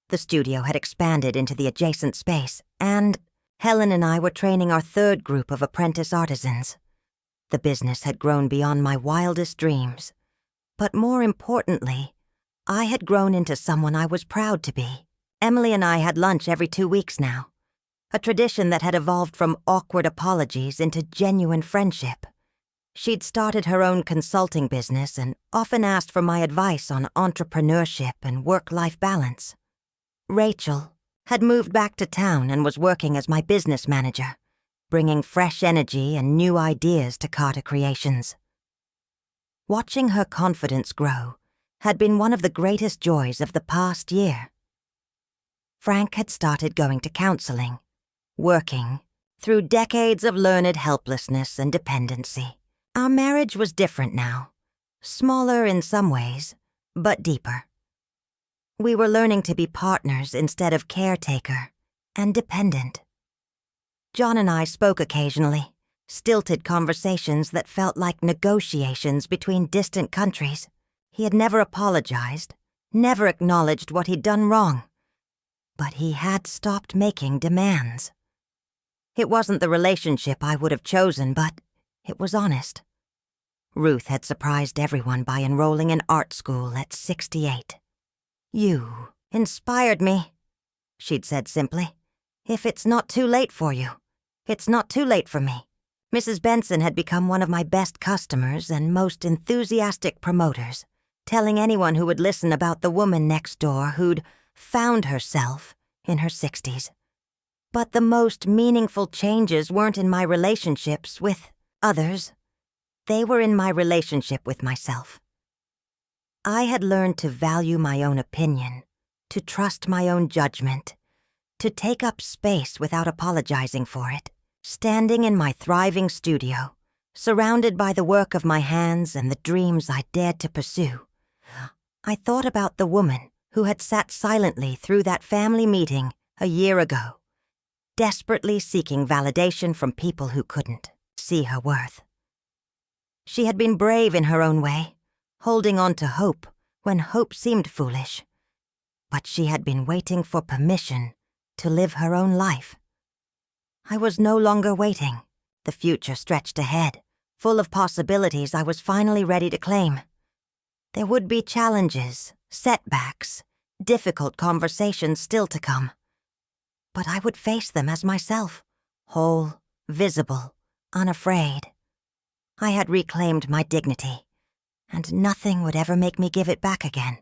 The studio had expanded into the adjacent space, and Helen and I were training our third group of apprentice artisans. The business had grown beyond my wildest dreams. But more importantly, I had grown into someone I was proud to be. Emily and I had lunch every 2 weeks now, a tradition that had evolved from awkward apologies into genuine friendship. She'd started her own consulting business and often asked for my advice on entrepreneurship and work-life balance. Rachel had moved back to town and was working as my business manager, bringing fresh energy and new ideas to Carter Creations. Watching her confidence grow had been one of the greatest joys of the past year. Frank had started going to counseling, working through decades of learned helplessness and dependency. Our marriage was different now, smaller in some ways, but deeper. We were learning to be partners instead of caretaker and dependent. John and I spoke occasionally, stilted conversations that felt like negotiations between distant countries. He had never apologized, never acknowledged what he'd done wrong, but he had stopped making demands. It wasn't the relationship I would have chosen, but it was honest. Ruth had surprised everyone by enrolling in art school at 68. "You inspired me," she'd said simply. "If it's not too late for you, it's not too late for me." Mrs. Benson had become one of my best customers and most enthusiastic promoters, telling anyone who would listen about the woman next door who'd found herself in her 60s. But the most meaningful changes weren't in my relationships with others. They were in my relationship with myself. I had learned to value my own opinion, to trust my own judgment, to take up space without apologizing for it. Standing in my thriving studio, surrounded by the work of my hands and the dreams I dared to pursue, I thought about the woman who had sat silently through that family meeting a year ago, desperately seeking validation from people who couldn't see her worth. She had been brave in her own way, holding on to hope when hope seemed foolish. But she had been waiting for permission to live her own life. I was no longer waiting. The future stretched ahead, full of possibilities I was finally ready to claim. There would be challenges, setbacks, difficult conversations still to come. But I would face them as myself, whole, visible, unafraid. I had reclaimed my dignity, and nothing would ever make me give it back again.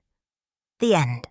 The end.